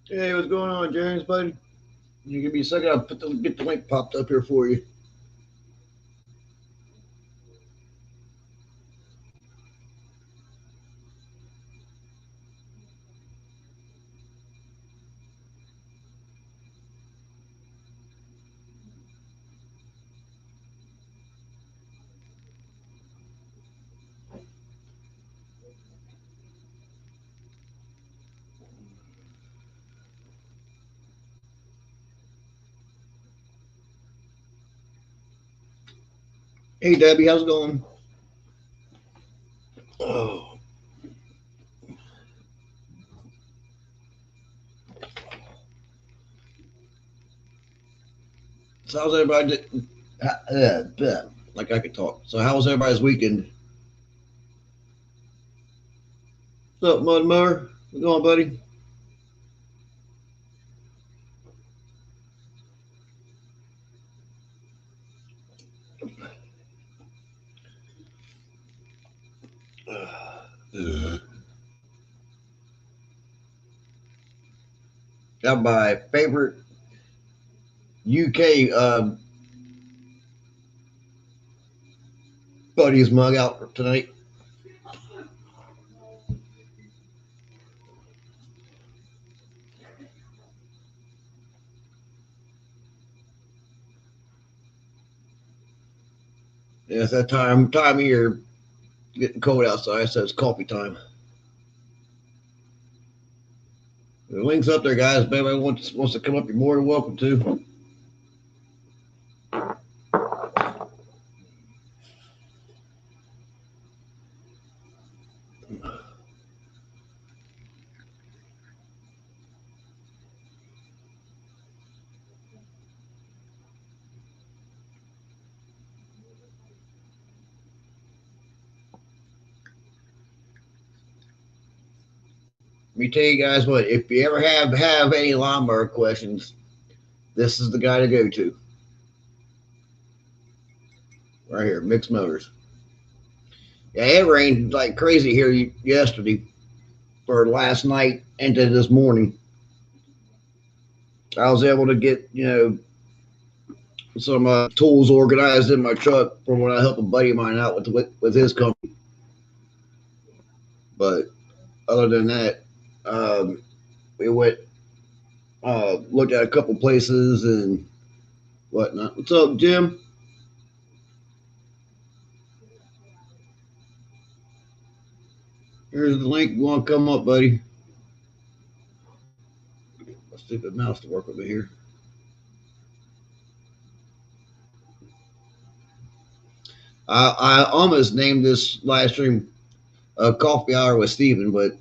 Hey, what's going on, James, buddy? You give me a second. I'll get the link popped up here for you. Hey, Debbie, how's it going? Oh, so how's everybody? Like I could talk. So how was everybody's weekend? What's up, Mud Mower? What's going on, buddy? Got my favorite UK buddy's mug out tonight. Yeah, it's that time of year, getting cold outside, so it's coffee time. The link's up there, guys. If anybody wants to come up, you're more than welcome to. Let me tell you guys what. If you ever have any lawnmower questions, this is the guy to go to. Right here, Mixed Motors. Yeah, it rained like crazy here yesterday for last night into this morning. I was able to get some tools organized in my truck from when I helped a buddy of mine out with his company. But other than that, we went looked at a couple places and whatnot. What's up, Jim? Here's the link. You want to come up, buddy? My stupid mouse to work over here. I almost named this live stream Coffee Hour with Steven, but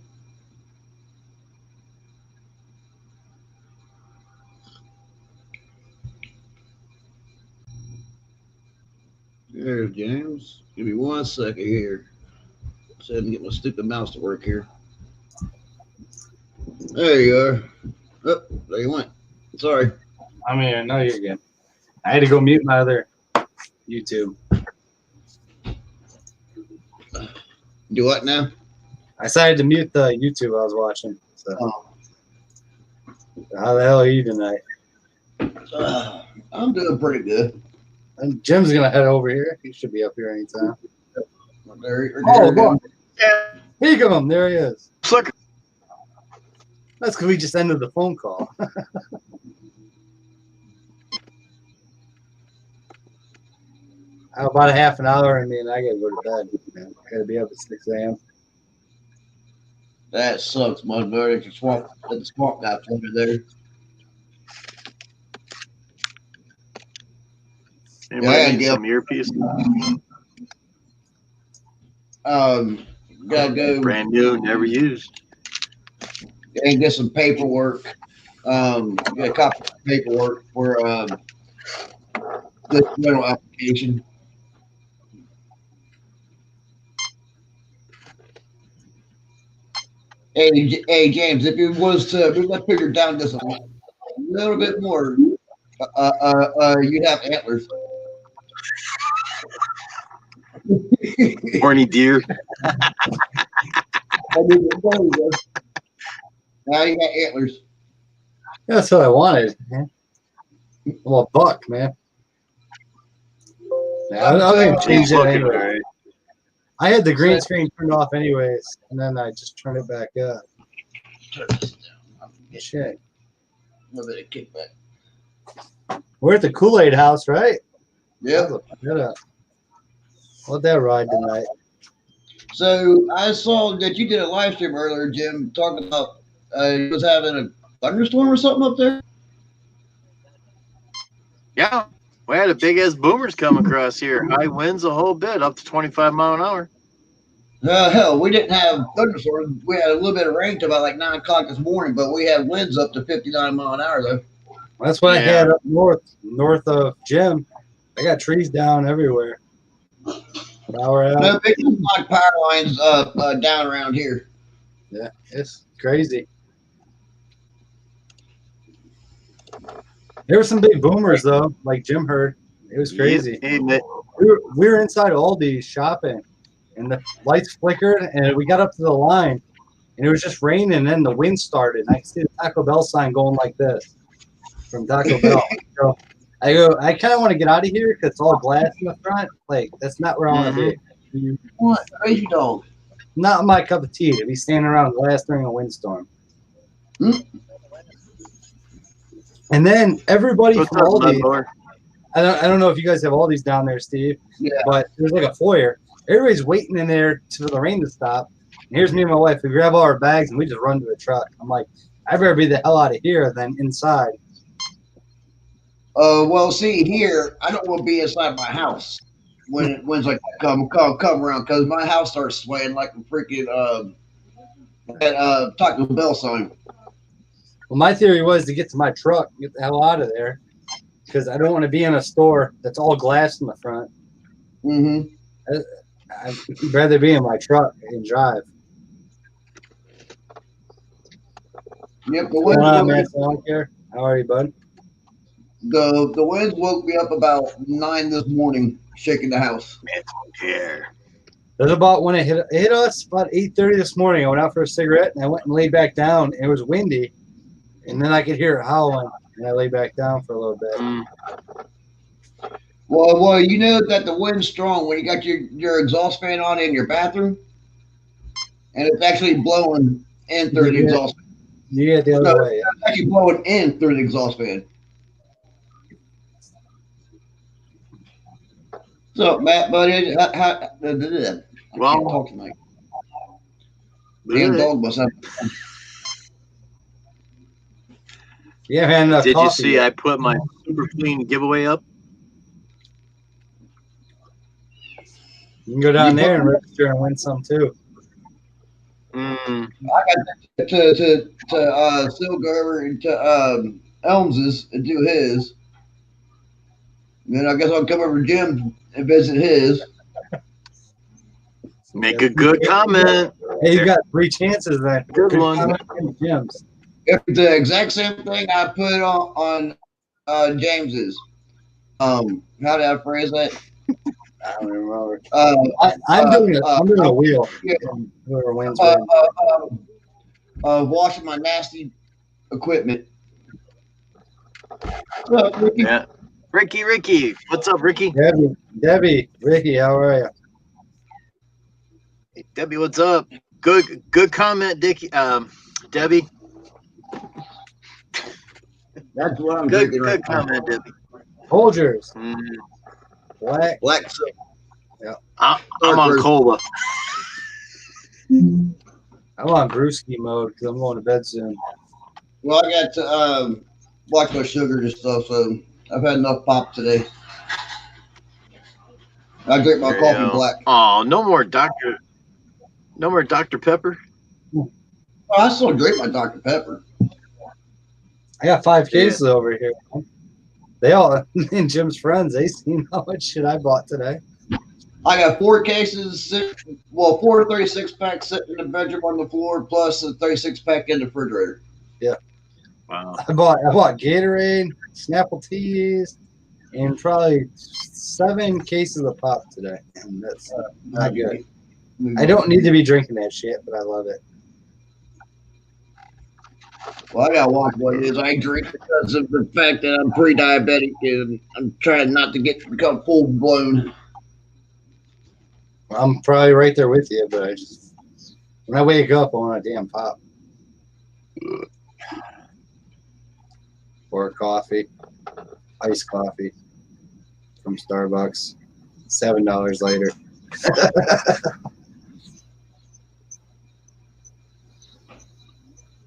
there's James. Give me 1 second here. So I can get my stupid mouse to work here. There you are. Oh, there you went. Sorry. I mean, no, you're good. I had to go mute my other YouTube. Do what now? I decided to mute the YouTube I was watching. So, Oh. how the hell are you tonight? I'm doing pretty good. And Jim's gonna head over here. He should be up here anytime. There Oh, you go. look. Here you go. There he is. Look. That's because we just ended the phone call. About a half an hour, and I gotta go to bed. Man. I gotta be up at 6 a.m. That sucks, Mud Bird. If the swamp got over there. Anybody need some earpiece? Gotta go. Brand new, never used. And get some paperwork. Get a copy of paperwork for this rental application. Hey, James, if it was to let's figure down just a little bit more, you'd have antlers. Horny deer. Now you got antlers. That's what I wanted, man. Well, buck, man. Yeah, I think I changed it Looking anyway. right. I had the green screen turned off anyways, and then I just turned it back up. Turn this down. Shit. A little bit of kickback. We're at the Kool-Aid house, right? Yep. Let that ride tonight. So I saw that you did a live stream earlier, Jim, talking about you was having a thunderstorm or something up there. Yeah. We had a big ass boomers come across here. High winds a whole bit, up to 25 mile an hour. Hell, we didn't have thunderstorms. We had a little bit of rain till about like 9 o'clock this morning, but we had winds up to 59 mile an hour though. That's what I Yeah. had up north of Jim. I got trees down everywhere. Power out. No big like power lines down around here. Yeah, it's crazy. There were some big boomers though, like Jim heard. It was crazy. Hey, We were inside Aldi shopping, and the lights flickered, and we got up to the line, and it was just raining, and then the wind started. And I could see the Taco Bell sign going like this from Taco Bell. So I kind of want to get out of here because it's all glass in the front. Like, that's not where I want to be. What? Crazy dog. Not my cup of tea to be standing around glass during a windstorm. And then everybody What's from up, Aldi, Mudboard? I don't know if you guys have Aldi's down there, Steve, Yeah. but there's like a foyer. Everybody's waiting in there for the rain to stop. And here's me and my wife. We grab all our bags and we just run to the truck. I'm like, I better be the hell out of here than inside. Well, see here, I don't want to be inside my house when winds like that come around because my house starts swaying like a freaking Taco Bell sign. Well, my theory was to get to my truck, get the hell out of there, because I don't want to be in a store that's all glass in the front. Mm-hmm. I'd rather be in my truck and drive. Yep, the What's going on, man? winds So I don't care. How are you, bud? the winds woke me up about 9 this morning, shaking the house. Yeah. That's about when it hit us about 8:30 this morning. I went out for a cigarette and I went and laid back down. It was windy, and then I could hear it howling, and I lay back down for a little bit. Well, you know that the wind's strong when you got your exhaust fan on in your bathroom, and it's actually blowing in through the exhaust fan. You get the other way. It's actually blowing in through the exhaust fan. So, Matt, buddy, I can't talk tonight. Damn dog must have. Yeah, man. Did you see I put my super clean giveaway up? You can go down there and register and win some too. Mm. I got to still go over and to Elms's and do his. And then I guess I'll come over to Jim and visit his. Make a good comment. Hey, you got 3 chances then. Good one. Jim's. It's the exact same thing I put on James's. How did I phrase that? I don't remember. I'm doing a wheel. Yeah. Whoever wins, washing my nasty equipment. What's up, Ricky? Yeah. Ricky. What's up, Ricky? Debbie, Ricky, how are you? Hey, Debbie, what's up? Good comment, Dickie. Debbie. That's what I'm Good drinking right comment, Debbie. Folgers. Black soda. Yeah. I'm on cola. I'm on brewski mode because I'm going to bed soon. Well, I got to watch my sugar and stuff, so I've had enough pop today. I drink my coffee black. Oh, no more Dr. Pepper. Oh, I still drink my Dr. Pepper. I got 5 cases over here. They all, and Jim's friends, they seen how much shit I bought today. I got 4 cases, 4 36 packs sitting in the bedroom on the floor, plus a 36 pack in the refrigerator. Yeah. Wow. I bought Gatorade, Snapple Teas, and probably 7 cases of pop today. And that's not good. I don't need to be drinking that shit, but I love it. Well, I got one point is I drink because of the fact that I'm pre-diabetic and I'm trying not to become full blown. I'm probably right there with you, but when I wake up, I want a damn pop. Or coffee. Iced coffee from Starbucks. $7 later.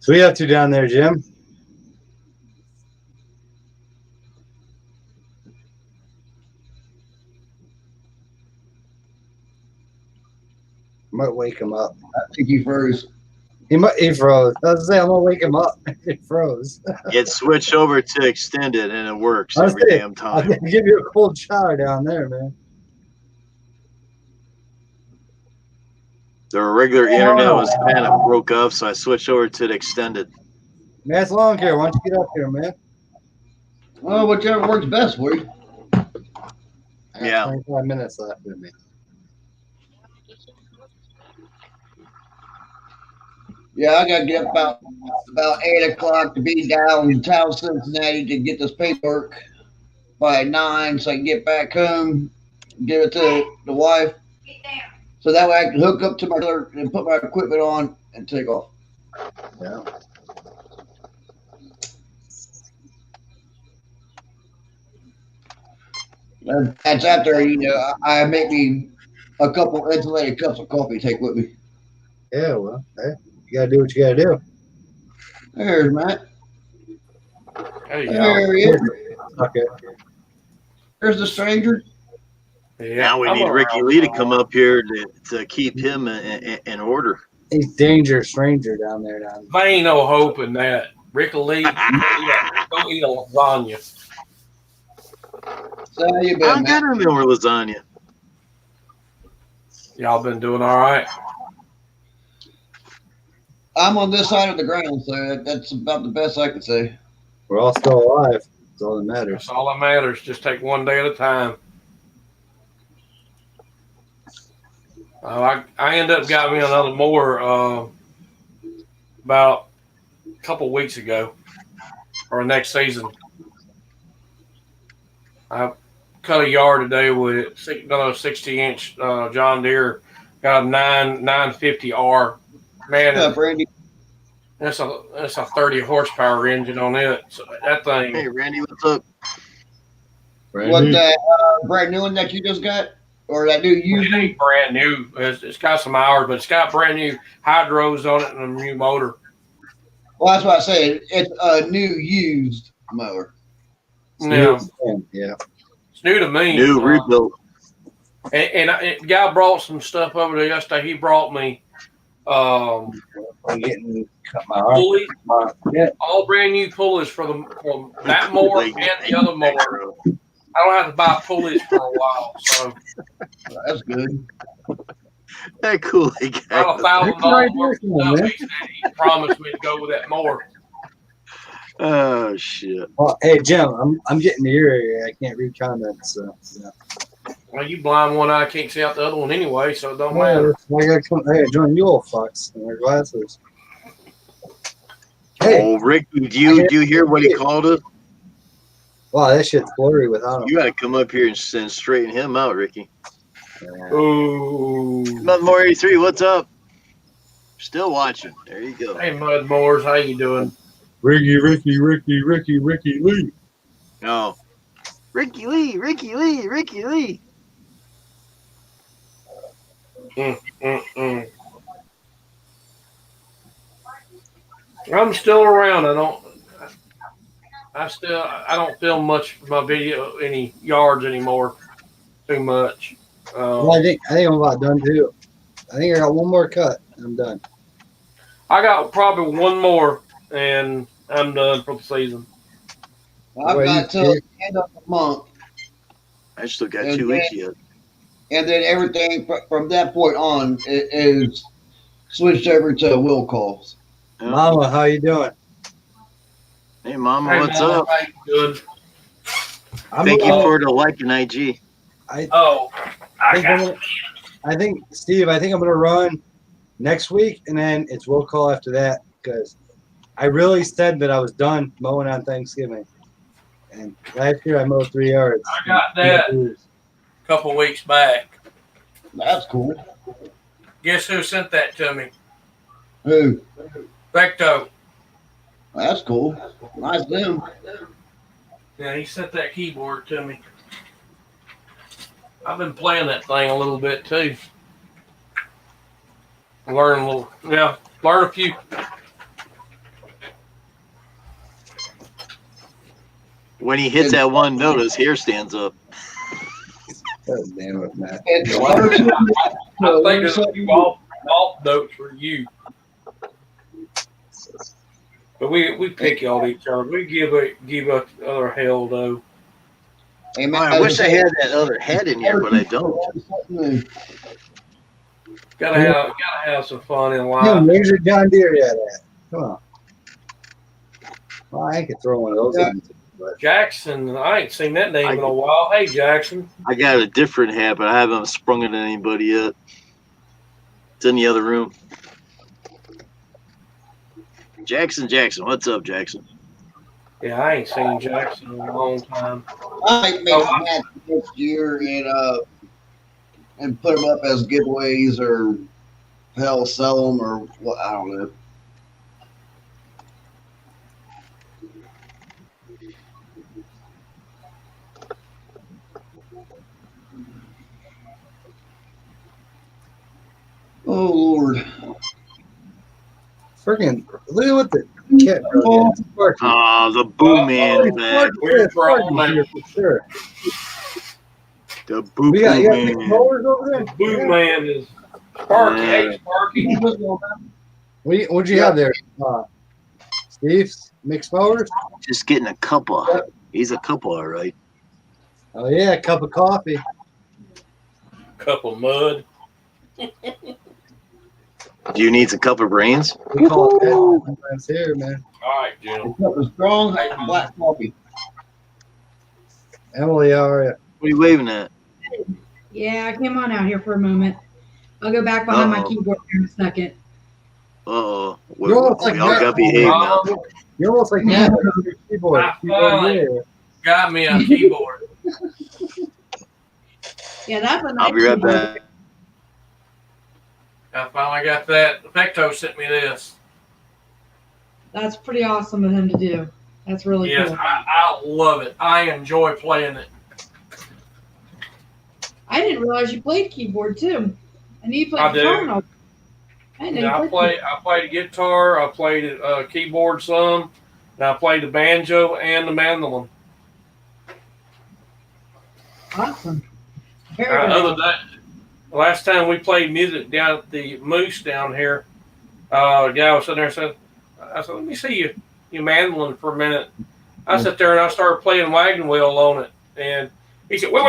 So we have two down there, Jim. Might wake him up. I think he froze. He froze. I was saying I'm gonna wake him up. He froze. Get switched over to extended and it works every damn I'll time. give you a cold shower down there, man. The regular internet was kind of broke up, so I switched over to the extended. Matt's Lawn Care, why don't you get up here, man? Well, whichever works best for you. I got Yeah. 25 minutes left with me. Yeah, I gotta get up about 8 o'clock to be downtown Cincinnati to get this paperwork by 9, so I can get back home, give it to the wife, so that way I can hook up to my trailer and put my equipment on and take off. Yeah. And that's after I make me a couple insulated cups of coffee to take with me. Yeah, well, hey, you gotta do what you gotta do. There's Matt. There you There he is. Okay. There's the stranger. go. Yeah, Now we I'm need around. Ricky Lee to come up here to keep him in order. He's danger stranger down there. There ain't no hope in that. Rick Lee, don't eat a lasagna. So how you I been, got Matt? him over lasagna. Y'all been doing all right? I'm on this side of the ground, so that's about the best I can say. We're all still alive. That's all that matters. That's all that matters. Just take one day at a time. I ended up got me another mower about a couple weeks ago, or next season. I cut a yard today with another 60-inch John Deere. Got a 950R. Man, What's up, Randy? that's a 30 horsepower engine on it. So that thing. Hey, Randy, what's up? What that brand new one that you just got, or that new It used? ain't brand new. It's got some hours, but it's got brand new hydros on it and a new motor. Well, that's what I said. It's a new used mower. Yeah, Yeah. it's new to me. New rebuild. And the guy brought some stuff over there yesterday. He brought me I'm getting cut my arm. pulleys, Yeah. all brand new pulleys for that mower and the other mower. I don't have to buy pulleys for a while, so That's good. That cool guy. about $1,000 worth of stuff. He said he promised me to go with that mower. Oh shit. Well, hey Jim, I'm getting to your area. I can't read comments, so yeah. Well, you blind one eye can't see out the other one anyway, so it don't matter. I gotta join you old fucks and their glasses. Hey, Oh, Ricky, do you hear what he called us? wow, that shit's blurry without him. You got to come up here and straighten him out, Ricky. Ooh. Mudmore 83, what's up? Still watching. There you go. Hey, Mudmores, how you doing? Ricky Lee. Oh, Ricky Lee. I'm still around. I don't film much of my video any yards anymore. Too much. Well, I think I'm about done too. I think I got one more cut. And I'm done. I got probably one more, and I'm done for the season. I've Well, got till the end of the month, I still got And 2 weeks yet. and then everything from that point on is switched over to will calls. Yeah. Mama, how you doing? Hey, Mama, Hey, what's Mama, up? how you good? Thank you for the like and IG. Oh, I think Steve. I think I'm gonna run next week, and then it's will call after that because I really said that I was done mowing on Thanksgiving. And last year I mowed 3 yards. I got that a couple weeks back. That's cool. Guess who sent that to me? Who? Vecto. That's cool. Nice of them. Yeah, he sent that keyboard to me. I've been playing that thing a little bit too. Learn a few. When he hits that one note, his hair stands up. God damn it, Matt. And I think there's a few off notes for you. But we pick on each other. We give us other hell though. Hey, man, I wish I had that other head in here, but I don't. Gotta have some fun in Yeah, life. where's your John Deere at? Come on. Well, I could throw one of those in. But Jackson, I ain't seen that name in a while. Hey, Jackson. I got a different hat, but I haven't sprung it on anybody yet. It's in the other room. Jackson, what's up, Jackson? Yeah, I ain't seen Jackson in a long time. I might make some hats next year and put them up as giveaways or hell sell them or what, I don't know. Oh Lord! freaking look at what the cat is. The Boo Man back. We're here for sure. The Boo We got, you got Man. big mowers over there? Boo Man is Sparky. Hey, Sparky. What'd you have there? Steve's mixed mowers? Just getting a couple. He's a couple, all right. Oh yeah, a cup of coffee. Cup of mud. Do you need a cup of brains? We call it that sometimes here, man. All right, Jim. Cup of strong black coffee. Emily, how are you? What are you waving at? Yeah, I came on out here for a moment. I'll go back behind my keyboard here in a second. Uh-oh. You're almost like Y'all got to behave now. You're almost like that with your keyboard. Got me a keyboard. Yeah, that's a nice I'll be right keyboard. back. I finally got that. Vecto sent me this. That's pretty awesome of him to do. That's really Yes, cool. I love it. I enjoy playing it. I didn't realize you played keyboard too. And you played I do. guitar. And all. I didn't know you played I played the guitar. I played keyboard some. And I played the banjo and the mandolin. Awesome. Very Other than that, the last time we played music down at the Moose down here, the guy was sitting there and said, let me see you mandolin for a minute. I sat there and I started playing Wagon Wheel on it. And he said, wait.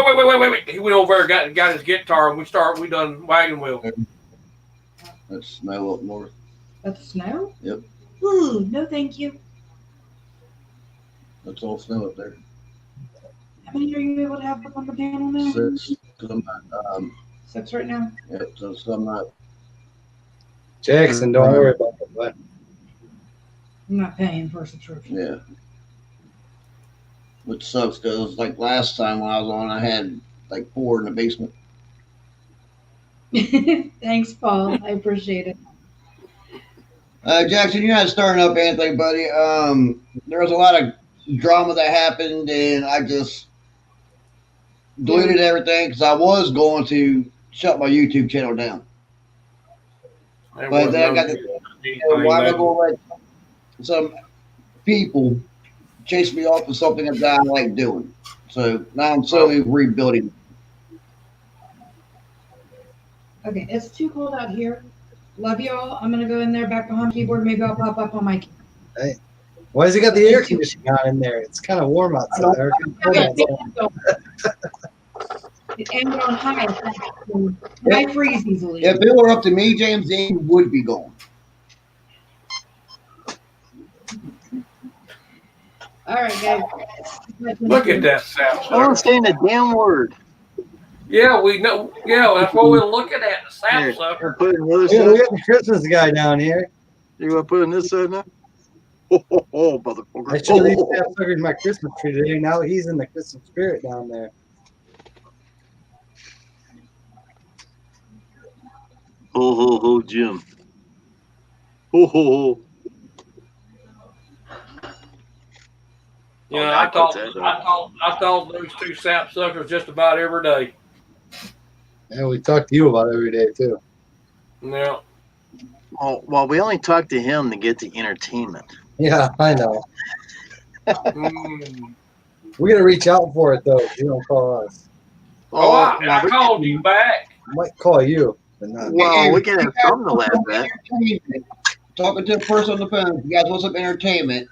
He went over there and got his guitar and we done Wagon Wheel. That's snow up north. That's snow? Yep. Ooh, no thank you. That's all snow up there. How many are you able to have up on the panel now? 6. 'Cause I'm not, 6 right now? yep, so I'm not. Jackson, don't worry about it. But I'm not paying for a subscription. Yeah. Which sucks because like last time when I was on, I had like 4 in the basement. Thanks, Paul. I appreciate it. Jackson, you're not starting up anything, buddy. There was a lot of drama that happened, and I just deleted everything because I was going to shut my YouTube channel down. But then I got why am I going to let some people chase me off of something that I like doing? So now I'm slowly rebuilding. Okay, it's too cold out here. Love y'all. I'm going to go in there back behind keyboard. Maybe I'll pop up on my keyboard. hey, why has he got the air conditioning on in there? It's kind of warm outside. It ended on high. I freeze easily. If it were up to me, James Dean would be gone. All right, guys. Look at that sound. I don't saying a damn word. Yeah, we know. Yeah, that's what we're looking at. The sap Here, sucker. I'll put it on the other Yeah, we side. got the Christmas guy down here. You want to put it on this side now? motherfucker. I showed these suckers my Christmas tree today. Now he's in the Christmas spirit down there. Ho, ho, ho, Jim. Ho, ho, ho. You know, I thought those two sap suckers just about every day. And we talk to you about it every day too. Yeah. Well, we only talk to him to get the entertainment. Yeah, I know. Mm. We're gonna reach out for it though. If you don't call us. I called you back. I might call you, but not. Well, we can have something to laugh at. Talking to a person on the phone. If you guys want some entertainment,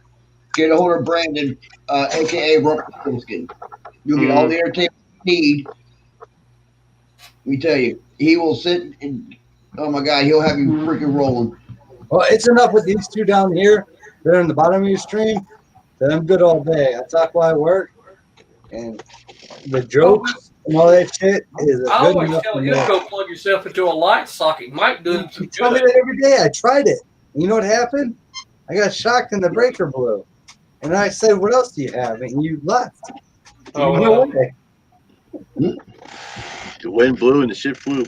get a hold of Brandon, aka Robert Pilskin. You'll get all the entertainment you need. Let me tell you, he will sit and oh my God, he'll have you freaking rolling. Well, it's enough with these two down here. They're in the bottom of your stream. Then I'm good all day. I talk while I work, and the jokes and all that shit is I good always enough tell for you me. to go plug yourself into a light socket. Mike doing some You tell me good. that every day. I tried it. You know what happened? I got shocked and the breaker blew. And I said, "What else do you have?" And you left. Oh, You well. went away. The wind blew and the shit flew.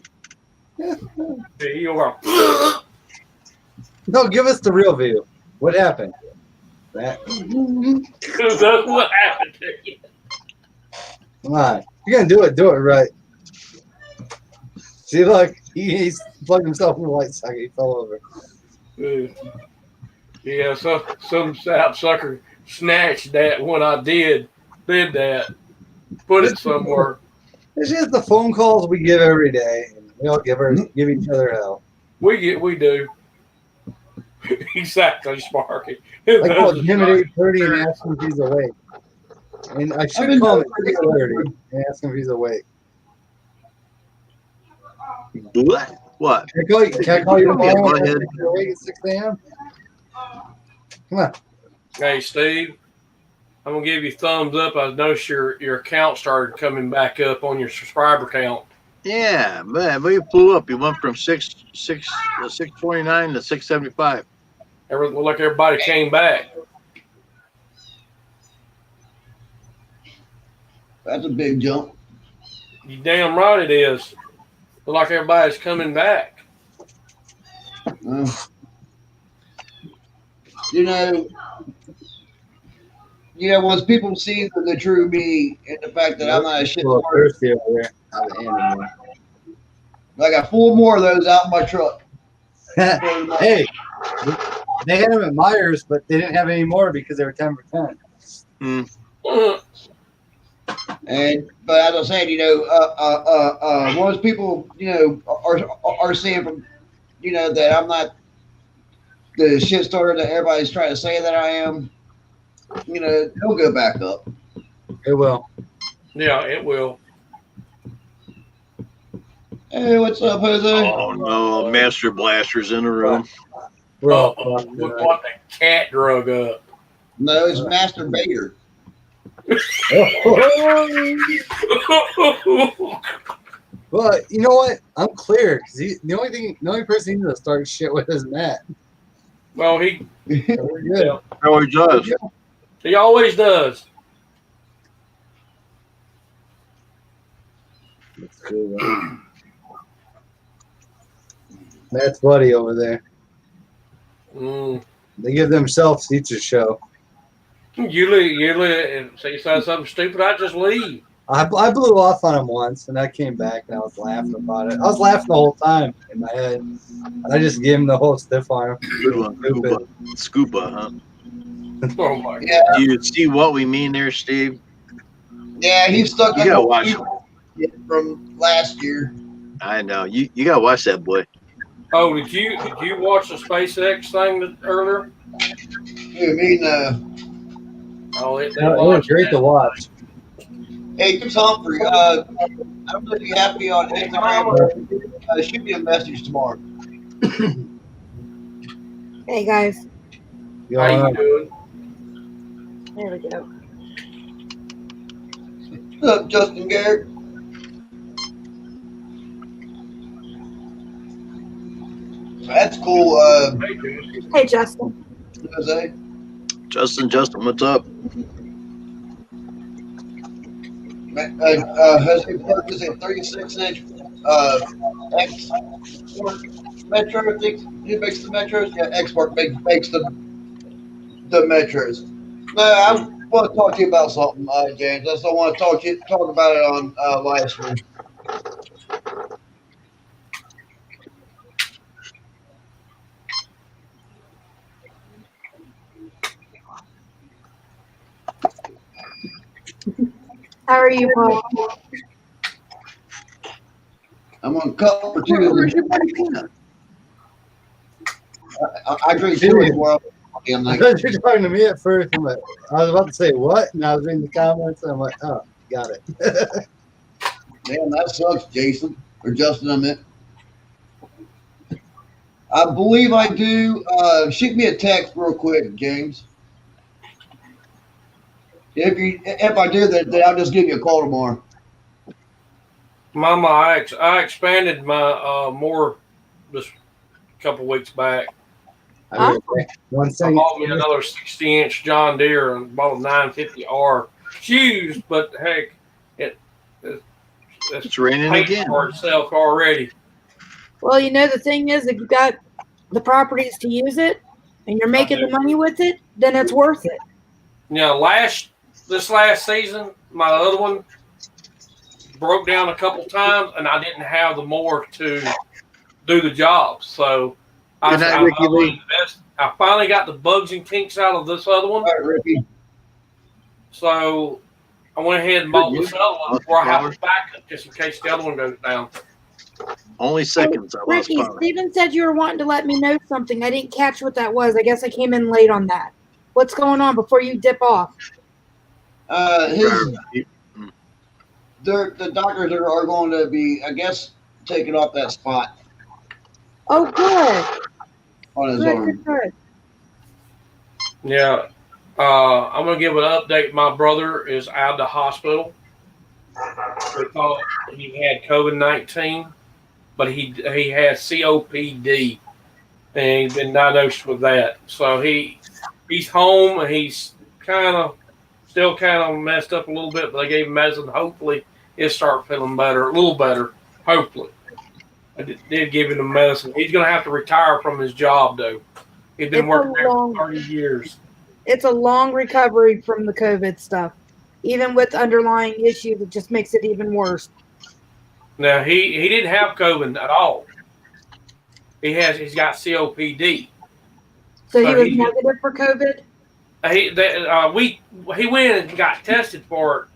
You are. No, give us the real view. What happened? That. That's what happened to you. Come on. If you're going to do it right. See, look, he's plugged himself in the light socket. He fell over. Yeah, some sap sucker snatched that when I did that. Put it somewhere. It's just the phone calls we give every day. And we all give each other hell. We do. Exactly, Sparky. I called him at 8:30 and asked him if he's awake. And I should call him at 6:30 and ask him if he's awake. What? Can I call you tomorrow Go and ask ahead. if you're awake at 6 a.m.? Come on. Hey, Steve, I'm going to give you thumbs up. I noticed your account started coming back up on your subscriber count. Yeah, man, we flew up. You went from 629 to 675. Looked like everybody came back. That's a big jump. You damn right it is. Look like everybody's coming back. You know, once people see the true me and the fact that I'm not a shit Well, starter, thirsty over there. I got 4 more of those out in my truck. Hey, they had them at Myers, but they didn't have any more because they were 10 for 10. But as I said, once people, are seeing from, that I'm not the shit starter that everybody's trying to say that I am, they'll go back up. It will. Yeah, it will. Hey, what's up, Jose? Oh no, Master Blaster's in the room. We're all Look what the cat drug up. No, it's Masturbator. Well, you know what? I'm clear because the only person he needs to start shit with is Matt. Well, We're good. How he does. he always does. That's cool, right? Matt's buddy over there. They give themselves each a show. You leave. Say you said something stupid, I just leave. I blew off on him once, and I came back, and I was laughing about it. I was laughing the whole time in my head. And I just gave him the whole stiff arm. Good one. Scuba, huh? Oh my God. Yeah, Do you see what we mean there, Steve? yeah, he's stuck You gotta watch it from last year. I know. You gotta watch that boy. Oh, did you watch the SpaceX thing earlier? I mean, Oh, It was great to watch. hey, Chris Humphrey, I don't know if you have me on Instagram, but shoot me a message tomorrow. Hey guys, You How all you right? doing? there we go. What's up, Justin Garrett? That's cool, Hey Justin. Jose. Justin, what's up? Has he purchased a 36-inch export Metro? I think he makes the Metros. Yeah, export makes the Metros. No, I want to talk to you about something, James. I just don't want to talk about it on live stream. How are you, Paul? I'm on cover two. Where's your buddy Peanut? I drink two as well. I'm I like, thought you were talking to me at first. I was about to say what, and I was reading the comments, and I'm like, oh, got it. man, that sucks, Jason or Justin. I meant. I believe I do. Shoot me a text real quick, James. If I do, then I'll just give you a call tomorrow. Mama, I expanded my more just a couple weeks back. One I second. bought me another 60-inch John Deere and bought a 950R. It's used, but heck, it's raining paid again. for itself already. Well, you know, the thing is, if you got the properties to use it and you're making the money with it, then it's worth it. You know, this last season, my other one broke down a couple times, and I didn't have the mower to do the job. So I finally got the bugs and kinks out of this other one. All right, Ricky. So I went ahead and bought this other one before I have a backup just in case the other one goes down. Only seconds. I lost Ricky, power. Steven said you were wanting to let me know something. I didn't catch what that was. I guess I came in late on that. What's going on before you dip off? The doctors are going to be, I guess, taking off that spot Oh, good. on his arm. Good. Yeah. I'm going to give an update. My brother is out of the hospital. They thought he had COVID-19, but he had COPD, and he's been diagnosed with that. So he's home, and he's still kind of messed up a little bit, but they gave him medicine. Hopefully he'll start feeling better, a little better, hopefully. I did give him the medicine. He's going to have to retire from his job, though. He's been working there for 30 years. It's a long recovery from the COVID stuff. Even with underlying issues, it just makes it even worse. Now, he didn't have COVID at all. He's got COPD. So he was negative for COVID? He went and got tested for it,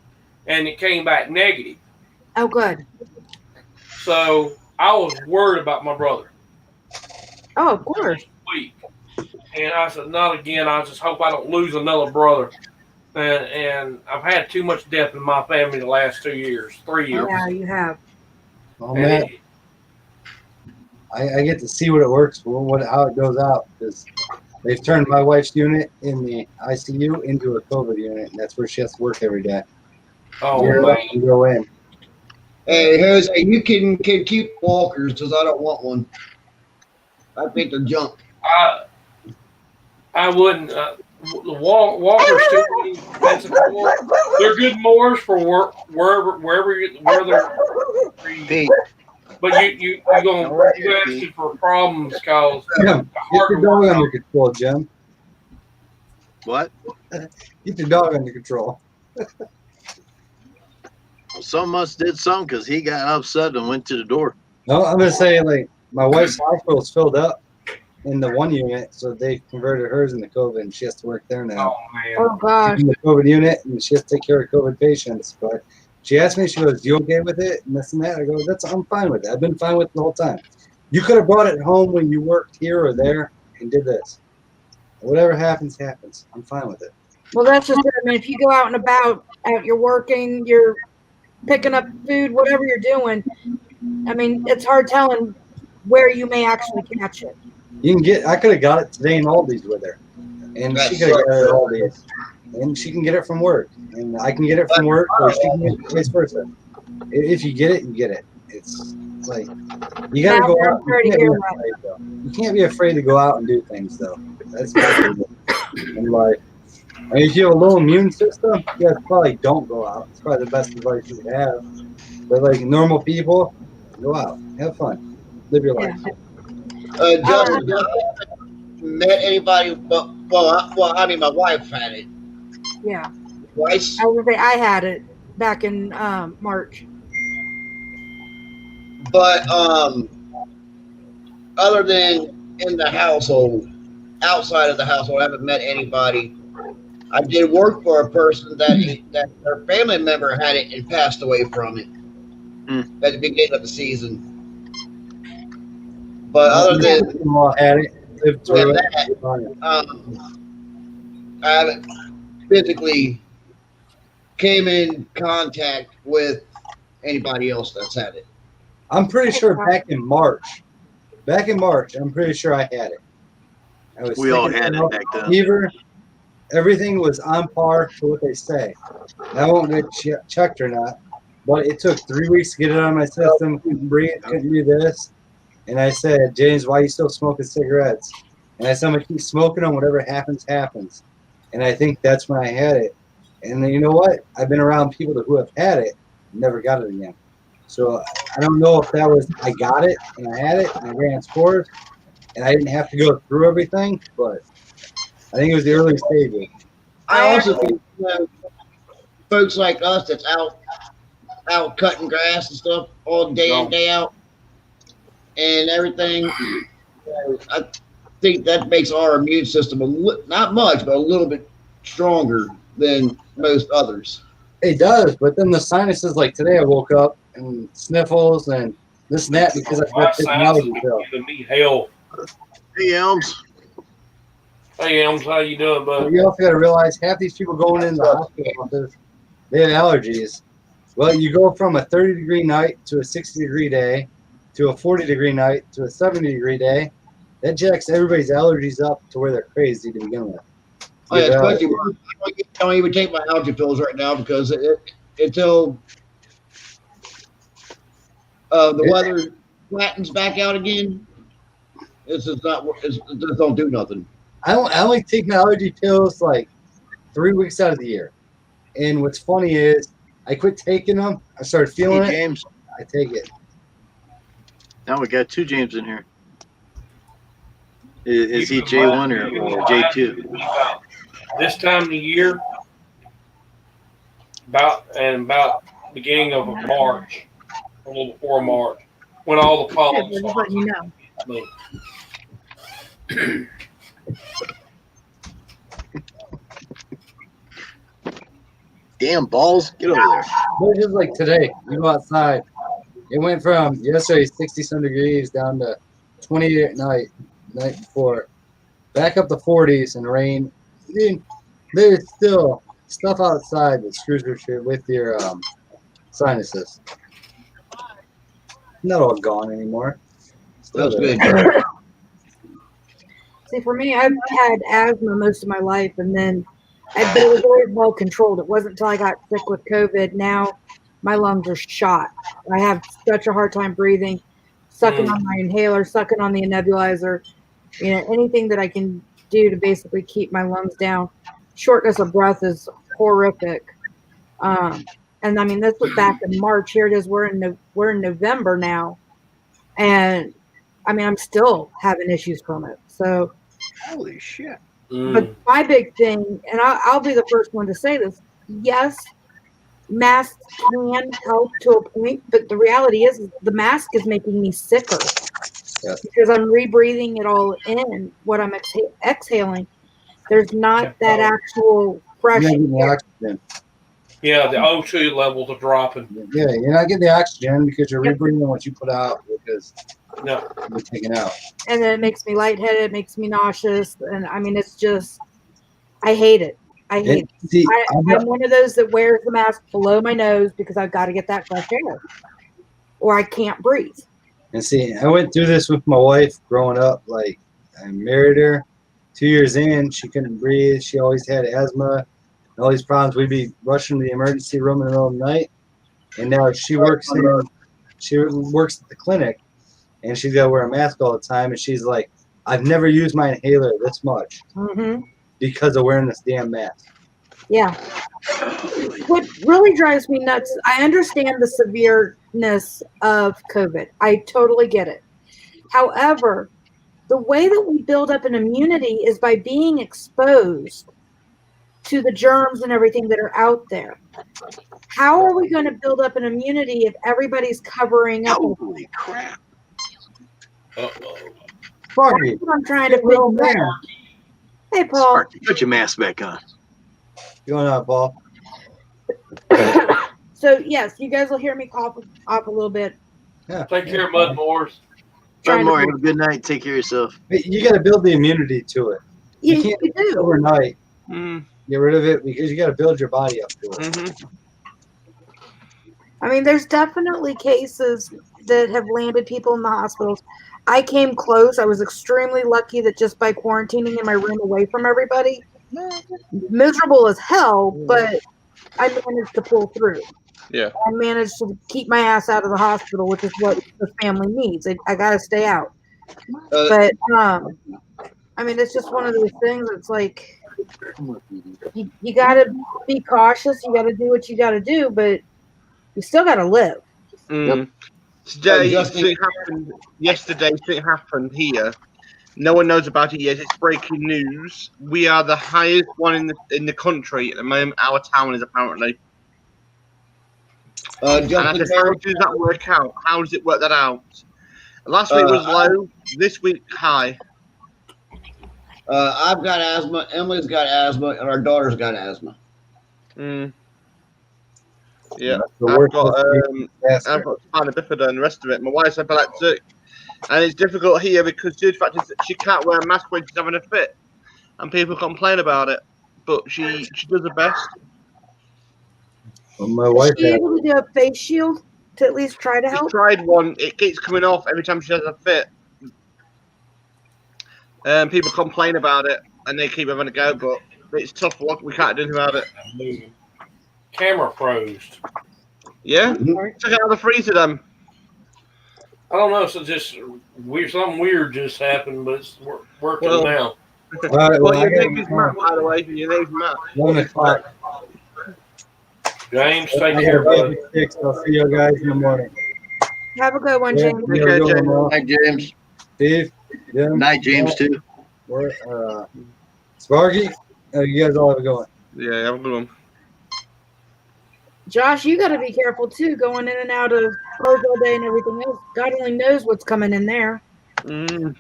and it came back negative. Oh, good. So I was worried about my brother. Oh, of course. Week. And I said, not again. I just hope I don't lose another brother. And I've had too much death in my family the last 3 years. Yeah, you have. Oh, man. I get to see what it works for, how it goes out, because they've turned my wife's unit in the ICU into a COVID unit, and that's where she has to work every day. Oh, man. You go in. Hey, Jose, you can keep walkers because I don't want one. I think they're junk. I wouldn't. The walkers too expensive. They're good mowers for work where they're. But you asking for problems cause Jim, get your dog under control, Jim. What? Get your dog under control. Well, some must did some because he got upset and went to the door. No, I'm gonna say like my wife's hospital's filled up in the one unit, so they converted hers into COVID, and she has to work there now. Oh man! Oh gosh! In the COVID unit, and she has to take care of COVID patients. But she asked me, she goes, "You okay with it?" And this and that. I go, I'm fine with it. I've been fine with it the whole time. You could have brought it home when you worked here or there and did this. Whatever happens, happens. I'm fine with it. Well, that's just it. I mean, if you go out and about, you're working, you're picking up food, whatever you're doing. I mean, it's hard telling where you may actually catch it. You can get. I could have got it today in Aldi's with her, and she could have got it at Aldi's, and she can get it from work, and I can get it from work, or she can get it vice versa. If you get it, you get it. It's like you gotta go out. You can't be afraid to go out and do things, though. That's in life. I mean, if you have a low immune system, you guys probably don't go out. It's probably the best advice you could have. But like normal people, go out, have fun, live your life. Justin, I haven't met anybody, but I mean, my wife had it Yeah. twice. I was gonna say I had it back in March. But other than in the household, outside of the household, I haven't met anybody. I did work for a person that their family member had it and passed away from it at the beginning of the season. But other than had it, lived through that, I haven't physically came in contact with anybody else that's had it. I'm pretty sure back in March, I'm pretty sure I had it. We all had it back then. Fever, everything was on par to what they say. I won't get checked or not, but it took 3 weeks to get it out of my system. Couldn't breathe, couldn't do this. And I said, James, why are you still smoking cigarettes? And I said, I'm going to keep smoking them. Whatever happens, happens. And I think that's when I had it. And then, you know what? I've been around people who have had it and never got it again. So I don't know if that was I got it and I had it and I ran scores and I didn't have to go through everything, but I think it was the early stages. I also think folks like us that's out cutting grass and stuff all day in, day out and everything, I think that makes our immune system not much, but a little bit stronger than most others. It does, but then the sinuses, like today I woke up and sniffles and this and that because I got technology bill. Hell. Hey, Elms. Hey, Elms, how you doing, bud? You also got to realize half these people going in the hospital, they have allergies. Well, you go from a 30-degree night to a 60-degree day to a 40-degree night to a 70-degree day. That jacks everybody's allergies up to where they're crazy to begin with. Oh, yeah, especially I don't even take my allergy pills right now because until the weather flattens back out again, it just don't do nothing. I only take my allergy pills like 3 weeks out of the year. And what's funny is I quit taking them. I started feeling James. I take it. Now we got 2 James in here. Is he J1 or J2? This time of the year, about beginning of March, a little before March, when all the pollen Just letting you know. Damn balls. Get over there. But just like today, you go outside. It went from yesterday 60-some degrees down to 28 at night, the night before. Back up to 40s and rain. I mean, there's still stuff outside that screws with your sinuses. Not all gone anymore. Still That's there. good. See, for me, I've had asthma most of my life, and then it was very well controlled. It wasn't until I got sick with COVID. Now my lungs are shot. I have such a hard time breathing, sucking on my inhaler, sucking on the nebulizer. You know, anything that I can do to basically keep my lungs down. Shortness of breath is horrific. And I mean, this was back in March. Here it is. We're in November now, and I mean, I'm still having issues from it. So, holy shit. But my big thing, and I'll be the first one to say this, yes, masks can help to a point, but the reality is the mask is making me sicker because I'm rebreathing it all in, what I'm exhaling. There's not that actual fresh air. Yeah, the O2 levels are dropping. Yeah, you're not getting the oxygen because you're rebreathing what you put out because you're taking out. And then it makes me lightheaded, it makes me nauseous, and I mean, it's just, I hate it. I hate it. See, I'm one of those that wears the mask below my nose because I've got to get that fresh air, or I can't breathe. And see, I went through this with my wife growing up. Like, I married her. 2 years in, she couldn't breathe. She always had asthma and all these problems. We'd be rushing to the emergency room in the middle of the night. And now she works at the clinic, and she's got to wear a mask all the time. And she's like, I've never used my inhaler this much because of wearing this damn mask. Yeah. What really drives me nuts, I understand the severeness of COVID. I totally get it. However, the way that we build up an immunity is by being exposed to the germs and everything that are out there. How are we going to build up an immunity if everybody's covering up? Holy crap. Sparky, That's what I'm trying to real figure man. out. Hey, Paul. Sparky, put your mask back on. Going on, Paul? So, yes, you guys will hear me cough a little bit. Yeah. Take care, Mudmores. Trying More. to- Have a good night. Take care of yourself. You got to build the immunity to it. You, can't you do. overnight Mm, get rid of it because you got to build your body up to it. mm-hmm. I mean, there's definitely cases that have landed people in the hospitals. I came close. I was extremely lucky that just by quarantining in my room away from everybody, miserable as hell, but I managed to pull through. Yeah. I managed to keep my ass out of the hospital, which is what the family needs. I got to stay out. But, I mean, it's just one of those things. It's like, you got to be cautious. You got to do what you got to do, but you still got to live. Mm. Today, Justin- something happened. Yesterday, something happened here. No one knows about it yet. It's breaking news. We are the highest one in the country at the moment. Our town is apparently. And I Justin said, how does that work out? How does it work that out? Last week was low. This week high. I've got asthma. Emily's got asthma, and our daughter's got asthma. Mm. Yeah, The I've worst got is I've got spina bifida and the rest of it. My wife's epileptic, and it's difficult here because the fact is that she can't wear a mask when she's having a fit, and people complain about it. But she does her best. Well, my Is wife she had able to do a face shield to at least try to She's help? tried one. It keeps coming off every time she has a fit. People complain about it, and they keep having a go, but it's tough luck. We can't do anything about it. Camera froze. Yeah, Mhm. check out the freezer then. I don't know. So just weird. Something weird just happened, but it's working Well, now. all right, Well, I your gotta name is go. Matt, by the way. Your name's Matt. 1 o'clock. James, I take gotta care, be up bud. at 6. I'll see you guys in the morning. Have a good one, Yeah, James. you're Okay, doing James. well. Night, James. Steve, Jim, Night, James, too. Sparky, you guys all have a good one. Yeah, have a good one. Josh, you got to be careful too, going in and out of clothes all day and everything else. God only knows what's coming in there. Mm.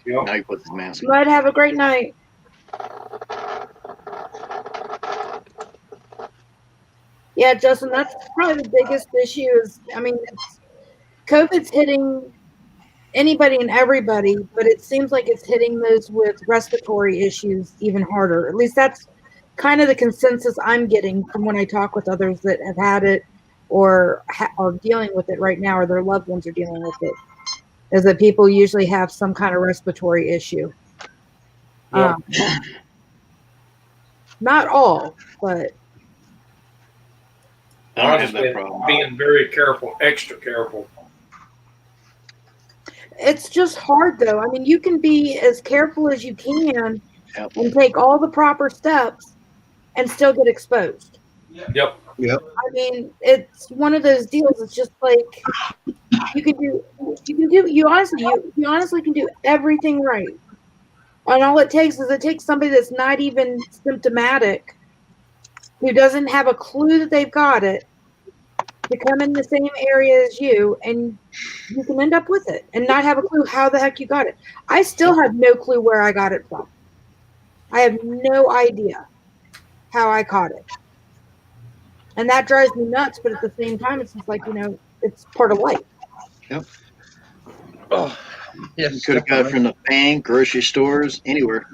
Now he puts his mask on. Bud, have a great night. Yeah, Justin, that's probably the biggest issue is, I mean, COVID's hitting anybody and everybody, but it seems like it's hitting those with respiratory issues even harder. At least that's kind of the consensus I'm getting from when I talk with others that have had it or are dealing with it right now, or their loved ones are dealing with it, is that people usually have some kind of respiratory issue. Yep. Not all, but I don't I've have just that been problem. being very careful, extra careful. it's just hard though. I mean, you can be as careful as you can Yep. and take all the proper steps and still get exposed. Yep. I mean, it's one of those deals. It's just like you honestly can do everything right. And all it takes is somebody that's not even symptomatic, who doesn't have a clue that they've got it, to come in the same area as you, and you can end up with it and not have a clue how the heck you got it. I still have no clue where I got it from. I have no idea how I caught it. And that drives me nuts, but at the same time, it's just like, it's part of life. Oh, You yes. could have got it from the bank, grocery stores, anywhere.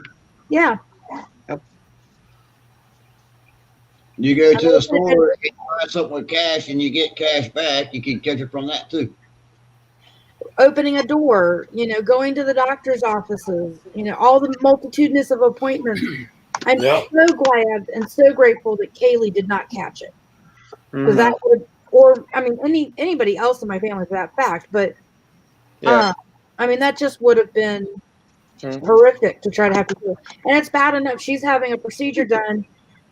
Yeah. You go to the store and buy something with cash and you get cash back, you can catch it from that too. Opening a door, going to the doctor's offices, all the multitudinous of appointments. I'm Yep. so glad and so grateful that Kaylee did not catch it. Because Mm. that would, or I mean, anybody else in my family for that fact, but Yeah. I mean, that just would have been Mm. horrific to try to have to do. And it's bad enough she's having a procedure done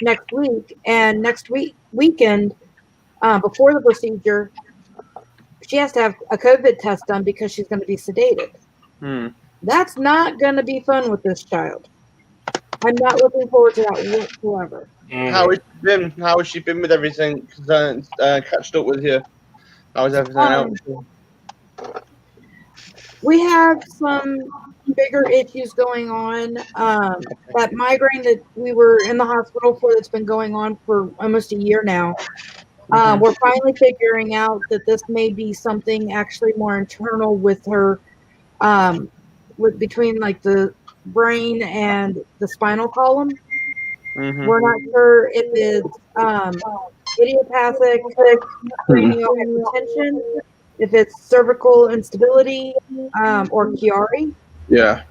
next week, and next weekend, before the procedure, she has to have a COVID test done because she's going to be sedated. That's not going to be fun with this child. I'm not looking forward to that whatsoever. How has she been? How has she been with everything? Catched up with you. How is everything else? We have some bigger issues going on. That migraine that we were in the hospital for that's been going on for almost a year now. We're finally figuring out that this may be something actually more internal with her, with between like the brain and the spinal column. We're not sure if it's idiopathic cranial hypertension, if it's cervical instability, or Chiari. Yeah.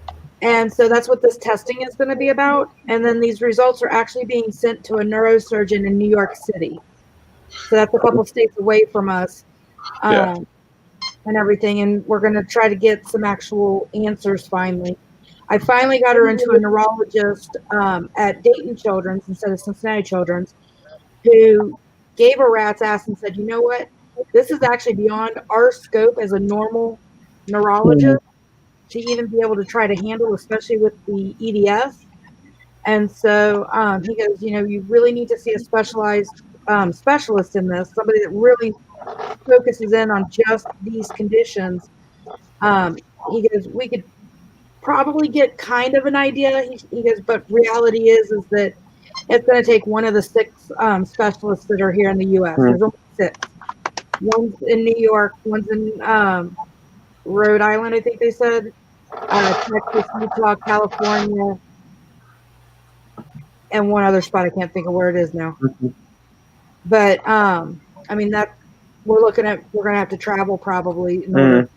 And so that's what this testing is going to be about. And then these results are actually being sent to a neurosurgeon in New York City. So that's a couple states away from us, and everything. And we're going to try to get some actual answers finally. I finally got her into a neurologist at Dayton Children's instead of Cincinnati Children's, who gave a rat's ass and said, you know what? This is actually beyond our scope as a normal neurologist to even be able to try to handle, especially with the EDS. And so he goes, you know, you really need to see a specialized specialist in this, somebody that really focuses in on just these conditions. He goes, we could probably get kind of an idea. He goes, but reality is that it's going to take one of the 6 specialists that are here in the U.S. There's only 6. One's in New York, one's in Rhode Island, I think they said, Texas, Utah, California, and one other spot. I can't think of where it is now. But I mean, that we're going to have to travel probably in order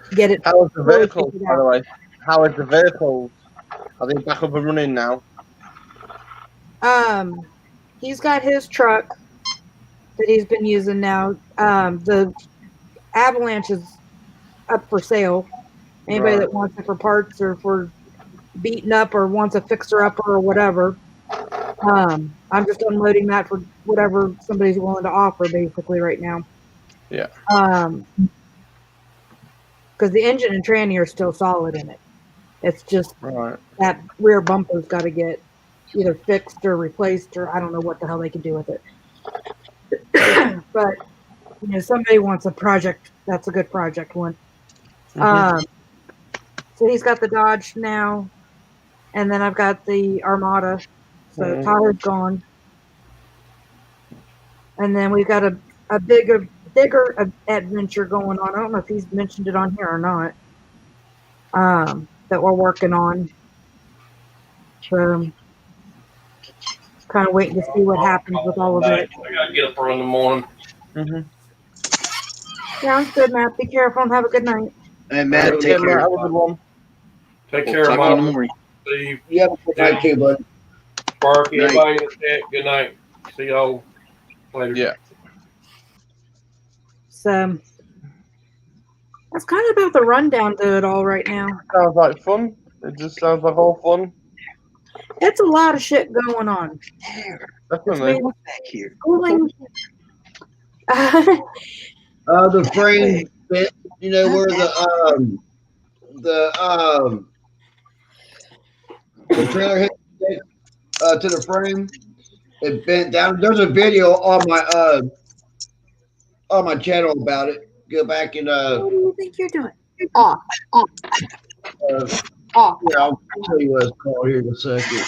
to get it. How is the vehicle, by the way? How is the vehicle? Are they back up and running now? He's got his truck that he's been using now. The Avalanche is up for sale. Anybody that wants it for parts or for beaten up or wants a fixer-upper or whatever. I'm just unloading that for whatever somebody's willing to offer, basically, right now. Yeah. Because the engine and tranny are still solid in it. It's just that rear bumper's got to get either fixed or replaced, or I don't know what the hell they can do with it. But, you know, somebody wants a project. That's a good project one. So he's got the Dodge now, and then I've got the Armada. So Tyler's gone. And then we've got a bigger adventure going on. I don't know if he's mentioned it on here or not. That we're working on. So kind of waiting to see what happens with all of it. I gotta get up early in the morning. Sounds good, Matt. Be careful and have a good night. And Matt, take care. Have a good one. Take care, Mom. Steve. You have a good night too, bud. Sparky, everybody in the chat. Good night. See y'all later. Yeah. So that's kind of about the rundown to it all right now. Sounds like fun. It just sounds like all fun. It's a lot of shit going on. Definitely. Schooling. The frame bit, you know, where the trailer hit to the frame, it bent down. There's a video on my channel about it. Go back and What do you think you're doing? Off. Yeah, I'll tell you what it's called here in a second.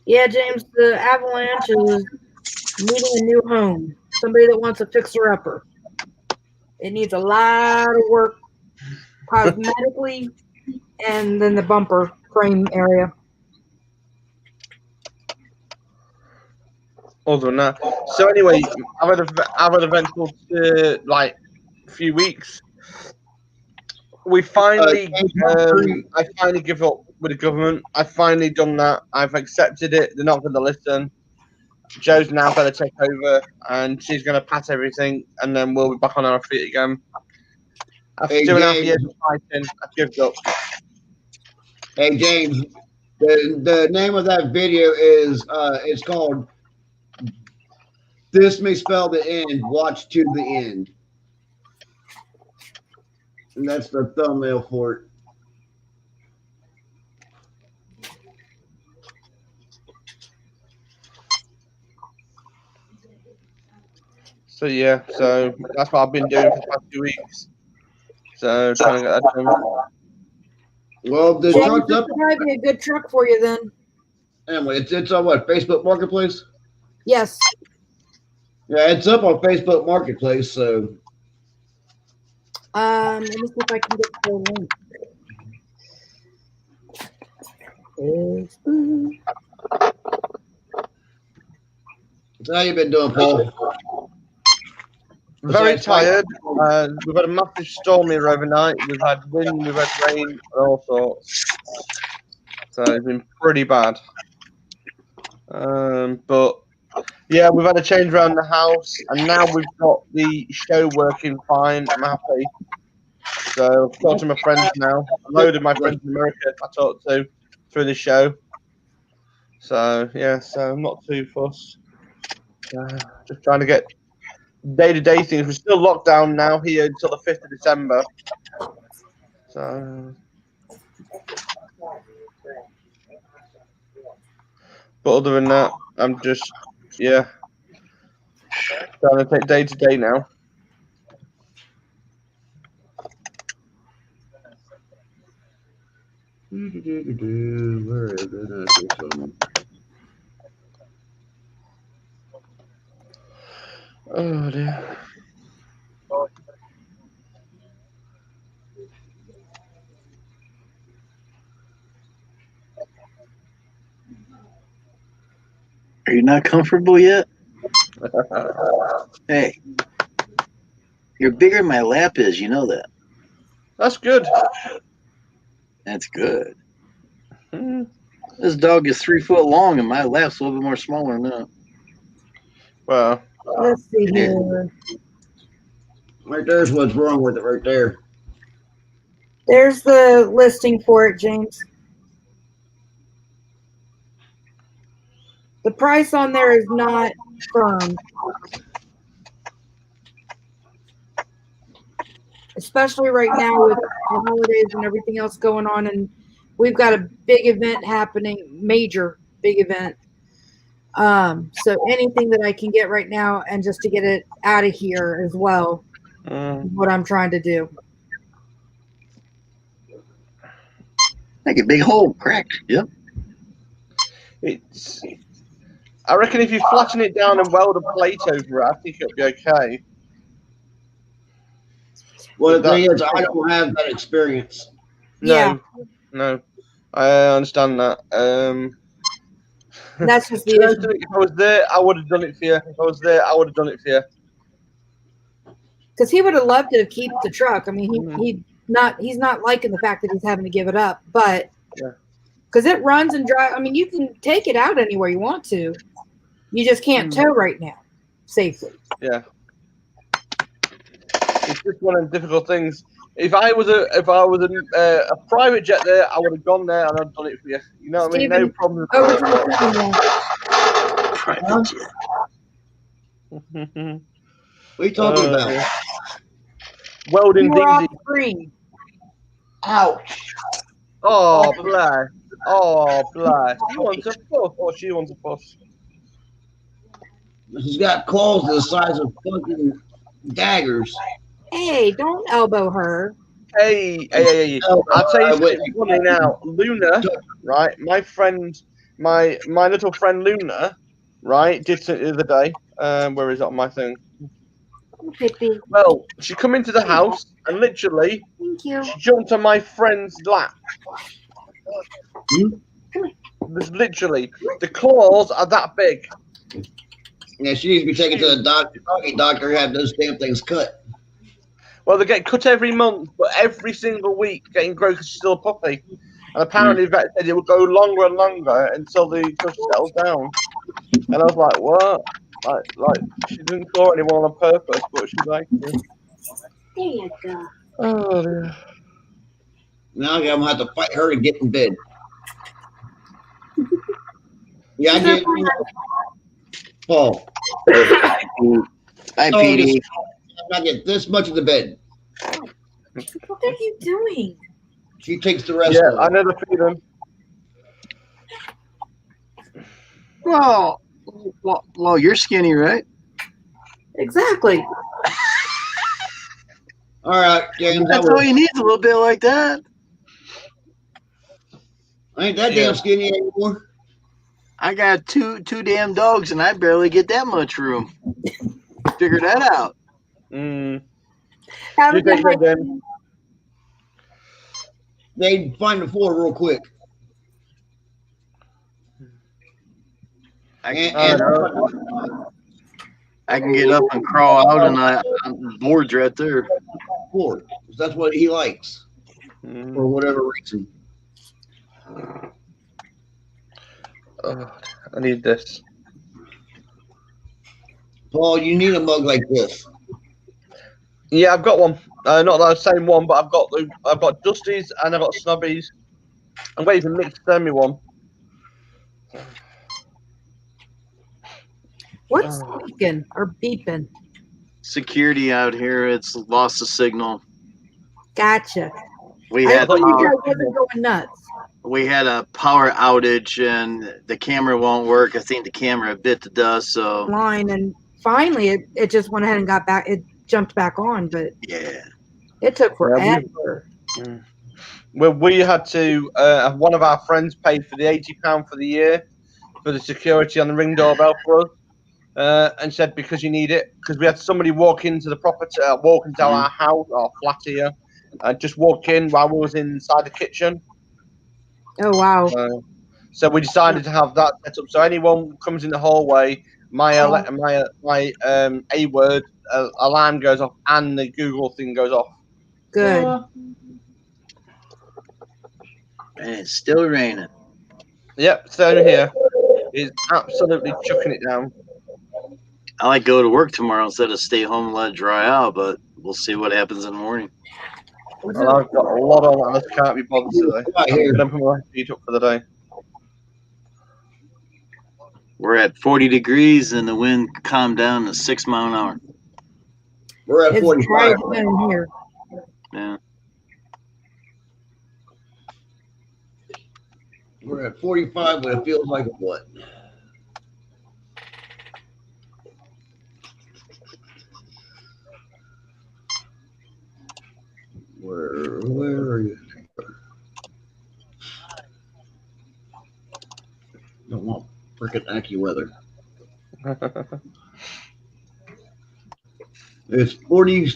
Yeah, James, the Avalanche is needing a new home. Somebody that wants a fixer-upper. It needs a lot of work cosmetically and then the bumper frame area. Other than that. So anyway, I've had events for like a few weeks. We finally, I finally give up with the government. I've finally done that. I've accepted it. They're not going to listen. Joe's now going to take over, and she's going to pass everything, and then we'll be back on our feet again. After Hey, 2.5 James. years of fighting, I give up. Hey James, the name of that video is it's called "This May Spell the End." Watch to the end, and that's the thumbnail for it. So yeah, so that's what I've been doing for the past 2 weeks. So trying to get that done. Well, the James, truck's this up. would probably be a good truck for you then. Anyway, it's on what, Facebook Marketplace? Yes. Yeah, it's up on Facebook Marketplace. So Let me see if I can get the link. so how you been doing, Paul? Very Besides fighting? tired. We've had a massive storm here overnight. We've had wind, we've had rain, and all sorts. So it's been pretty bad. But yeah, we've had a change around the house, and now we've got the show working fine. I'm happy. So I've talked to my friends now. A load of my friends in America I talked to through the show. So yeah, so I'm not too fussed. Just trying to get day-to-day things. We're still locked down now here until the 5th of December. So, but other than that, I'm just trying to take day-to-day now. Where is it? Oh dear. Are you not comfortable yet? Hey, you're bigger than my lap is. You know that. That's good. That's good. Hmm. This dog is 3 foot long, and my lap's a little bit more smaller than that. Well, Let's see here. Right there's what's wrong with it. Right there. There's the listing for it, James. The price on there is not firm. Especially right now with the holidays and everything else going on, and we've got a big event happening, major big event. So anything that I can get right now, and just to get it out of here as well, is what I'm trying to do. Like a big hole cracked. Yep. I reckon if you flatten it down and weld a plate over it, I think it'll be okay. Well, the thing is, I don't have that experience. No, I understand that. That's just the issue. If I was there, I would have done it for you. If I was there, I would have done it for you. Because he would have loved to keep the truck. I mean, he's not liking the fact that he's having to give it up, but because it runs and drives. I mean, you can take it out anywhere you want to. You just can't tow right now safely. Yeah, it's just one of the difficult things. If I was a private jet there, I would have gone there and I'd done it for you. You know what I mean? No problem. What are you talking about? Welding DZ. Screen. Ouch. Oh, bless. Oh, bless. He wants a puff, or she wants a puff. She's got claws the size of fucking daggers. Hey, don't elbow her. Hey. I'll tell you something funny now. Luna, right? My friend, my little friend Luna, right, did it the other day. Where is it on my thing? Well, she come into the house and literally she jumped on my friend's lap. There's literally the claws are that big. Yeah, she needs to be taken to the doctor, have those damn things cut. Well, they get cut every month, but every single week getting grown because she's still a puppy. And apparently the vet said it would go longer and longer until she settles down. And I was like, what? Like she didn't claw anyone on purpose, but she liked it. There you go. Oh, dear. Now I'm gonna have to fight her to get in bed. Yeah, I She's get Paul. Hi, So Petey. I get this much of the bed. What are you doing? She takes the rest Yeah, of I it. know the feeling. Well, you're skinny, right? Exactly. All right, James, That's all you need, a little bit like that. I ain't that Yeah. damn skinny anymore. I got two damn dogs, and I barely get that much room. Figure that out. Mm. How You to get take my that then. They find the floor real quick. I And, can, and I can get up and crawl out, and I'm bored right there. floor. That's what he likes for Mm. whatever reason. Oh, I need this. Paul, you need a mug like this. Yeah, I've got one. Not the same one, but I've got Dusty's and I've got Snubby's. I'm waiting for Mick to send me one. What's speaking or beeping? Security out here, it's lost the signal. Gotcha. We I had thought you power, guys wasn't going nuts. we had a power outage, and the camera won't work. I think the camera bit the dust, so Line and finally it just went ahead and got back. It jumped back on, but yeah. it took Yeah, forever. Well, we had to have one of our friends pay for the £80 for the year for the security on the Ring doorbell for us, and said because you need it, because we had somebody walk into the property, walk into our house or flat here, and just walk in while we was inside the kitchen. Oh wow. So we decided to have that set up. So anyone who comes in the hallway, my A word alarm goes off and the Google thing goes off. Good. And it's still raining. Yep, so here is absolutely chucking it down. I might go to work tomorrow instead of stay home and let it dry out, but we'll see what happens in the morning. Well, I've got a lot on that. I can't be bothered today. Right I'm here. going to put my feet up for the day. We're at 40 degrees, and the wind calmed down to 6 miles an hour. We're at It's 45. dry down here. Yeah. We're at 45, but it feels like a what? Where are you? Don't want freaking AccuWeather. It's 40.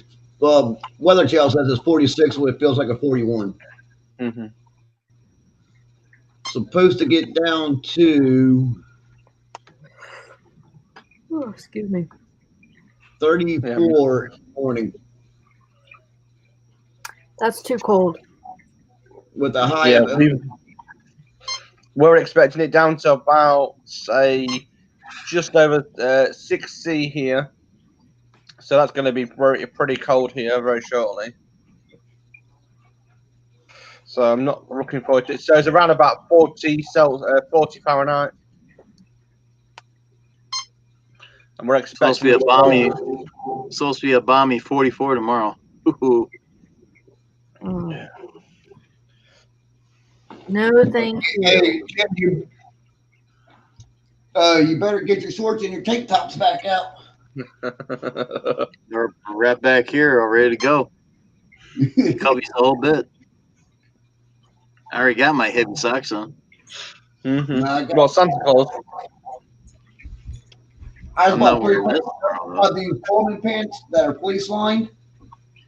Weather Channel says it's 46, but it feels like a 41. Mm-hmm. Supposed to get down to Oh, excuse me. 34 in the morning That's too cold. with a high Yeah, of we're expecting it down to about, say, just over 6C here. So that's going to be pretty cold here very shortly. So I'm not looking forward to it. So it's around about 40 Fahrenheit. And we're Supposed to expecting be a balmy 44 tomorrow. Ooh. Mm. No, thank you. Hey, you better get your shorts and your tank tops back out. We're right back here, all ready to go. Cubby's the whole bit. I already got my hidden socks on. Mm-hmm. Well, Santa Claus. I was I'm not about wearing this. these Coleman pants that are fleece lined.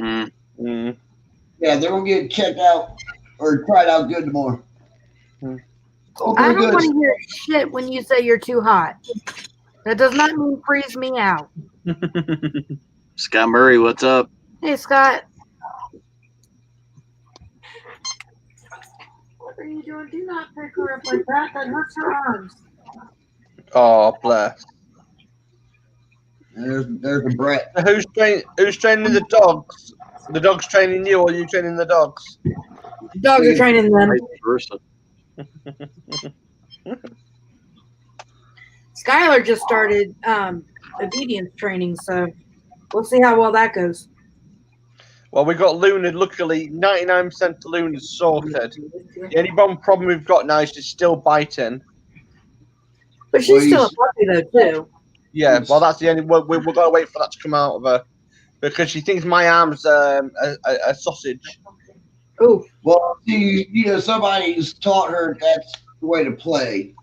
Mm. Yeah, they're gonna get checked out or tried out good tomorrow. Oh, I pretty don't good. want to hear shit when you say you're too hot. That does not mean freeze me out. Scott Murray, what's up? Hey, Scott. What are you doing? Do not pick her up like that. That hurts her arms. Oh, bless. There's the brat. Who's training the dogs? The dog's training you, or you training the dogs? Dogs are training them. Vice versa. Skylar just started obedience training, so we'll see how well that goes. Well, we got Luna. Luckily, 99% of Luna's sorted. The only problem we've got now is she's still biting. But she's still a puppy, though, too. Yeah, well, that's the only. We've got to wait for that to come out of her because she thinks my arm's a sausage. Ooh. Well, somebody's taught her that's the way to play.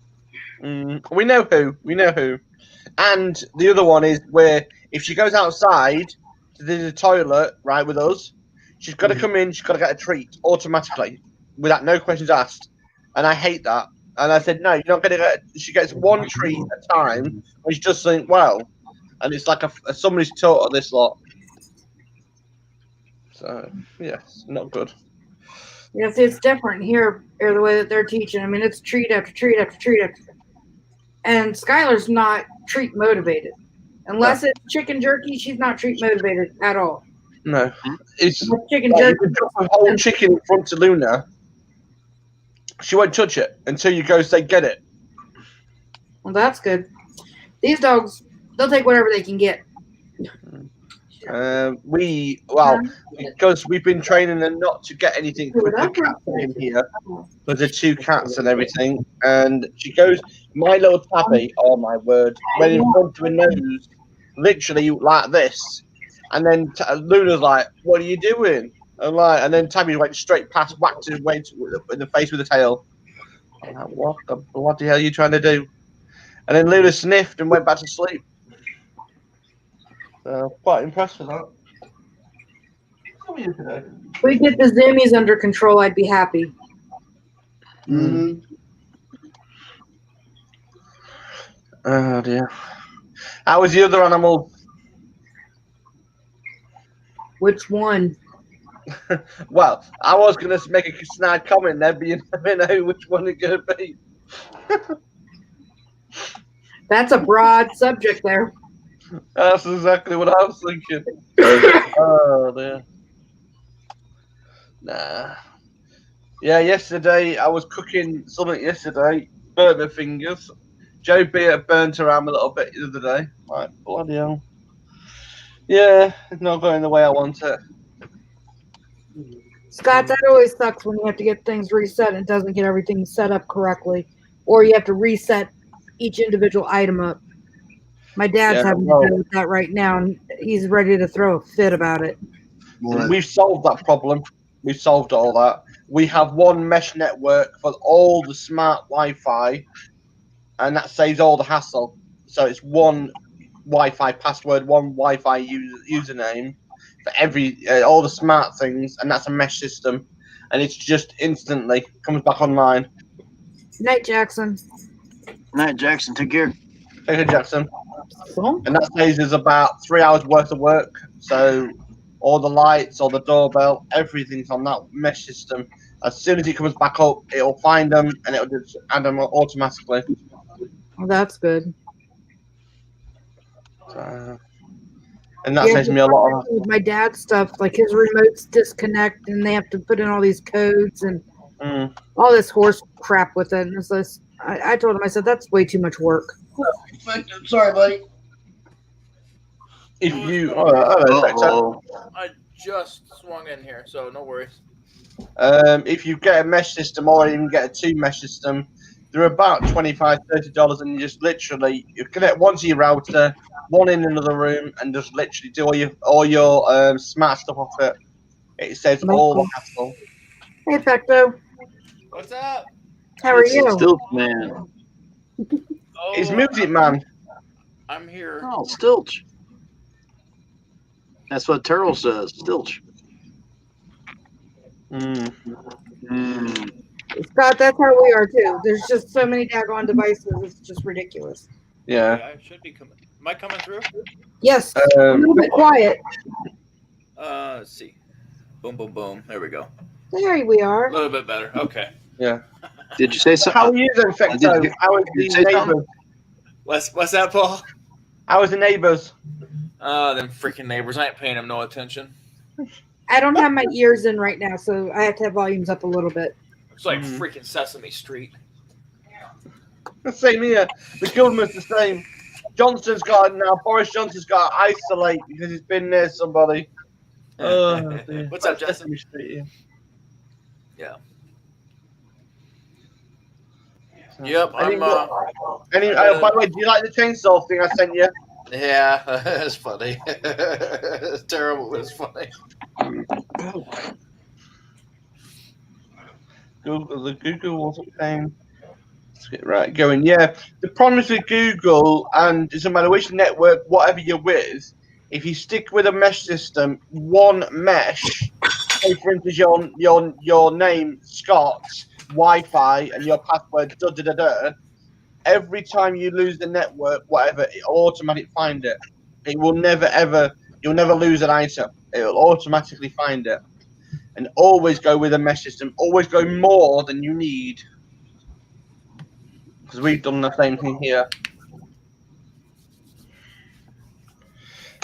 We know who. And the other one is where if she goes outside to the toilet, right, with us, she's got to come in, she's got to get a treat automatically without no questions asked. And I hate that. And I said, no, you're not going to get. She gets one treat at a time when she does something well. And it's like somebody's taught her this lot. So, yes, not good. Yes, it's different here, the way that they're teaching. I mean, it's treat after treat after treat after. And Skylar's not treat motivated. Unless it's chicken jerky, she's not treat motivated at all. No. It's chicken jerky. If you drop a whole chicken in front of Luna, she won't touch it until you go say, get it. Well, that's good. These dogs, they'll take whatever they can get. Because we've been training them not to get anything with the cats in here. Because the two cats and everything. And she goes, my little tabby, oh my word, went in front of her nose, literally like this. And then Luna's like, what are you doing? And then Tabby went straight past, whacked his way in the face with the tail. I'm like, what the bloody hell are you trying to do? And then Luna sniffed and went back to sleep. So, quite impressed with that. How are you today? If we get the zoomies under control, I'd be happy. Oh, dear. How was the other animal? Which one? Well, I was going to make a snide comment there, but you never know which one it's going to be. That's a broad subject there. That's exactly what I was thinking. Oh, dear. Nah. Yeah, yesterday I was cooking something yesterday. Burnt my fingers. Joe Beer burnt her arm a little bit the other day. Like, bloody hell. Yeah, it's not going the way I want it. Scott, that always sucks when you have to get things reset and it doesn't get everything set up correctly. Or you have to reset each individual item up. My dad's having to deal with that right now, and he's ready to throw a fit about it. We've solved that problem. We've solved all that. We have one mesh network for all the smart Wi-Fi, and that saves all the hassle. So it's one Wi-Fi password, one Wi-Fi username for all the smart things, and that's a mesh system, and it's just instantly comes back online. Night, Jackson. Night, Jackson. Take care. Take care, Jackson. And that saves us about 3 hours worth of work. So all the lights, all the doorbell, everything's on that mesh system. As soon as it comes back up, it'll find them and it'll just add them automatically. Well, that's good. And that saves me a lot of. With my dad's stuff, like his remotes disconnect and they have to put in all these codes and all this horse crap with it. And it's this, I told him, I said, that's way too much work. Sorry, buddy. If you, I just swung in here, so no worries. If you get a mesh system or even get a 2 mesh system, they're about $25-$30, and you just literally you connect one to your router, one in another room, and just literally do all your smart stuff off it. It saves all the hassle. Hey, Fecto. What's up? How are you? Stilch Man. It's Music Man. I'm here. Oh, Stilch. That's what Terrell says. Stilch. Scott, that's how we are too. There's just so many daggone devices. It's just ridiculous. Yeah. I should be coming. Am I coming through? Yes. A little bit quiet. Let's see. Boom, boom, boom. There we go. There we are. A little bit better. Okay. Yeah. Did you say something? How are you then, Fecto? How are the neighbors? What's that, Paul? How are the neighbors? Them freaking neighbors. I ain't paying them no attention. I don't have my ears in right now, so I have to have volumes up a little bit. It's like freaking Sesame Street. Same here. The government's the same. Johnson's got now. Boris Johnson's got to isolate because he's been near somebody. What's up, Justin? Yeah. Yep. By the way, do you like the chainsaw thing I sent you? Yeah, it's funny. It's terrible, but it's funny. The Google wasn't paying. Let's get right going. Yeah, the problem is with Google, and it doesn't matter which network, whatever you're with, if you stick with a mesh system, one mesh, say for instance your name, Scott, Wi-Fi, and your password, every time you lose the network, whatever, it'll automatically find it. It will never ever, you'll never lose an item. It will automatically find it. And always go with a mesh system. Always go more than you need. Because we've done the same thing here.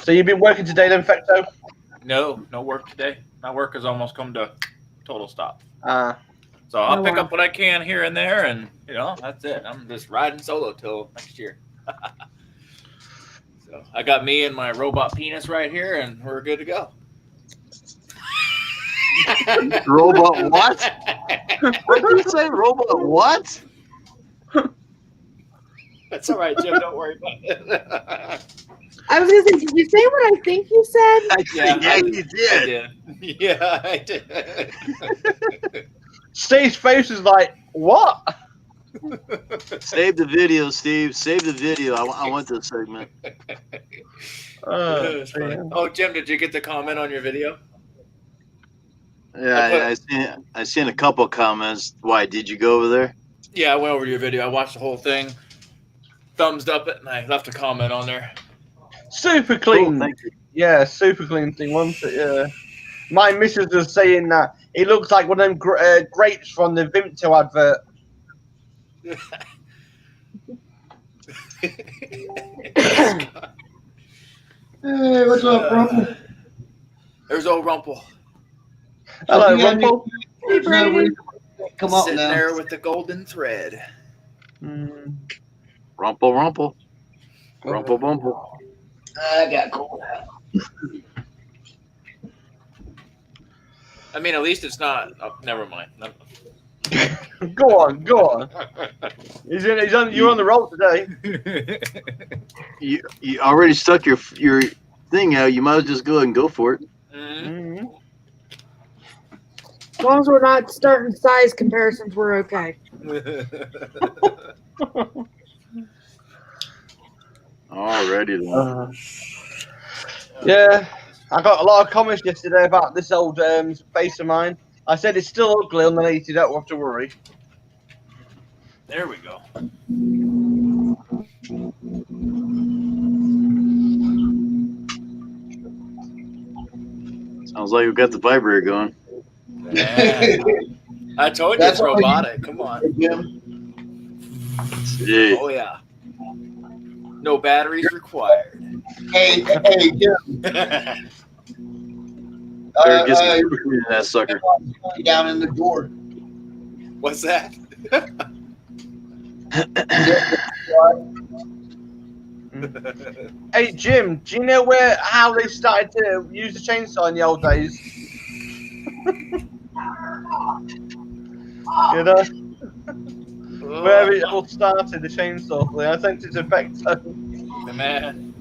So you've been working today then, Fecto? No work today. My work has almost come to total stop. So Oh, I'll pick wow. up what I can here and there, and that's it. I'm just riding solo till next year. So I got me and my robot penis right here, and we're good to go. Robot what? What did you say? Robot what? That's all right, Jim. Don't worry about it. I was gonna say, did you say what I think you said? Yeah, you did. I did. Yeah, I did. Steve's face is like, what? Save the video, Steve. Save the video. I want this segment. Oh, Jim, did you get the comment on your video? Yeah, I seen a couple comments. Why did you go over there? Yeah, I went over to your video. I watched the whole thing. Thumbs up it, and I left a comment on there. Super clean. Cool, thank you. Yeah, super clean thing, wasn't it? Yeah. My missus was saying that it looks like one of them grapes from the Vimto advert. Hey, what's up, Rumple? There's old Rumple. Hello, You got Rumple. any- no reason to come up Sitting now. there with the golden thread. Rumple, rumple. Rumple, bumple. I got cold. I mean, at least it's not. Oh, never mind. Go on. You're on the roll today. You already stuck your thing out. You might as well just go ahead and go for it. Mm-hmm. As long as we're not starting size comparisons, we're okay. Alrighty then. Yeah, I got a lot of comments yesterday about this old face of mine. I said it's still ugly underneath. You don't have to worry. There we go. Sounds like we've got the vibrator going. Yeah. I told you That's it's robotic. Come on. Yeah. Oh yeah. No batteries required. Hey, Jim. Better get some super clean in that sucker. Down in the door. What's that? Hey Jim, do you know how they started to use the chainsaw in the old days? You know, where it all started, the chainsaw thing. I think it's effective. Man.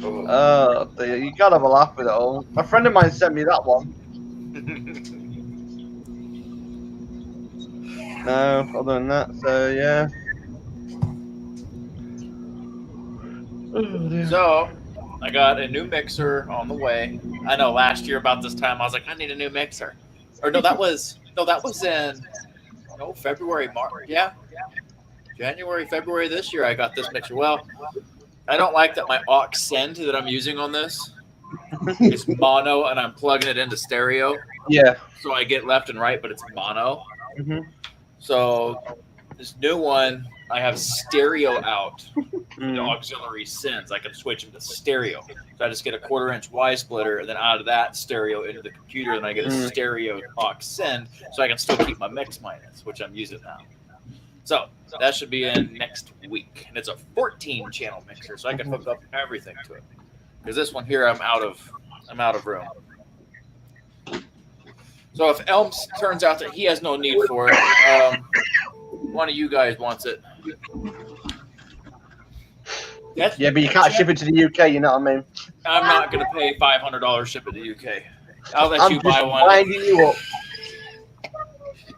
Oh, dear, you gotta have a laugh with it all. A friend of mine sent me that one. No, other than that, so yeah. So, I got a new mixer on the way. I know last year about this time I was like, I need a new mixer. Or that was in February, March. Yeah. January, February this year I got this mixer. Well, I don't like that my aux send that I'm using on this is mono and I'm plugging it into stereo. Yeah. So I get left and right, but it's mono. Mm-hmm. So This new one, I have stereo out. The auxiliary sends. I can switch them to stereo. So I just get a 1/4-inch Y splitter, and then out of that stereo into the computer, and I get a stereo aux send, so I can still keep my mix minus, which I'm using now. So that should be in next week, and it's a 14-channel mixer, so I can hook up everything to it. Because this one here, I'm out of room. So if Elms turns out that he has no need for it, one of you guys wants it. Yeah, but you can't ship it to the UK. You know what I mean? I'm not going to pay $500 ship it to the UK. I'll let you buy one. Winding you up.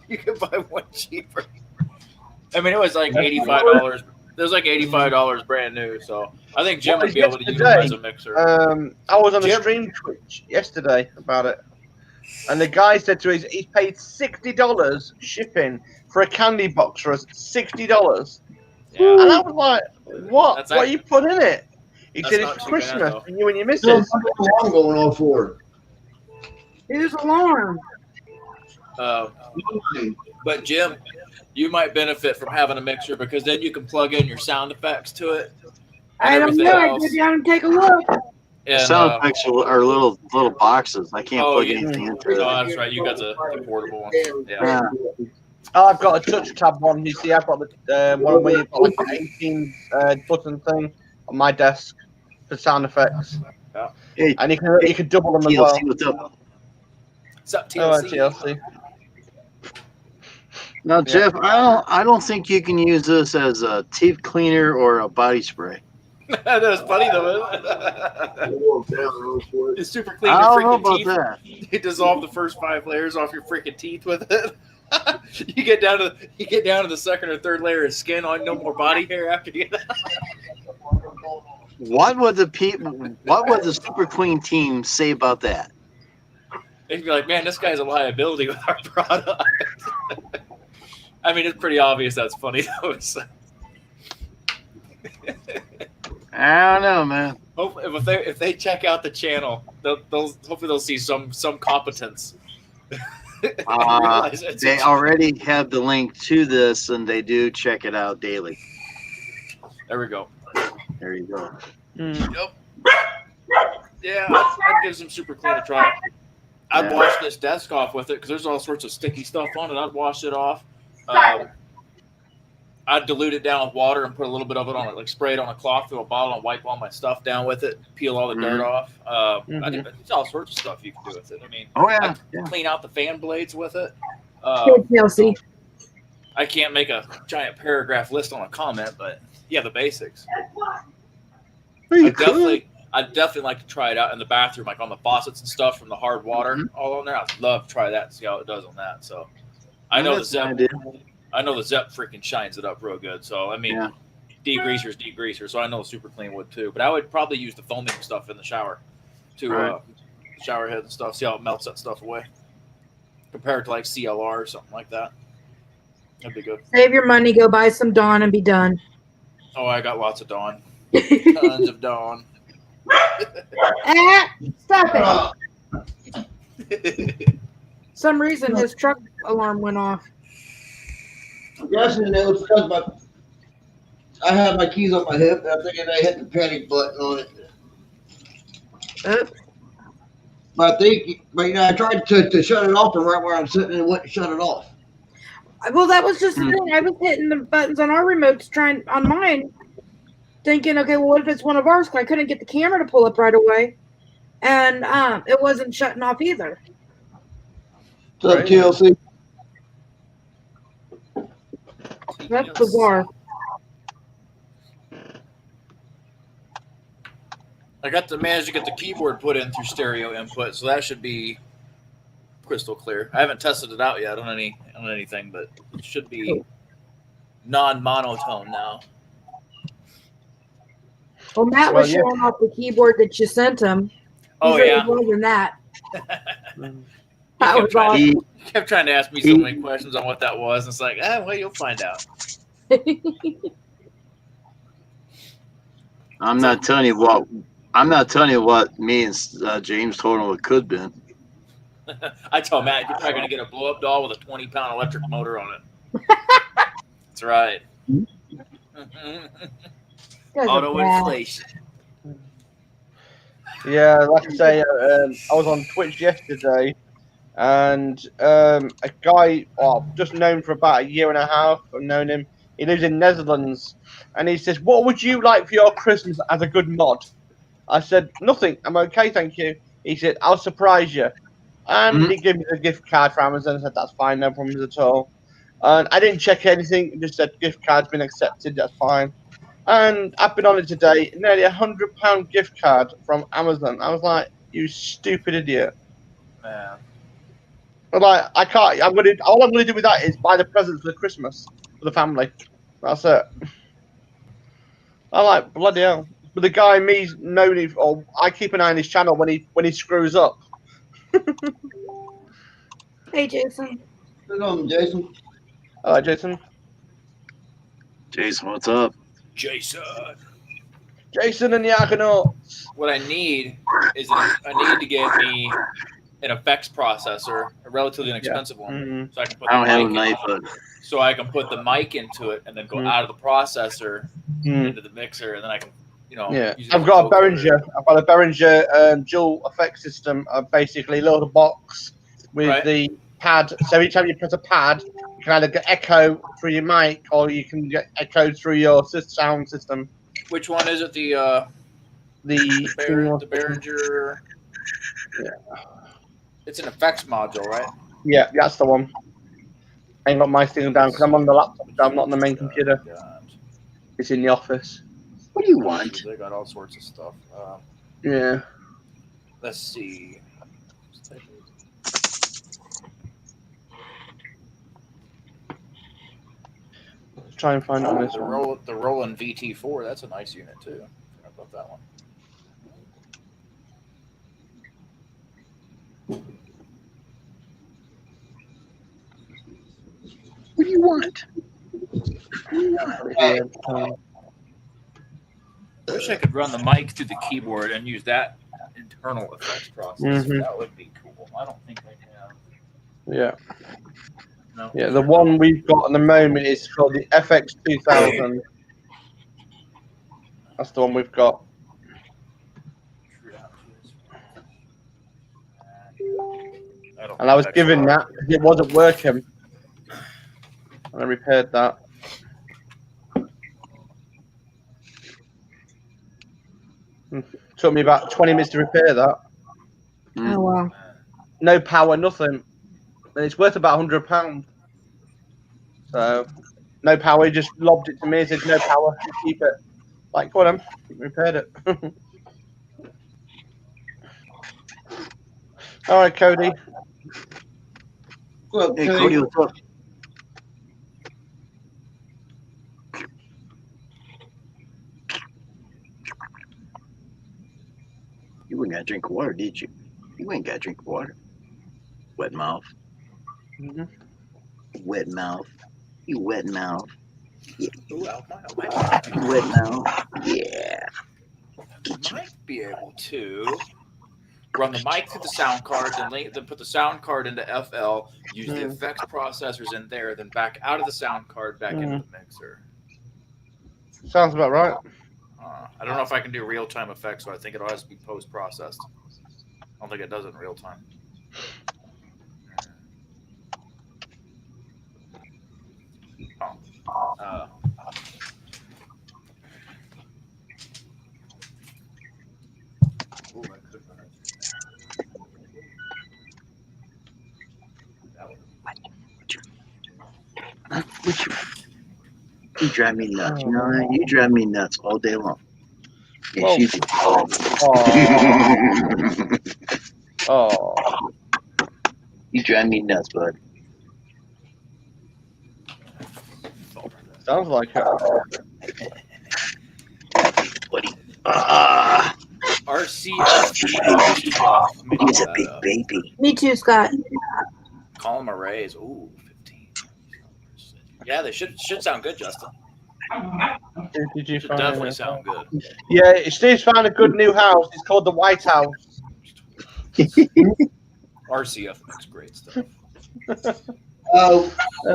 You can buy one cheaper. I mean, it was like $85. It was like $85 brand new. So I think Jim would be able to use it as a mixer. I was on a stream Twitch yesterday about it, and the guy said to us he's paid $60 shipping for a candy box for us. $60. Yeah. And I was like, what? What you put in it? He said it's Christmas for you and your missus. What's the alarm going off for? Whose alarm? But Jim, you might benefit from having a mixer because then you can plug in your sound effects to it. I don't know. I go down and take a look. And, sound effects are little boxes. I can't plug anything into it. Oh, that's right. You got the portable one. Yeah. Oh, I've got a touch tab one. You see, I've got the one where you've got like an 18 button thing on my desk for sound effects. Yeah. And you can double them as well. What's up? What's up, TLC? TLC. Now, Jeff, I don't think you can use this as a teeth cleaner or a body spray. That was funny though. It's super clean. I don't know about teeth. That. You dissolve the first 5 layers off your freaking teeth with it. You get down to the second or third layer of skin on, no more body hair after you get that. What would the Super Clean team say about that? They'd be like, man, this guy's a liability with our product. I mean, it's pretty obvious that's funny though. So. I don't know, man. If they check out the channel, hopefully they'll see some competence. They already have the link to this, and they do check it out daily. There we go. There you go. Yep. Yeah, I'd give some Super Clean a try. I'd wash this desk off with it because there's all sorts of sticky stuff on it. I'd wash it off. I'd dilute it down with water and put a little bit of it on it, like spray it on a cloth through a bottle and wipe all my stuff down with it, peel all the dirt off. There's all sorts of stuff you can do with it. I mean, I clean out the fan blades with it. TLC. I can't make a giant paragraph list on a comment, but yeah, the basics. I'd definitely like to try it out in the bathroom, like on the faucets and stuff from the hard water all on there. I'd love to try that and see how it does on that. So I know the Zep freaking shines it up real good. So I mean, degreaser's degreaser. So I know Super Clean would too. But I would probably use the foaming stuff in the shower to shower head and stuff. See how it melts that stuff away. Compared to like CLR or something like that. That'd be good. Save your money, go buy some Dawn and be done. Oh, I got lots of Dawn. Tons of Dawn. Stop it. Some reason his truck alarm went off. Yes, and it was because I had my keys on my hip, and I'm thinking I hit the panic button on it. But I tried to shut it off, and right where I'm sitting, it wouldn't shut it off. Well, that was just the thing. I was hitting the buttons on our remotes, on mine, thinking, okay, well, what if it's one of ours? Because I couldn't get the camera to pull up right away, and it wasn't shutting off either. So TLC. That's bizarre. I got to manage to get the keyboard put in through stereo input, so that should be crystal clear. I haven't tested it out yet on anything, but it should be non-monotone now. Well, Matt was showing off the keyboard that you sent him. Oh, yeah. More than that. He kept trying to ask me so many questions on what that was. And it's like, well, you'll find out. I'm not telling you what me and James told him it could be. I told Matt, you're probably going to get a blow-up doll with a 20-pound electric motor on it. That's That's right. Guys are Auto bad. inflation. Yeah, like I say, I was on Twitch yesterday, and a guy, just known for about a year and a half, I've known him. He lives in Netherlands, and he says, "What would you like for your Christmas as a good mod?" I said, "Nothing. I'm okay, thank you." He said, "I'll surprise you," and he gave me the gift card for Amazon. I said, "That's fine, no problems at all." And I didn't check anything; it just said gift card's been accepted. That's fine. And I've been on it today, nearly £100 gift card from Amazon. I was like, "You stupid idiot!" Man. I'm like, I can't. All I'm gonna do with that is buy the presents for Christmas for the family. That's it. I'm like, bloody hell. But the guy, me's known him, or I keep an eye on his channel when he screws up. Hey, Jason. Good on, Jason. All right, Jason. Jason, what's up? Jason. Jason and the Argonauts. What I need is I need to get me an effects processor, a relatively inexpensive one, so I can put I don't have a the knife, mic but so I can put the mic into it and then go out of the processor into the mixer, and then I can, Yeah, use it I've as got a vocoder. Behringer. I've got a Behringer dual effect system. Basically, a little box with the pad. So every time you press a pad, you can either get echo through your mic or you can get echo through your sound system. Which one is it? The Behringer. Yeah. It's an effects module, right? Yeah, that's the one. I ain't got my thing down because I'm on the laptop. So I'm not on the main computer. It's in the office. what do you want? They got all sorts of stuff. Yeah. Let's see. Let's try and find out this The one. the Roland VT4. That's a nice unit too. I forgot about that one. What do you want? I wish I could run the mic through the keyboard and use that internal effects process. That would be cool. I don't think I have. Yeah. No. Yeah, the one we've got at the moment is called the FX2000. That's the one we've got. And I was given that because it wasn't working. And I repaired that. Took me about 20 minutes to repair that. Oh, wow. No power, nothing. And it's worth about £100. So, no power. He just lobbed it to me and said, "No power, you keep it." Like, go on, then. Repaired it. All right, Cody. Well, Hey, Cody, what's up? You ain't got to drink water, did you? You ain't got to drink water. Wet mouth. Wet mouth. You wet mouth. Yeah. Ooh, You wet mouth. Yeah. Might be able to run the mic through the sound card, then put the sound card into FL, use the effects processors in there, then back out of the sound card back into the mixer. Sounds about right. I don't know if I can do real-time effects, so I think it has to be post-processed. I don't think it does it in real time. You drive me nuts. You know that? You drive me nuts all day long. Yes, Whoa. you do. Oh. You drive me nuts, bud. Sounds like it. Buddy. RCFD. He's a big baby. Me too, Scott. Column arrays. Ooh, 15. Yeah, they should sound good, Justin. Did you Should find definitely it? sound good. Yeah, Steve's found a good new house. It's called the White House. RCF makes great stuff.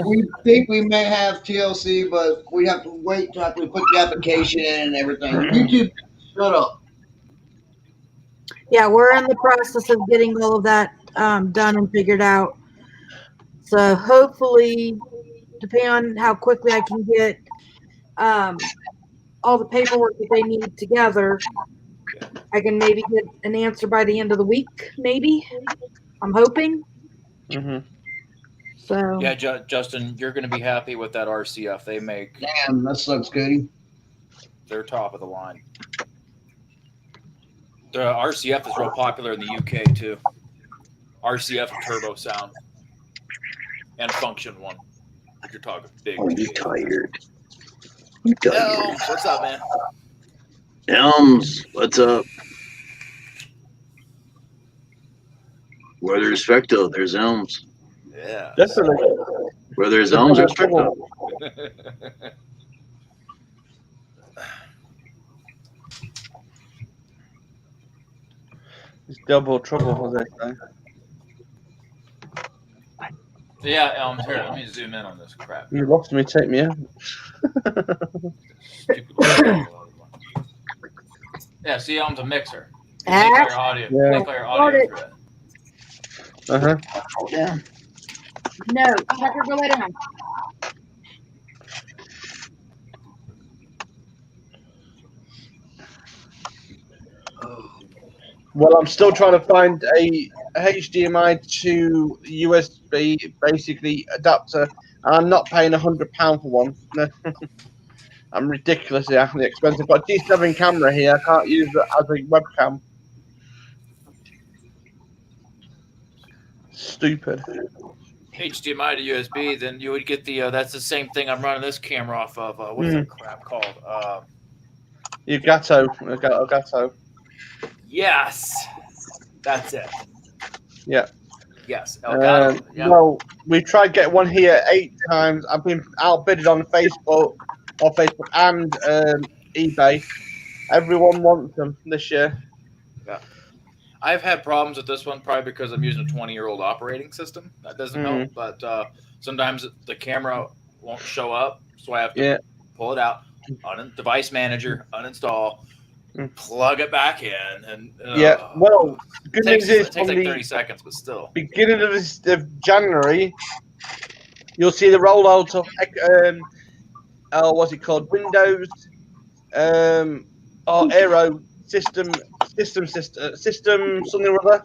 We think we may have TLC, but we have to wait till after we put the application in and everything. YouTube, shut up. Yeah, we're in the process of getting all of that done and figured out. So hopefully, depending on how quickly I can get all the paperwork that they need together, I can maybe get an answer by the end of the week. Maybe I'm hoping. Mm-hmm. So Yeah, Justin, you're going to be happy with that RCF they make. Damn, that sucks, Goody. They're top of the line. The RCF is real popular in the UK too. RCF turbo sound and function one. If you're talking big. Oh, you tired. Elms, what's up, man? Elms, what's up? Where there's Specto, there's Elms. Yeah. Definitely. Where there's Elms, there's Specto. It's double trouble, as they say. Yeah, Elms. Here, let me zoom in on this crap. You lost me, take me out. Yeah, see, Elms a mixer. Ah. Make clear audio. Yeah. Make clear audio through it. Uh-huh. Yeah. no, Tucker, go lay down. Well, I'm still trying to find a HDMI to USB basically adapter. I'm not paying £100 for one. I'm ridiculously expensive. I've got a G7 camera here. I can't use it as a webcam. Stupid. HDMI to USB, then you would get the. That's the same thing I'm running this camera off of. What's that crap called? Elgato. Yes, that's it. Yeah. Yes, Elgato. Yep. Well, we tried to get one here 8 times. I've been outbidded on Facebook and eBay. Everyone wants them this year. Yeah. I've had problems with this one probably because I'm using a 20-year-old operating system. That doesn't help, but sometimes the camera won't show up, so I have to pull it out, device manager, uninstall, plug it back in, and well, good news is it takes like 30 seconds, but still. Beginning of January, you'll see the rollout of what's it called? Windows or Aero system something or other.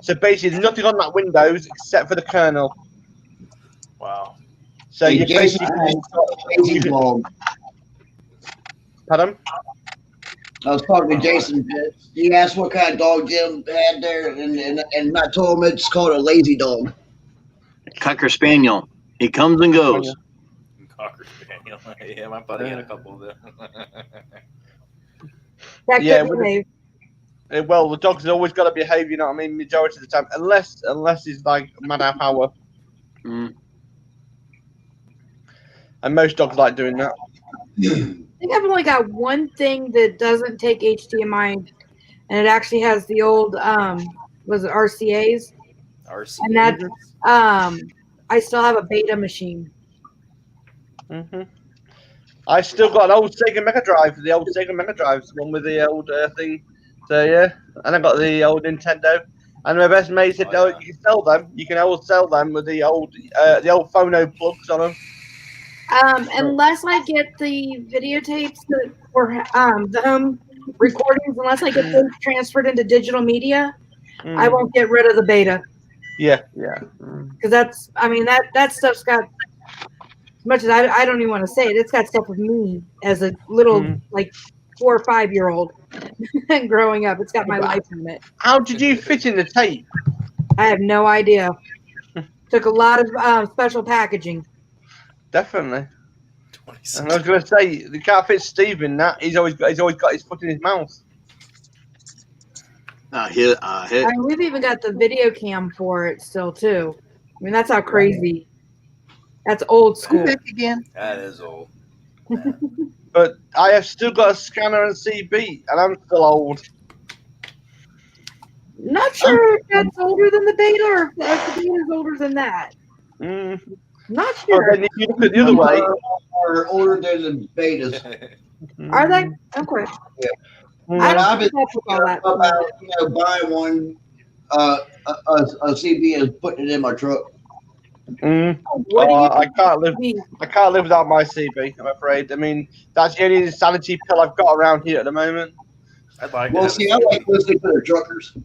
So basically, nothing on that Windows except for the kernel. Wow. So you basically. Pardon? I was talking to Jason. He asked what kind of dog Jim had there, and I told him it's called a lazy dog. Cocker Spaniel. He comes and goes. Cocker Spaniel. Yeah, my buddy had a couple of them. Well, the dog's always got to behave, you know what I mean, majority of the time, unless he's like mad half hour. And most dogs like doing that. I think I've only got one thing that doesn't take HDMI, and it actually has the old was it RCAs? RCAs. And that's I still have a beta machine. I still got an old Sega Mega Drive, the one with the old thing. So yeah, and I got the old Nintendo. And my best mate said, "Oh, you can sell them. You can always sell them with the old phono plugs on them." Unless I get the videotapes or the home recordings, unless I get those transferred into digital media, I won't get rid of the beta. Yeah. Because that stuff's got, as much as I don't even want to say it, it's got stuff of me as a little like 4 or 5 year old growing up. It's got my life in it. How did you fit in the tape? I have no idea. Took a lot of special packaging. Definitely. And I was going to say, the can't fit Steve in that. He's always got his foot in his mouth. We've even got the video cam for it still too. I mean, that's how crazy. That's old school. Again. That is old. But I have still got a scanner and CB, and I'm still old. Not sure if that's older than the beta or if the beta is older than that. Not Well, sure. then if you look at the other way, Are older than the betas. Are they? Okay. And I don't I've been keep up with all that. about buying one, a CB and putting it in my truck. What do you I can't live. think? I can't live without my CB. I'm afraid. I mean, that's the only insanity pill I've got around here at the moment. I'd like Well, to see, I like listening to the truckers.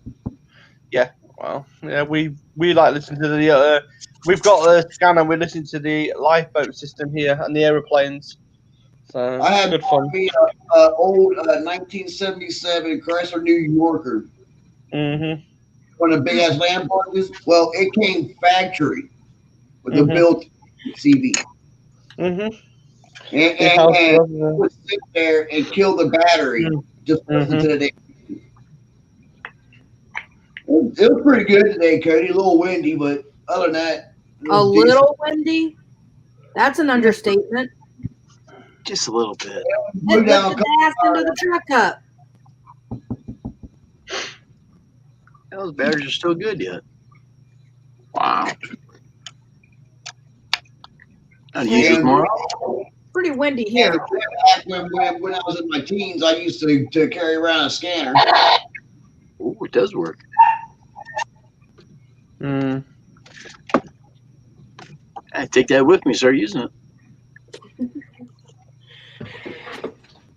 Well, yeah, we like listening to the. We've got the scanner. We listen to the lifeboat system here and the aeroplanes. So I had good fun. me old 1977 Chrysler New Yorker. Mm-hmm. One of the big ass Lamborghinis. Well, it came factory with a Mhm. built CB. Mm-hmm. And Yeah. would sit there and kill the battery. Just listen to the. It was pretty good today, Cody. A little windy, but other than that, it A was decent. little windy? That's an understatement. Just a little bit. Blew It down a lifted couple the ass into the truck up. Those batteries are still good yet. Wow. I'd use it And more. Pretty windy here. back when I was in my teens, I used to carry around a scanner. Ooh, it does work. Mm. I take that with me, start using it.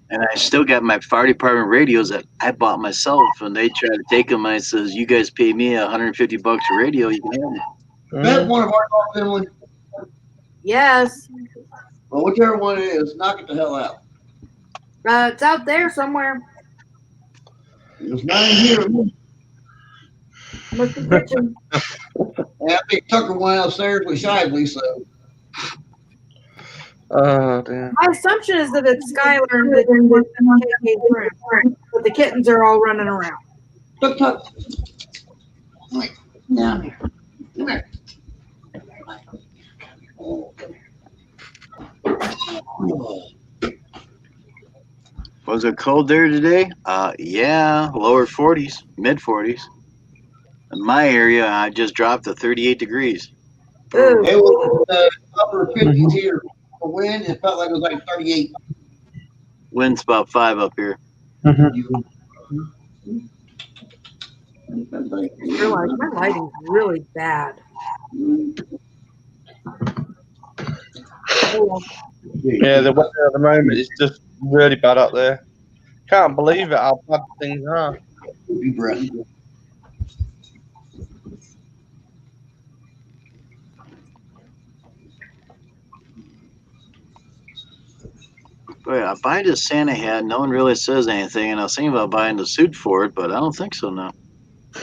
And I still got my fire department radios that I bought myself, and they try to take them. I says, "You guys pay me $150 a radio, you can have them." Bet one of our dogs in one. Yes. Well, whichever one it is, knock it the hell out. It's out there somewhere. It's not in here. Must be kitchen. And I think Tucker went upstairs with Shively, so. Oh, damn. My assumption is that it's Skylar and that they're in KK's room, but the kittens are all running around. Tuck, tuck. Like, down here. Come here. Was it cold there today? Yeah, lower 40s, mid 40s. In my area, I just dropped to 38 degrees. Ooh. It was upper 50s here. The wind, it felt like it was like 38. Wind's about 5 up here. Realize my lighting's really bad. Oh, Yeah, the weather at the moment is just really bad up there. Can't believe it how bad things are. Deep breath. But yeah, buying this Santa hat, no one really says anything, and I was thinking about buying the suit for it, but I don't think so now.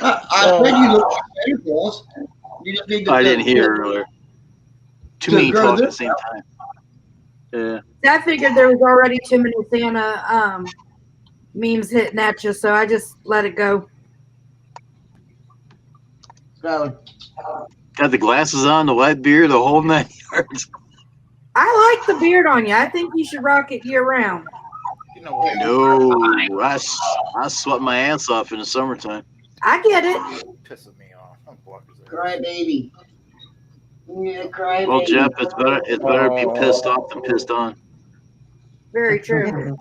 I think you look like boss. You just need to. I didn't hear earlier. Too many talk at the same time. Yeah. I figured there was already too many Santa memes hitting at you, so I just let it go. Skylar. Got the glasses on, the white beard, the whole 9 yards. I like the beard on you. I think you should rock it year round. You know what? No, I sweat my ass off in the summertime. I get it. Pisses me off. I'm blocking his ass. Cry baby. Yeah, cry Well, baby. Jeff, it's better to be pissed off than pissed on. Very true.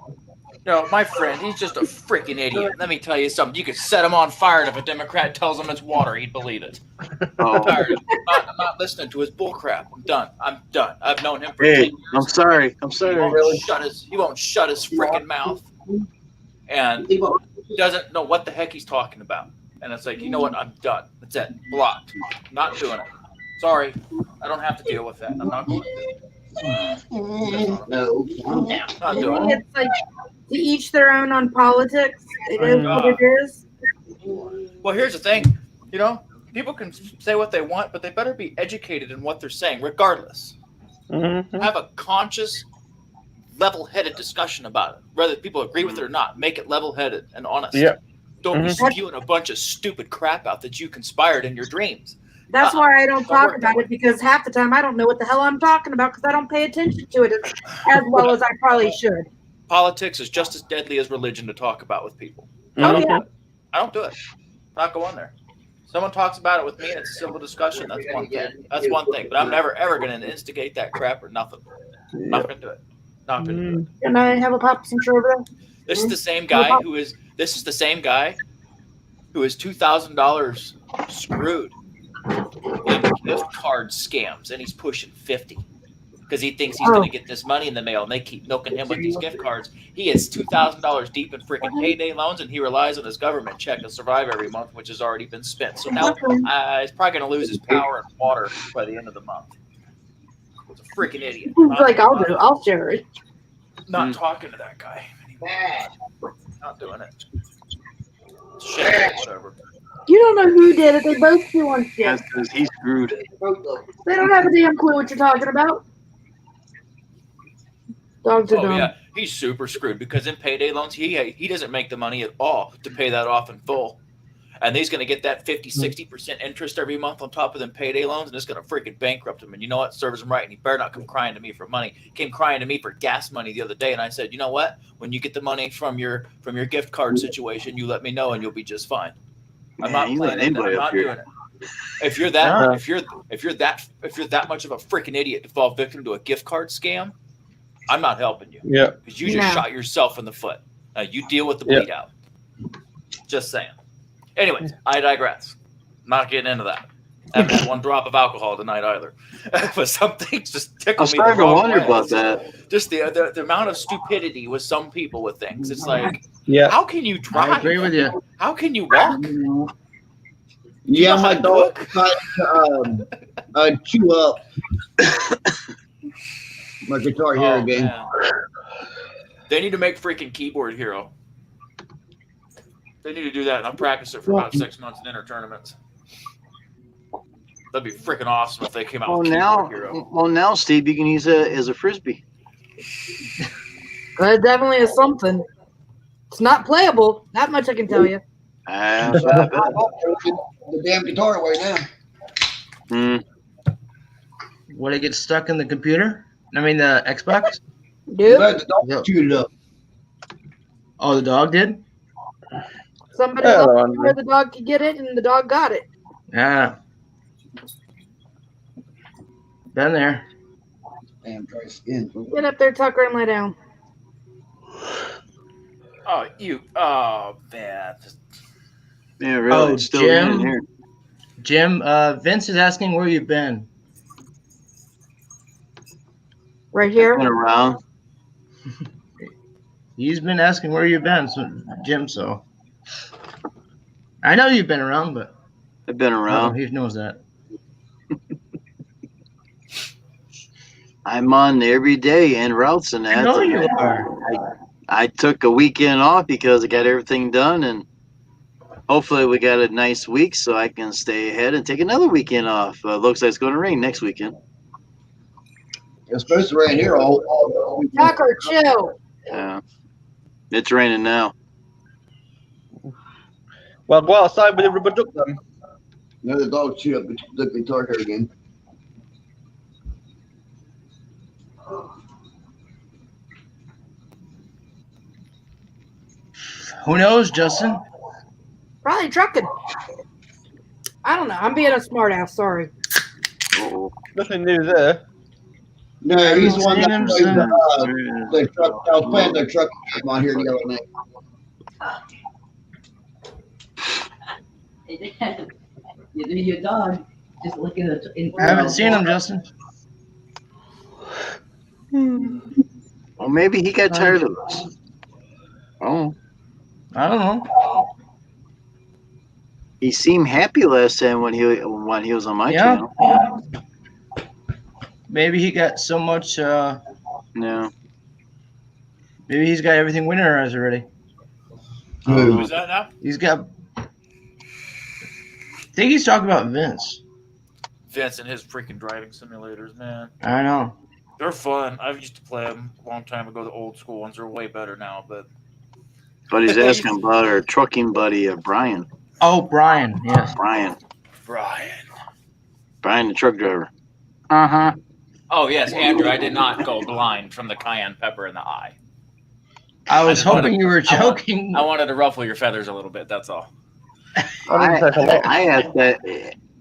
No, my friend, he's just a freaking idiot. Let me tell you something. You could set him on fire, and if a Democrat tells him it's water, he'd believe it. I'm tired. I'm not listening to his bullcrap. I'm done. I've known him for 10 Hey, years. I'm sorry. He won't shut his freaking mouth, and he doesn't know what the heck he's talking about. And it's like, you know what? I'm done. That's it. Blocked. Not doing it. Sorry. I don't have to deal with that. I'm not going to. No, calm down. Not doing it. It's like to each their own on politics. It is what it is. Well, here's the thing. You know, people can say what they want, but they better be educated in what they're saying, regardless. Have a conscious, level-headed discussion about it. Whether people agree with it or not, make it level-headed and honest. Yeah. Don't be spewing a bunch of stupid crap out that you conspired in your dreams. That's why I don't talk about it, because half the time I don't know what the hell I'm talking about because I don't pay attention to it as well as I probably should. Politics is just as deadly as religion to talk about with people. Oh, yeah. I don't do it. Not go on there. Someone talks about it with me and it's a civil discussion. That's one thing. That's one thing. But I'm never ever going to instigate that crap or nothing. Not going to do it. Not going to do it. Can I have a pop some over there? This is the same guy who is. This is the same guy who is $2,000 screwed in gift card scams, and he's pushing 50 because he thinks he's going to get this money in the mail, and they keep milking him with these gift cards. He is $2,000 deep in freaking payday loans, and he relies on his government check to survive every month, which has already been spent. So now he's probably going to lose his power and water by the end of the month. He's a freaking idiot. He's like, I'll share it. Not talking to that guy anymore. Not doing it. Shit, whatever. You don't know who did it. They both do on shit. That's because he's screwed. They don't have a damn clue what you're talking about. Dogs are dumb. Yeah, he's super screwed because in payday loans, he doesn't make the money at all to pay that off in full. And he's going to get that 50-60% interest every month on top of them payday loans, and it's going to freaking bankrupt him. And you know what? Serves him right. And he better not come crying to me for money. He came crying to me for gas money the other day, and I said, you know what? When you get the money from your gift card situation, you let me know, and you'll be just fine. I'm not playing it. I'm not doing it. If you're that much of a freaking idiot to fall victim to a gift card scam, I'm not helping you. Yeah, because you just shot yourself in the foot. You deal with the bleed out. Just saying. Anyways, I digress. Not getting into that. I haven't had one drop of alcohol tonight either. But some things just tickle me. I'm starting to wonder about that. Just the amount of stupidity with some people with things. It's like, how can you drive? I agree with you. How can you walk? Yeah, my dog tried to chew up my guitar here again. Man. They need to make freaking Keyboard Hero. They need to do that, and I'll practice it for about 6 months in inter tournaments. That'd be freaking awesome if they came out with Keyboard Hero. Well, now, Steve, you can use it as a frisbee. It definitely is something. It's not playable. That much I can tell you. The damn guitar away now. Would it get stuck in the computer? I mean, the Xbox? Dude. The dog chewed it up. Oh, the dog did? Somebody left where the dog could get it, and the dog got it. Yeah. Been there. Damn dry skin. Get up there, Tucker, and lay down. Oh, man. Yeah, really. Oh, it's still Jim. in here. Jim, Vince is asking where you've been. Right here? Been around. He's been asking where you've been, Jim, so. I know you've been around, but. I've been around. He knows that. I'm on every day en routes and that. I know you are. I took a weekend off because I got everything done, and hopefully we got a nice week so I can stay ahead and take another weekend off. Looks like it's going to rain next weekend. It's supposed to rain here all weekend. Tucker, chill. Yeah, it's raining now. Well, go outside with the rubber duck then. Now the dog chewed up the guitar here again. Who knows, Justin? Probably trucking. I don't know. I'm being a smart ass. Sorry. Nothing new there. No, he's the one that plays the truck. I was playing the truck game on here the other night. Your dog just looking at it. I haven't seen him, Justin. Well, maybe he got tired of us. Oh, I don't know. he seemed happy last time when he was on my Yeah. channel. Maybe he got so much. No. Maybe he's got everything winterized already. Who's that now? He's got. I think he's talking about Vince. Vince and his freaking driving simulators, man. I know. They're fun. I used to play them a long time ago. The old school ones are way better now, but But he's asking about our trucking buddy, Brian. Oh, Brian. Yes. Brian, the truck driver. Uh-huh. Oh yes, Andrew. I did not go blind from the cayenne pepper in the eye. I was hoping you were joking. I wanted to ruffle your feathers a little bit. That's all. I asked that.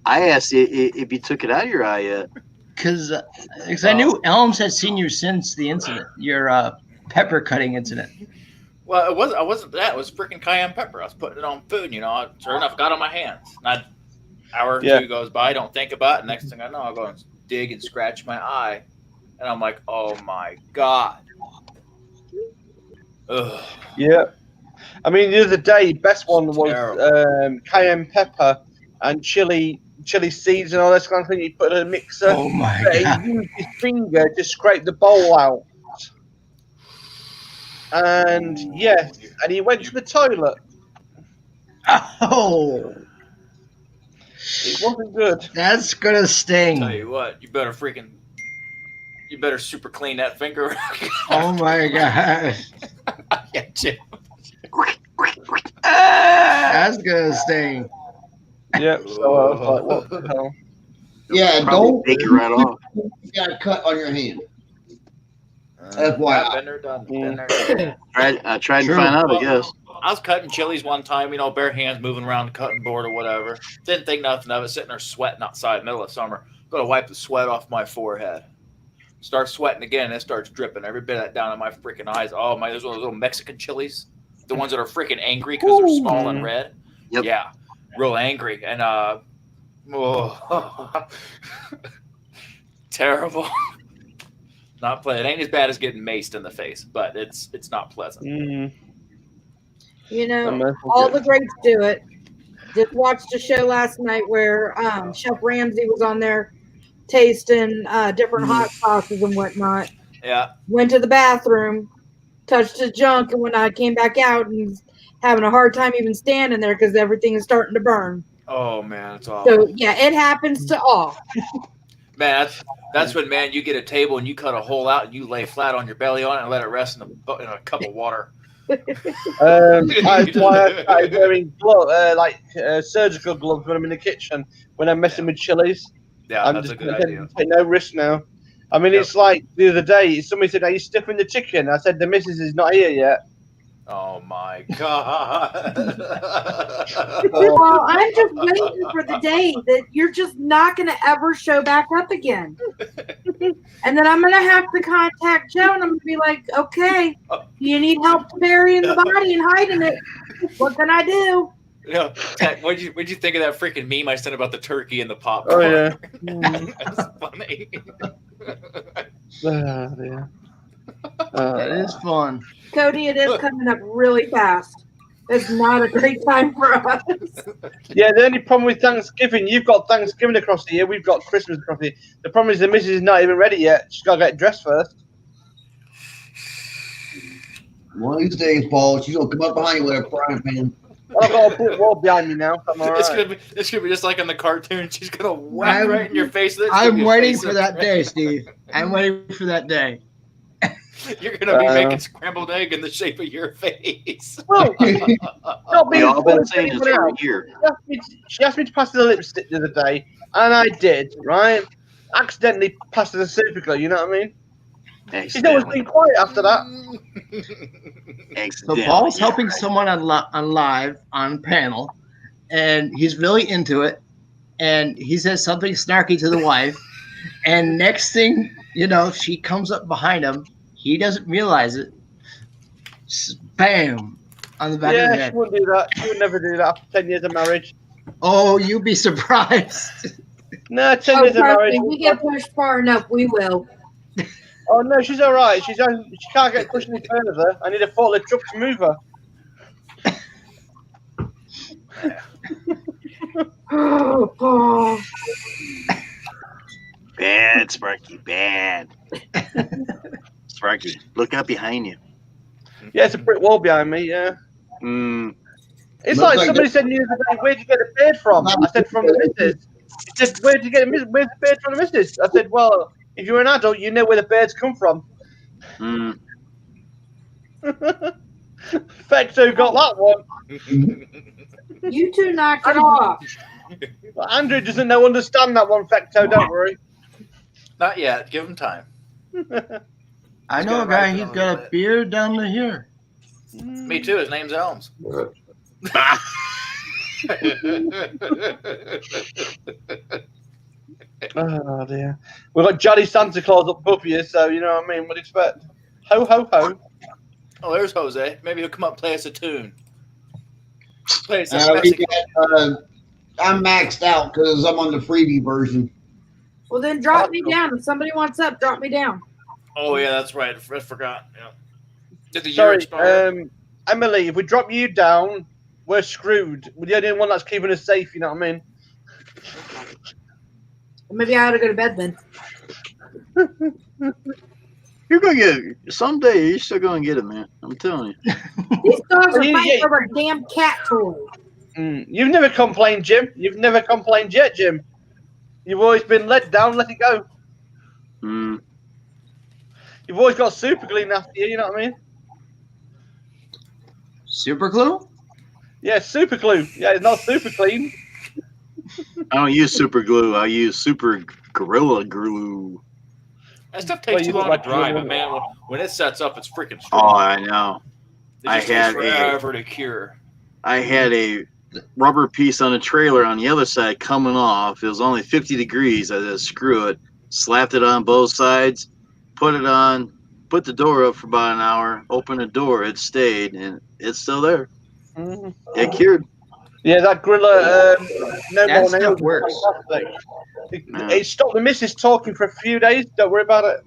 I asked if you took it out of your eye yet. Because I knew Elms had seen you since the incident, your pepper cutting incident. Well, I wasn't that. It was freaking cayenne pepper. I was putting it on food. Sure enough, got on my hands. Not an hour or two goes by. I don't think about it. Next thing I know, I go and dig and scratch my eye, and I'm like, oh my god. Ugh. Yeah. I mean, the other day, best one was cayenne pepper and chili seeds and all this kind of thing. You put in a mixer. Oh my god! He used his finger to scrape the bowl out. And yes, and he went to the toilet. Oh, it wasn't good. That's gonna sting. Tell you what, you better super clean that finger. Oh my god! Yeah, Jim. That's gonna sting. Yep. So I was like, what the hell? Yeah, Probably don't take it right off. You got a cut on your hand. I've FYI. been there, done that. I tried to find out, I guess. I was cutting chilies one time, bare hands moving around the cutting board or whatever. Didn't think nothing of it, sitting there sweating outside, middle of summer. Go to wipe the sweat off my forehead. Start sweating again, it starts dripping. Every bit of that down in my freaking eyes. Oh my, there's one of those little Mexican chilies. The ones that are freaking angry because they're small and red. Yep. Yeah, real angry. And, terrible. Not pleasant. It ain't as bad as getting maced in the face, but it's not pleasant. All the greats do it. Just watched a show last night where Chef Ramsay was on there tasting different hot sauces and whatnot. Yeah. Went to the bathroom, touched his junk, and when I came back out, and he's having a hard time even standing there because everything is starting to burn. Oh man, it's awful. So yeah, it happens to all. Man, that's when, man, you get a table and you cut a hole out and you lay flat on your belly on it and let it rest in a cup of water. That's why I wearing surgical gloves when I'm in the kitchen when I'm messing with chilies. Yeah, I'm that's just a good idea. Take no risk now. I mean, it's like the other day, somebody said, "Are you stuffing the chicken?" I said, "The missus is not here yet." Oh my god! Well, I'm just waiting for the day that you're just not going to ever show back up again. And then I'm going to have to contact Joe and I'm going to be like, okay, you need help burying the body and hiding it. What can I do? Ted, what'd you think of that freaking meme I sent about the turkey and the popcorn? Oh yeah, that's funny. Yeah. It is fun. Cody, it is coming up really fast. It's not a great time for us. Yeah, the only problem with Thanksgiving, you've got Thanksgiving across the year, we've got Christmas across the year. The problem is the missus is not even ready yet. She's got to get dressed first. One of these days, Paul, she's going to come up behind you with a frying pan. I've got a brick wall behind me now. I'm all right. It's gonna be just like in the cartoon. She's gonna whack right in your face. I'm waiting for that day, Steve. I'm waiting for that day. You're gonna be making scrambled egg in the shape of your face. Well, not being all been saying this for a year. She asked me to pass her the lipstick the other day, and I did, right? Accidentally passed her the cervical, you know what I mean? She's always been quiet after that. So Paul's helping someone on live on panel, and he's really into it. And he says something snarky to the wife, and next thing you know, she comes up behind him. He doesn't realize it. Bam! On the back of the head. She wouldn't do that. She would never do that after 10 years of marriage. Oh, you'd be surprised. No, 10 years of marriage. If we get pushed far enough, we will. Oh no, she's all right. She can't get pushed any further. I need a forklift truck to move her. Oh, Paul. Bad, Sparky, bad. Sparky, look out behind you. Yeah, it's a brick wall behind me. Yeah. It's like somebody said to me the other day, "Where'd you get a beard from?" I said, "From the missus." Just where'd you get where's the beard from the missus? I said, "Well, if you're an adult, you know where the beards come from." Fecto got that one. You two knock it off. Well, Andrew doesn't understand that one, Fecto. Don't worry. Not yet. Give him time. I know a guy. He's got a beard down to here. Me too. His name's Elms. Oh dear. We've got Johnny Santa Claus up above you, so you know what I mean. What do you expect? Ho ho ho. Oh, there's Jose. Maybe he'll come up and play us a tune. Play us a We Mexican. I'm maxed out because I'm on the freebie version. Well, then drop me down. If somebody wants up, drop me down. Oh yeah, that's right. I forgot. Yeah. Did the year Sorry, expire? Emily. If we drop you down, we're screwed. We're the only one that's keeping us safe. You know what I mean? Maybe I ought to go to bed then. You're gonna get it. Someday. You're still gonna get it, man. I'm telling you. These dogs are Yeah, fighting yeah. over a damn cat toy. You've never complained, Jim. You've never complained yet, Jim. You've always been let down. Let it go. Mm. You've always got super clean after you. You know what I mean? Super glue? Yeah, super glue. Yeah, it's not super clean. I don't use super glue. I use super gorilla glue. That stuff Well, takes you too look long like to dry, you- but man, when it sets up, it's freaking Oh, strong. I know. It just takes forever to cure. I had a rubber piece on a trailer on the other side coming off. It was only 50 degrees. I said, screw it. Slapped it on both sides, put it on, put the door up for about an hour, opened the door, it stayed, and it's still there. Mhm. It cured. Yeah, that Gorilla No That More stuff Nails. works. It stopped the missus talking for a few days. Don't worry about it.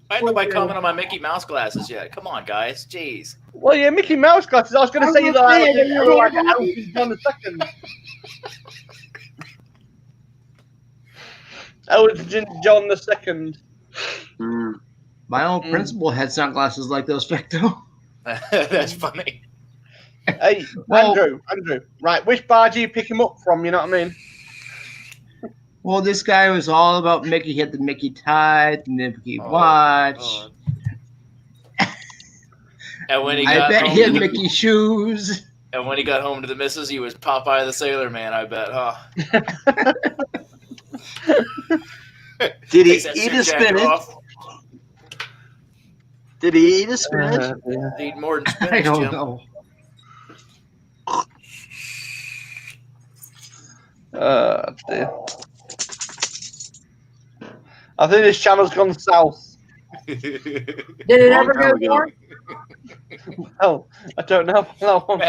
I had nobody comment on my Mickey Mouse glasses yet. Come on, guys. Jeez. Well, yeah, Mickey Mouse glasses. I was going to say you look like Elton John the second. Elton John the second. Mm. My old principal had sunglasses like those, Fecto. That's funny. Hey, Well- Andrew. Right, which bar do you pick him up from? You know what I mean? Well, this guy was all about Mickey. He had the Mickey tie, the Mickey watch. Oh. And when he I got bet home he had to Mickey shoes. and when he got home to the missus, he was Popeye the Sailor Man. I bet, huh? Did he Takes that eat suit his jacket spinach? off. Did he eat his spinach? Eat more than I spinach, don't Jim. know. Dear. I think this channel's gone south. Did it Long ever time go ago. north? Oh, I don't know. That one.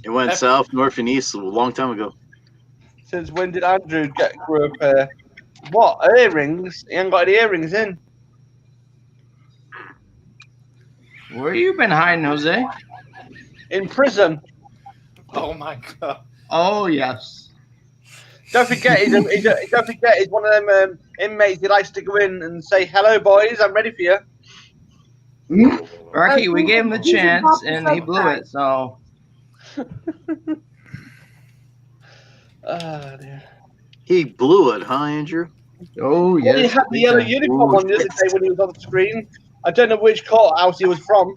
It went south, north, and east a long time ago. Since when did Andrew grow a pair? What, earrings? He ain't got any earrings in. Where you been hiding, Jose? In prison. Oh my god. Oh, yes. Don't forget, he's one of them inmates. He likes to go in and say, "Hello, boys, I'm ready for you." Rocky, we gave him the chance, and he blew it, so. Dear. He blew it, huh, Andrew? Oh, Well, he yes. had the yellow uniform on the other day when he was on the screen. I don't know which courthouse he was from.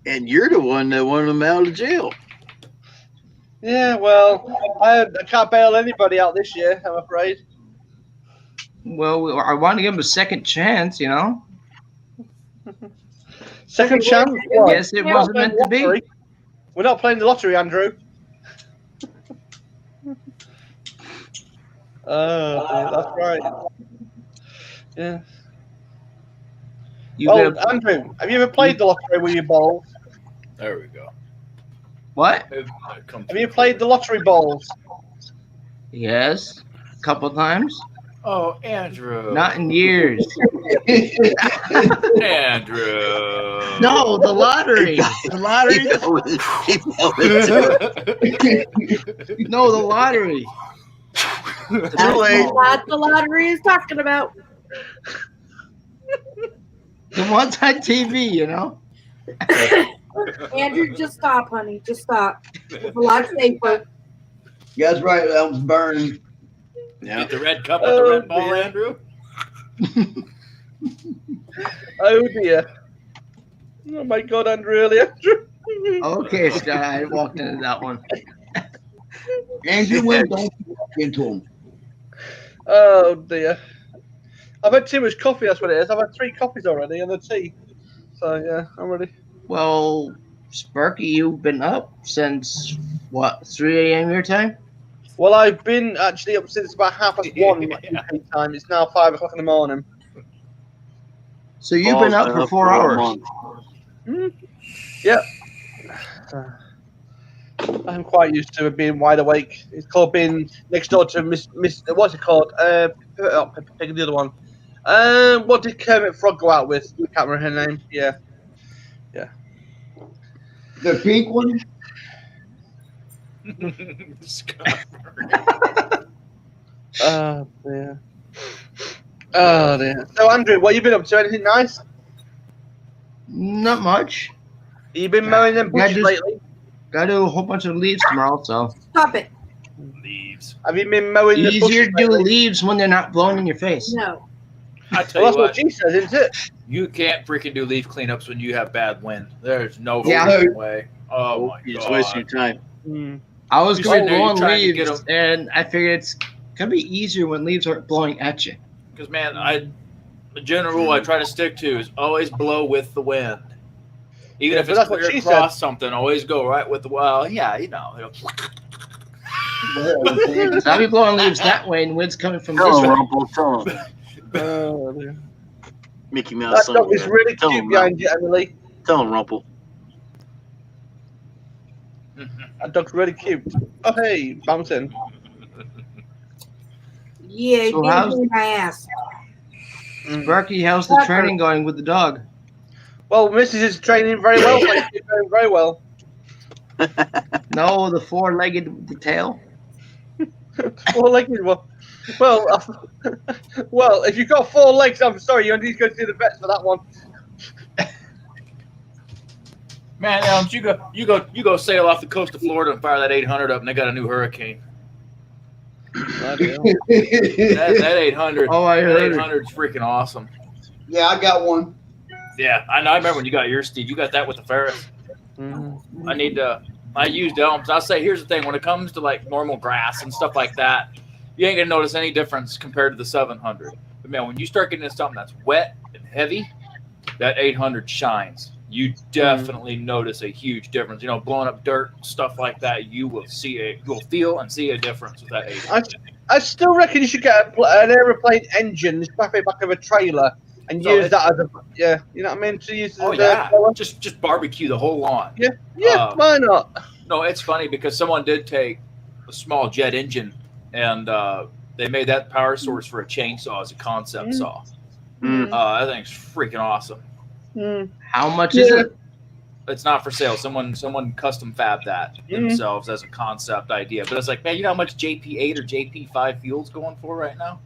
And you're the one that wanted him out of jail. Yeah, well, I can't bail anybody out this year, I'm afraid. Well, I want to give him a second chance, you know? Second chance? What? Yes, it wasn't meant to be. Lottery. We're not playing the lottery, Andrew. Oh, that's right. Yeah. You Oh, gotta- Andrew, have you ever played the lottery with your balls? There we go. What? Have you played the lottery balls? Yes, a couple times. Oh, Andrew. Not in years. Andrew. No, the lottery. The lottery. No, the lottery. That's what the lottery is talking about. The ones on TV, you know. Andrew, just stop, honey. Just stop. It's a lot safer. You guys right, that was burning. Yeah. Get the red cup with the red ball, dear. Andrew. Oh dear. Oh my God, Andrew, Andrew. Okay, Scott, I walked into that one. Andrew went don't walk into him. Oh dear. I've had too much coffee, that's what it is. I've had 3 coffees already and a tea. So yeah, I'm ready. Well, Sparky, you've been up since what, 3 a.m. your time? Well, I've been actually up since about 1:30 UK time. It's now 5 o'clock in the morning. So you've been up for 4 hours. Yep. I'm quite used to being wide awake. It's called being next door to Miss. What's it called? Pick the other one. What did Kermit Frog go out with? I can't remember her name. Yeah. The pink one? Oh dear. Oh dear. So Andrew, what have you been up to? Anything nice? Not much. You been mowing them bushes lately? Gotta do a whole bunch of leaves tomorrow, so. Stop it. Leaves. Have you been mowing the bushes? Easier to do leaves when they're not blowing in your face. No. I tell Well, you that's what she says, isn't it? You can't freaking do leaf cleanups when you have bad wind. There's no Yeah. freaking way. Oh my You're god. just wasting your time. I was You're going sitting to there, blow you're on trying to get leaves, and I figured it's gonna be easier when leaves aren't blowing at you. Because man, the general rule I try to stick to is always blow with the wind. Even if but it's that's what clear she across something, always go right with the yeah, you know. So I'll be blowing leaves that way, and wind's coming from this Tell him, way. Rumple. Tell him. Oh dear. Mickey Mouse. That dog is really Tell cute him, behind you, Emily. Tell him, Rumple. That dog's really cute. Oh hey, bouncing. Yeah, it So did how's- beat my ass. Sparky, how's the training going with the dog? Well, Mrs. is training very well. Thank you, very, very well. No, the four-legged with the tail. Four-legged. Well, if you've got 4 legs, I'm sorry, you need to go to the vets for that one. Man, Elms, you go sail off the coast of Florida and fire that 800 up, and they got a new hurricane. That 800. Oh, I heard that 800's freaking awesome. Yeah, I got one. Yeah, I know. I remember when you got your Steve. You got that with the Ferris. I used Elms. I'll say, here's the thing: when it comes to like normal grass and stuff like that, you ain't gonna notice any difference compared to the 700. But man, when you start getting into something that's wet and heavy, that 800 shines. You definitely notice a huge difference. You know, blowing up dirt, stuff like that. You will feel and see a difference with that 800. I still reckon you should get an aeroplane engine, strap it back of a trailer, and use that as a you know what I mean? To use just barbecue the whole lawn. Yeah, why not? No, it's funny because someone did take a small jet engine and they made that power source for a chainsaw as a concept saw. That thing's freaking awesome. How much is it? It's not for sale. Someone custom fabbed that themselves as a concept idea. But it's like, man, you know how much JP8 or JP5 fuel's going for right now?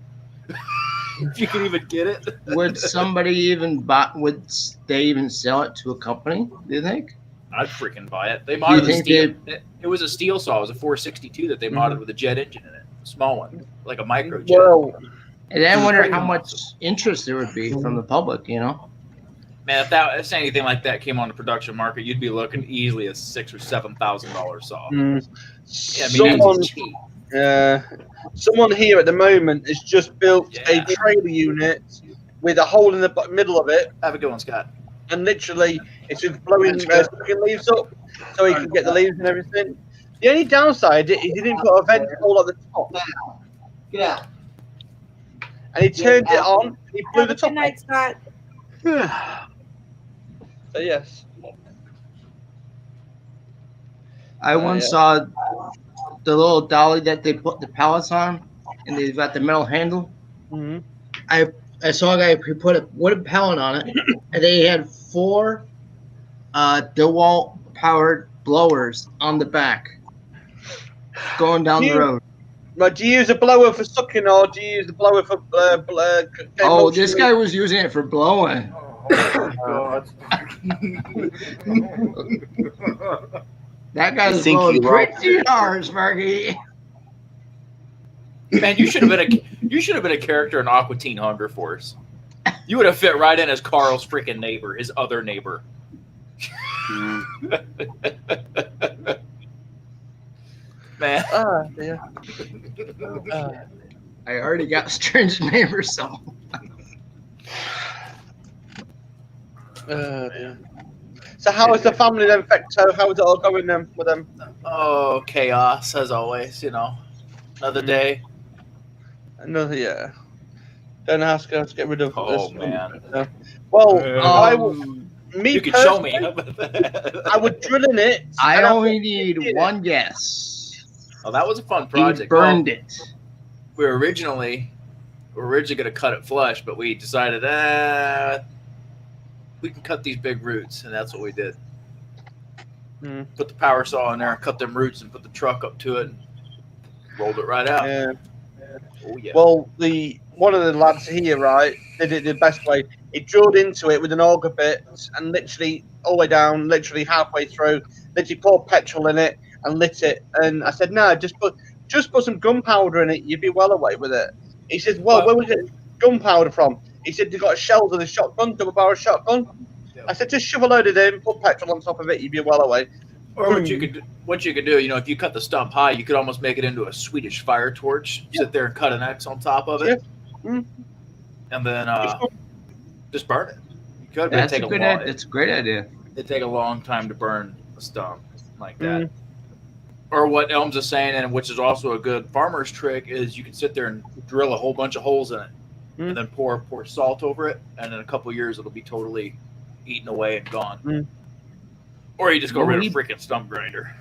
If you can even get it. Would somebody even would they even sell it to a company, do you think? I'd freaking buy it. They modded the think steel. It was a steel saw. It was a 462 that they modded with a jet engine in it. A small one. Like a micro jet. Well, And I wonder how much interest there would be from the public, you know? Man, if anything like that came on the production market, you'd be looking easily at $6,000 or $7,000 saw. Yeah, I mean, that's cheap. Someone here at the moment has just built a trailer unit with a hole in the middle of it. Have a good one, Scott. And literally, it's just blowing sucking leaves up so he can get the leaves and everything. The only downside is he didn't put a vent hole at the top. Get out. And he turned it on, and he blew the top Good night, Scott. So, yes. I once saw the little dolly that they put the pallets on, and they've got the metal handle. I saw a guy who put a wooden pallet on it, and they had 4 DeWalt powered blowers on the back going down the road. Right, do you use a blower for sucking or do you use the blower for this guy was using it for blowing. Oh, God. That guy's blowing pretty hard, Sparky. Man, you should have been a character in Aqua Teen Hunger Force. You would have fit right in as Carl's freaking neighbor, his other neighbor. Man. Yeah. I already got strange neighbors, so. Yeah. So how is the family then, Fecto? How is it all going then with them? Oh, chaos as always. Another day. Another year. Don't ask her to get rid of Oh this. man. Well, I will. Me You can show me. I was drilling it. I only need one guess. Oh, that was a fun He project. burned it. We were originally going to cut it flush, but we decided, we can cut these big roots, and that's what we did. Put the power saw in there, cut them roots, and put the truck up to it, and rolled it right out. Yeah. Oh yeah. Well, one of the lads here, right, did it the best way. He drilled into it with an auger bit and literally all the way down, literally halfway through, literally poured petrol in it and lit it. And I said, no, just put some gunpowder in it. You'd be well away with it. He says, well, where was it gunpowder from? He said, you've got shells of the shotgun, double barrel shotgun. Yeah. I said, just shove a load of it in, put petrol on top of it. You'd be well away. Or what you could do, if you cut the stump high, you could almost make it into a Swedish fire torch. Yeah. Sit there and cut an X on top of it, and then just burn it. You could. That's a great idea. It'd take a long time to burn a stump like that. Or what Elms is saying, and which is also a good farmer's trick, is you can sit there and drill a whole bunch of holes in it, and then pour salt over it, and in a couple of years it'll be totally eaten away and gone. Or you just go rid of a freaking stump grinder.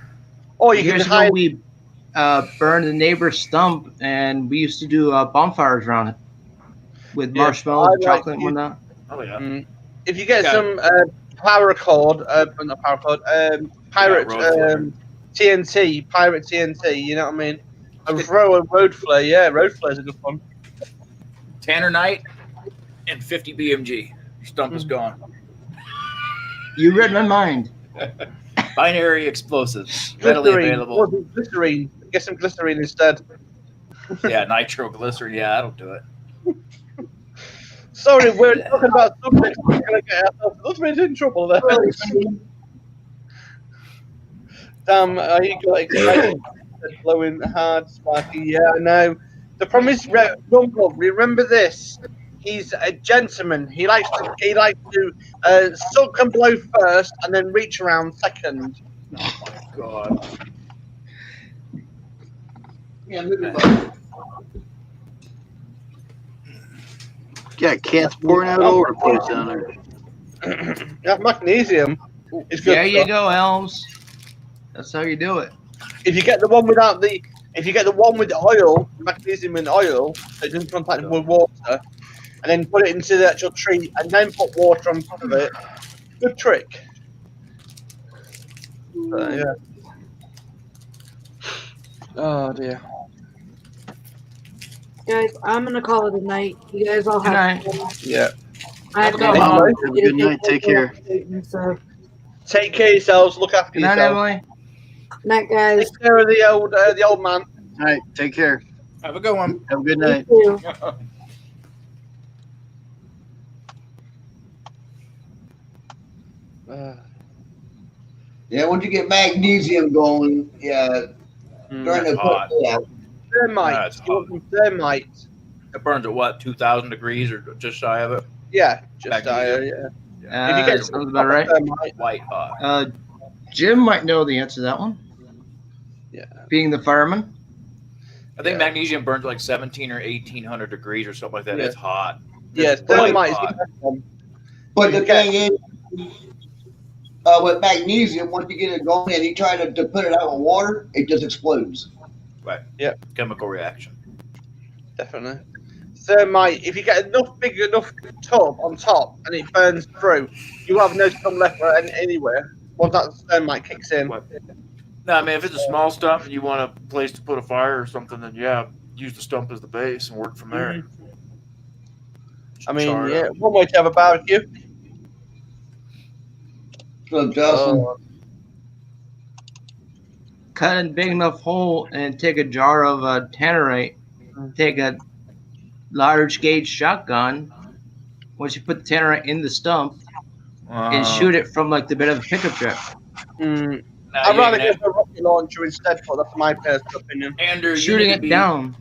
Oh, you can hide. We burned the neighbor's stump, and we used to do bonfires around it with marshmallows, chocolate, and whatnot. Oh yeah. If you get some paracord, not paracord, pirate TNT, pirate TNT, you know what I mean? And throw a road flare. Yeah, road flare is a good one. Tannernite and 50 BMG. Stump is gone. You read my mind. Binary explosives readily available. Glycerine. Get some glycerine instead. Yeah, nitroglycerin. Yeah, that'll do it. Sorry, we're talking about subjects. We're going to get ourselves in trouble there. Damn, you got excited. Blowing hard, sparky. Yeah, I know. The problem is, remember this. He's a gentleman. He likes to suck and blow first, and then reach around second. Oh my god! Yeah, got cats pouring out all over the place down there. Yeah, magnesium. Is good there you go, Elms. That's how you do it. If you get the one with oil, magnesium and oil, so it doesn't contact with water. And then put it into the actual tree, and then put water on top of it. Good trick. Yeah. Oh dear. Guys, I'm gonna call it a night. You guys all have fun. Yeah. I have Have a good night. Take care. So. Take care of yourselves. Look after yourselves. Emily. Night, guys. Take care of the old man. All right. Take care. Have a good one. Have a good night. You too. Yeah, once you get magnesium going, yeah, during the thermite. Thermite. It burns at what, 2,000 degrees or just shy of it? Yeah, just higher. Yeah. If you get sounds about right. White hot. Jim might know the answer to that one. Yeah. Being the fireman. I think magnesium burns like 17 or 1,800 degrees or something like that. Yeah. It's hot. Yeah, thermite is the best one. But the thing is, with magnesium, once you get it going and you try to put it out with water, it just explodes. Right. Yeah. Chemical reaction. Definitely. Thermite, if you get big enough tub on top and it burns through, you have no stump left anywhere once that thermite kicks in. No, I mean, if it's a small stump and you want a place to put a fire or something, then yeah, use the stump as the base and work from there. I mean, yeah, one way to have a barbecue. Cut a big enough hole and take a jar of tannerite. Take a large gauge shotgun. Once you put the tannerite in the stump, and shoot it from like the bed of a pickup truck. I'd rather get a rocket launcher instead. That's my personal opinion. Andrew, shooting it down.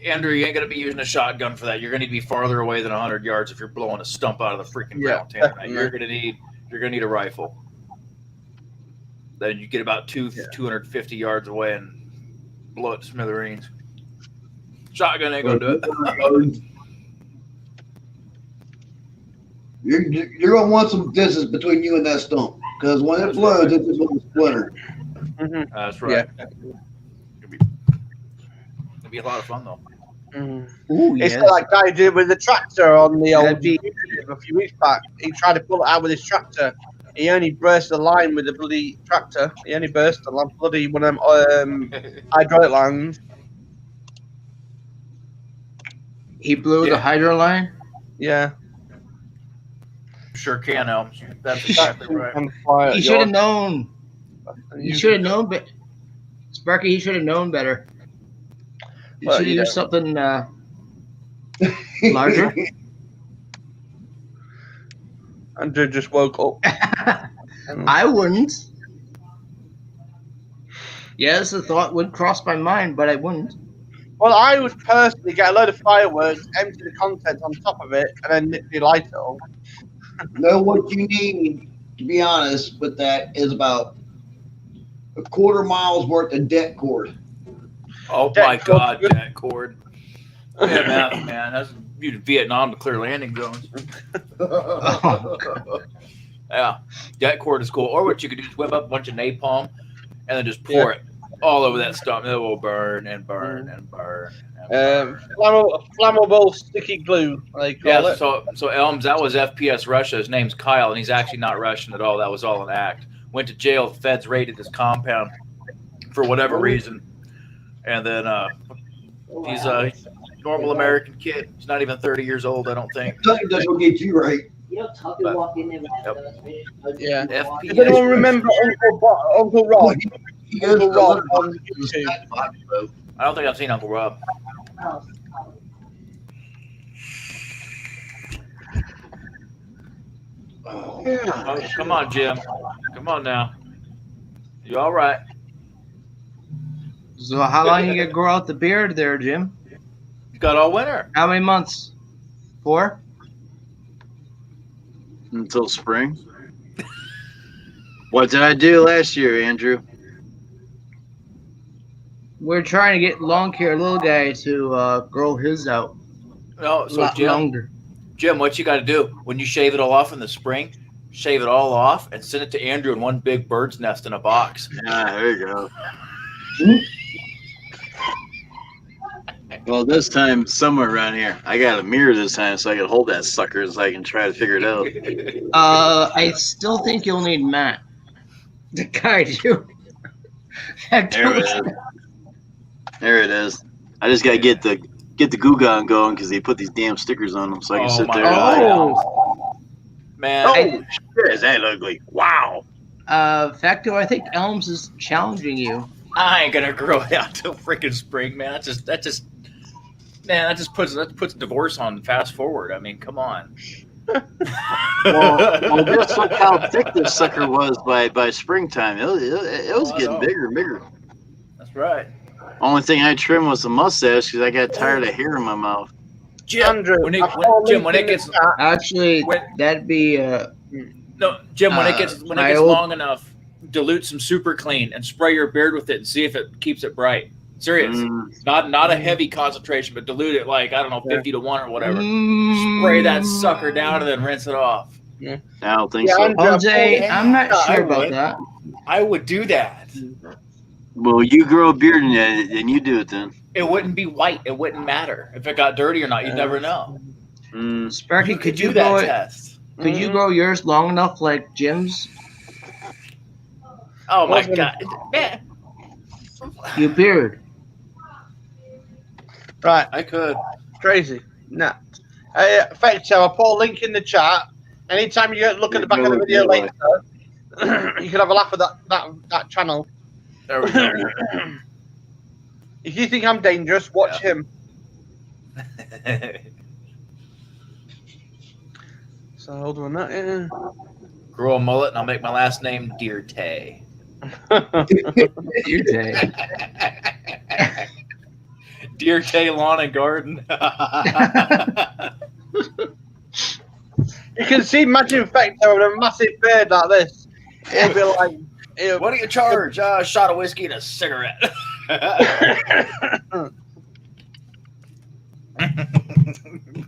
Andrew, you ain't gonna be using a shotgun for that. You're gonna need to be farther away than 100 yards if you're blowing a stump out of the freaking ground. Tannerite. You're gonna need a rifle. Then you get about 250 yards away and blow it to smithereens. Shotgun ain't gonna do it. You're gonna want some distance between you and that stump, because when it blows, it's just gonna splinter. That's right. It'll be a lot of fun though. Ooh, it's like I did with the tractor on the old YouTube a few weeks back. He tried to pull it out with his tractor. He only burst the line with the bloody tractor. He only burst the bloody one of them hydraulic lines. He blew the hydro line? Yeah. Sure can, Elms. That's exactly right. He should have known. He should have known, but Sparky, he should have known better. He should have used something larger. Andrew just woke up. I wouldn't. Yes, the thought would cross my mind, but I wouldn't. Well, I would personally get a load of fireworks, empty the contents on top of it, and then literally light it all. Know what you need, to be honest, with that is about a quarter mile's worth of deck cord. Oh my God, deck cord. Yeah, man, that's you Vietnam to clear landing zones. Yeah, deck cord is cool. Or what you could do is whip up a bunch of napalm and then just pour it all over that stuff. It will burn and burn and burn. Flammable sticky glue, they call it. So Elms, that was FPS Russia. His name's Kyle, and he's actually not Russian at all. That was all an act. Went to jail. The feds raided his compound for whatever reason, and then he's a normal American kid. He's not even 30 years old, I don't think. Nothing doesn't get you right. You know, Tucker walked in there with Yeah. FPS. Does anyone remember Uncle Rob? Uncle Rob on YouTube. I don't think I've seen Uncle Rob. Oh, come on, Jim. Come on now. You all right? So how long you gonna grow out the beard there, Jim? You got all winter. How many months? 4? Until spring. What did I do last year, Andrew? We're trying to get long hair little guy to grow his out. No, so Jim, longer. Jim, what you got to do when you shave it all off in the spring? Shave it all off and send it to Andrew in one big bird's nest in a box. Yeah, there you go. Well, this time, somewhere around here, I got a mirror this time so I can hold that sucker so I can try to figure it out. I still think you'll need Matt to guide you. There it is. There it is. I just got to get the Goo Gone going because they put these damn stickers on them so I can sit there. Man. Oh, shit, is that ugly? Wow. Facto, I think Elms is challenging you. I ain't gonna grow it out till freaking spring, man. That just puts divorce on fast forward. I mean, come on. well, just look how thick this sucker was by springtime. It was getting bigger and bigger. That's right. Only thing I trimmed was the mustache because I got tired of hair in my mouth. Jim, when it gets actually, that'd be no, Jim. When it gets long enough, dilute some super clean and spray your beard with it and see if it keeps it bright. Serious, not a heavy concentration, but dilute it like 50 to 1 or whatever. Spray that sucker down and then rinse it off. Yeah, I don't think so. OJ, I'm not sure about that. I would do that. Well, you grow a beard and you do it then. It wouldn't be white. It wouldn't matter if it got dirty or not. You'd never know. Sparky, could you do that grow test? Could you grow yours long enough like Jim's? Oh my God, man! Your beard. Right, I could. Crazy. Nah. Thanks, I'll put a link in the chat. Anytime you look at the back of the video later, you can have a laugh at that channel. There we go. If you think I'm dangerous, watch him. So hold on that. Yeah. Grow a mullet and I'll make my last name Deerte. Deer Day Lawn and Garden. You can see Magic Effect with a massive beard like this. It'll be like, what do you charge? A shot of whiskey and a cigarette.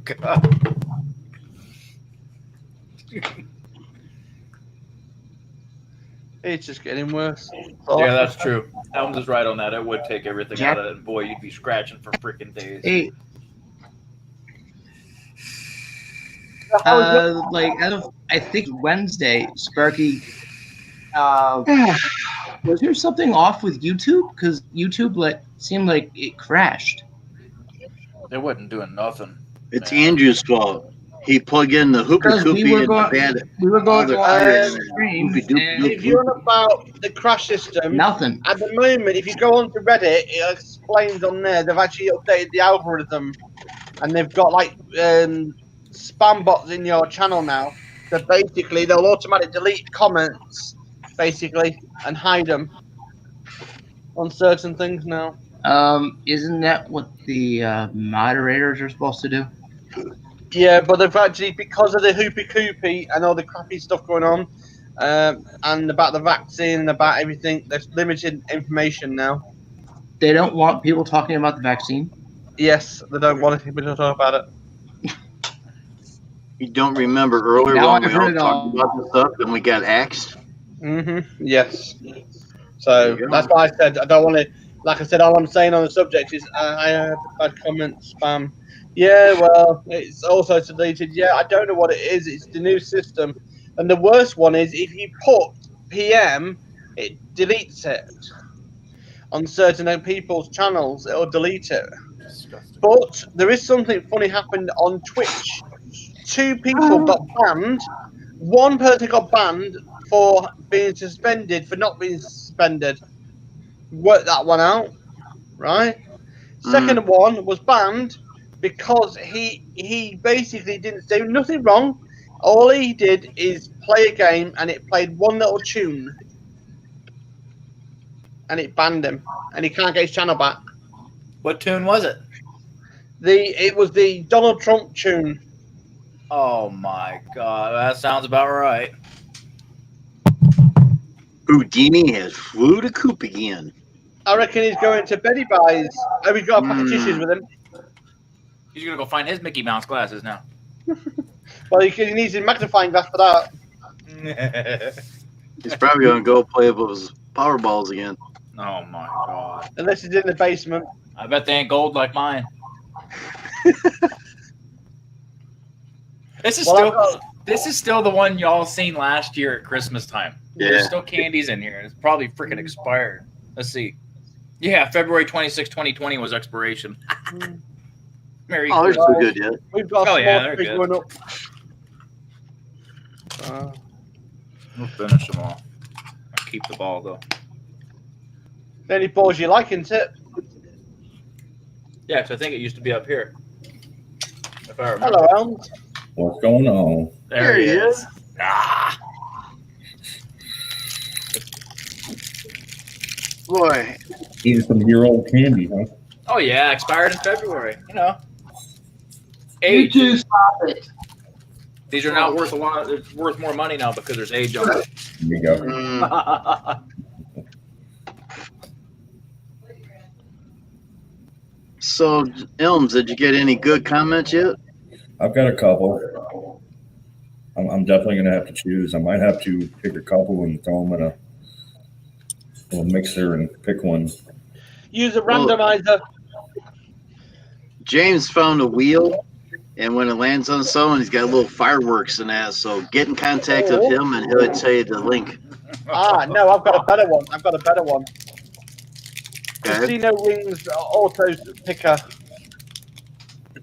God. It's just getting worse. Yeah, that's true. Elms is right on that. It would take everything out of it, and boy, you'd be scratching for freaking days. Hey, I think Wednesday, Sparky. Was there something off with YouTube? Because YouTube seemed like it crashed. It wasn't doing nothing. It's Andrew's fault. He plugged in the hoopy Because coopy we were and going- the bad. We were going to Other- stream, Hoopy doop and doop. If you're on about the crash system, nothing. at the moment, if you go onto Reddit, it explains on there they've actually updated the algorithm, and they've got like spam bots in your channel now. So basically, they'll automatically delete comments, basically, and hide them on certain things now. Isn't that what the moderators are supposed to do? Yeah, but they've actually, because of the hoopy coopy and all the crappy stuff going on, and about the vaccine and about everything, there's limited information now. They don't want people talking about the vaccine. Yes, they don't want people to talk about it. You don't remember earlier Now when I've we all heard it all. talked about this stuff and we got axed? Yes. So There you go. that's why I said I don't want to. Like I said, all I'm saying on the subject is I had bad comments, spam. Yeah, well, it's also deleted. Yeah, I don't know what it is. It's the new system, and the worst one is if you put PM, it deletes it on certain people's channels. It'll delete it. Disgusting. But there is something funny happened on Twitch. 2 people got banned. 1 person got banned for being suspended for not being suspended. Work that one out, right? Second one was banned because he basically didn't do nothing wrong. All he did is play a game and it played one little tune. And it banned him. And he can't get his channel back. What tune was it? It was the Donald Trump tune. Oh my god, that sounds about right. Houdini has flew to coop again. I reckon he's going to Betty Buys. Oh, we've got a pack of tissues with him. He's gonna go find his Mickey Mouse glasses now. Well, he needs a magnifying glass for that. He's probably going to go play with his Powerballs again. Oh my god. Unless he's in the basement. I bet they ain't gold like mine. This is still the one y'all seen last year at Christmas time. Yeah. There's still candies in here. It's probably freaking expired. Let's see. Yeah, February 26, 2020 was expiration. Merry Oh, they're Christmas. so good yet. We've got Oh, a yeah, small they're tree good. going up. We'll finish them all. I'll keep the ball though. The only balls you like, isn't it? Yeah, because I think it used to be up here. If I remember. Hello, Elms. What's going on? There he is. Ah. Boy, Eating some year-old candy, huh? Oh yeah, expired in February. You know. You Age. two stop it. These are now worth a lot. It's worth more money now because there's age on it. There you go. so Elms, did you get any good comments yet? I've got a couple. I'm definitely going to have to choose. I might have to pick a couple and throw them in a little mixer and pick one. Use a randomizer. James found a wheel, and when it lands on someone, he's got little fireworks and that. So get in contact with him, and he'll tell you the link. No, I've got a better one. Okay. Casino Rings Auto Picker.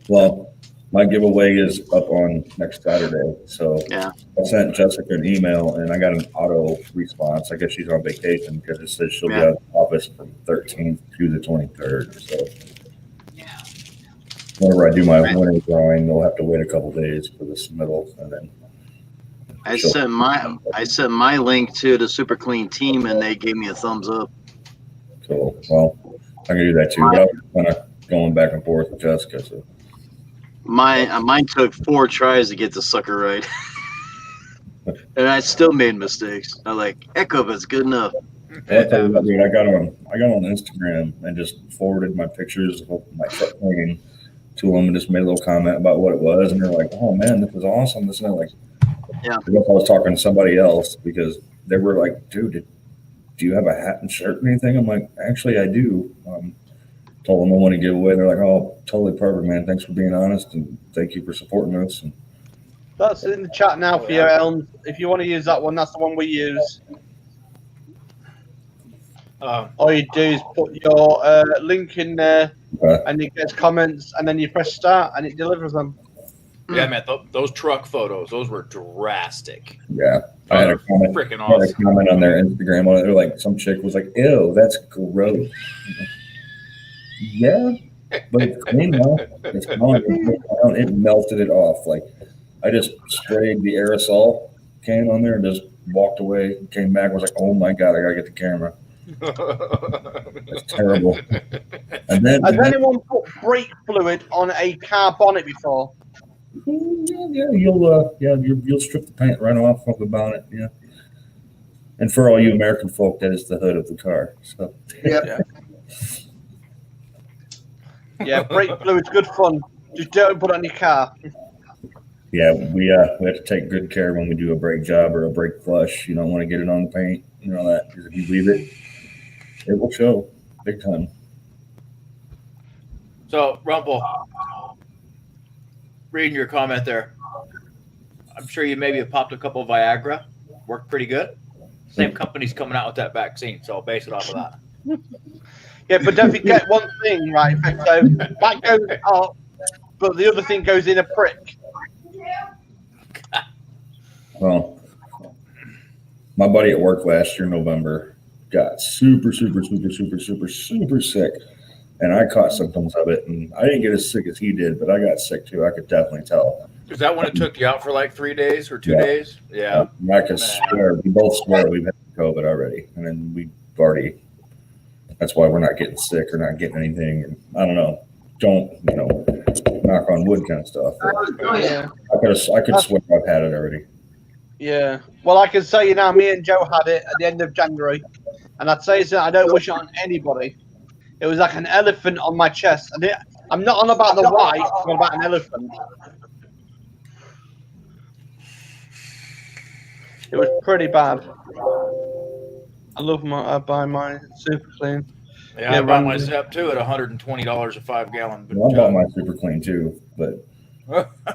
Well, my giveaway is up on next Saturday. So Yeah. I sent Jessica an email, and I got an auto response. I guess she's on vacation because it says she'll be out of the office from 13th to the 23rd. So whenever I do my winning drawing, they'll have to wait a couple days for the submittal, and then I sent my link to the Super Clean team, and they gave me a thumbs up. so well, I'm gonna do that too. But I was gonna going back and forth with Jessica. So Mine took 4 tries to get the sucker right. And I still made mistakes. I like, heck of it's good enough. Well, I tell you what, dude, I got on Instagram and just forwarded my pictures of my truck cleaning to them and just made a little comment about what it was, and they're like, "Oh man, this was awesome." This and that. Like, yeah. I guess I was talking to somebody else because they were like, "Dude, do you have a hat and shirt or anything?" I'm like, "Actually, I do." Told them I want to give away. They're like, "Oh, totally perfect, man. Thanks for being honest and thank you for supporting us." And that's in the chat now for you, Elm. If you want to use that one, that's the one we use. All you do is put your link in there, and it gets comments, and then you press start, and it delivers them. Yeah, man, those truck photos, those were drastic. Yeah, I had a comment. Freaking I had a awesome. comment on their Instagram on it. They're like, some chick was like, "Ew, that's gross." Yeah, but it's clean now. It's gone. It melted it off. Like, I just sprayed the aerosol can on there and just walked away. Came back, was like, "Oh my god, I gotta get the camera." It's terrible. And then, has anyone put brake fluid on a car bonnet before? Yeah, you'll strip the paint right off of the bonnet. Yeah. And for all you American folk, that is the hood of the car. So yeah, brake fluid's good fun. Just don't put it on your car. Yeah, we have to take good care when we do a brake job or a brake flush. You don't want to get it on the paint, you know that, because if you leave it, it will show big time. So, Rumple, reading your comment there, I'm sure you maybe have popped a couple of Viagra. Worked pretty good. Same company's coming out with that vaccine, so I'll base it off of that. Yeah, but don't forget one thing, right? So that goes up, but the other thing goes in a prick. Well, my buddy at work last year, November, got super sick. And I caught symptoms of it, and I didn't get as sick as he did, but I got sick too. I could definitely tell. Is that when it took you out for like 3 days or 2 days? Yeah. I can swear, we both swear we've had COVID already, and then we've already. That's why we're not getting sick or not getting anything. And I don't know. Don't knock on wood kind of stuff. Yeah. I could swear I've had it already. Yeah. Well, I can say you now, me and Joe had it at the end of January, and I'd say so. I don't wish it on anybody. It was like an elephant on my chest. I'm not on about the white, I'm on about an elephant. It was pretty bad. I buy mine super clean. Yeah, I bought my Zep too at $120 a 5 gallon. Well, I bought my super clean too, but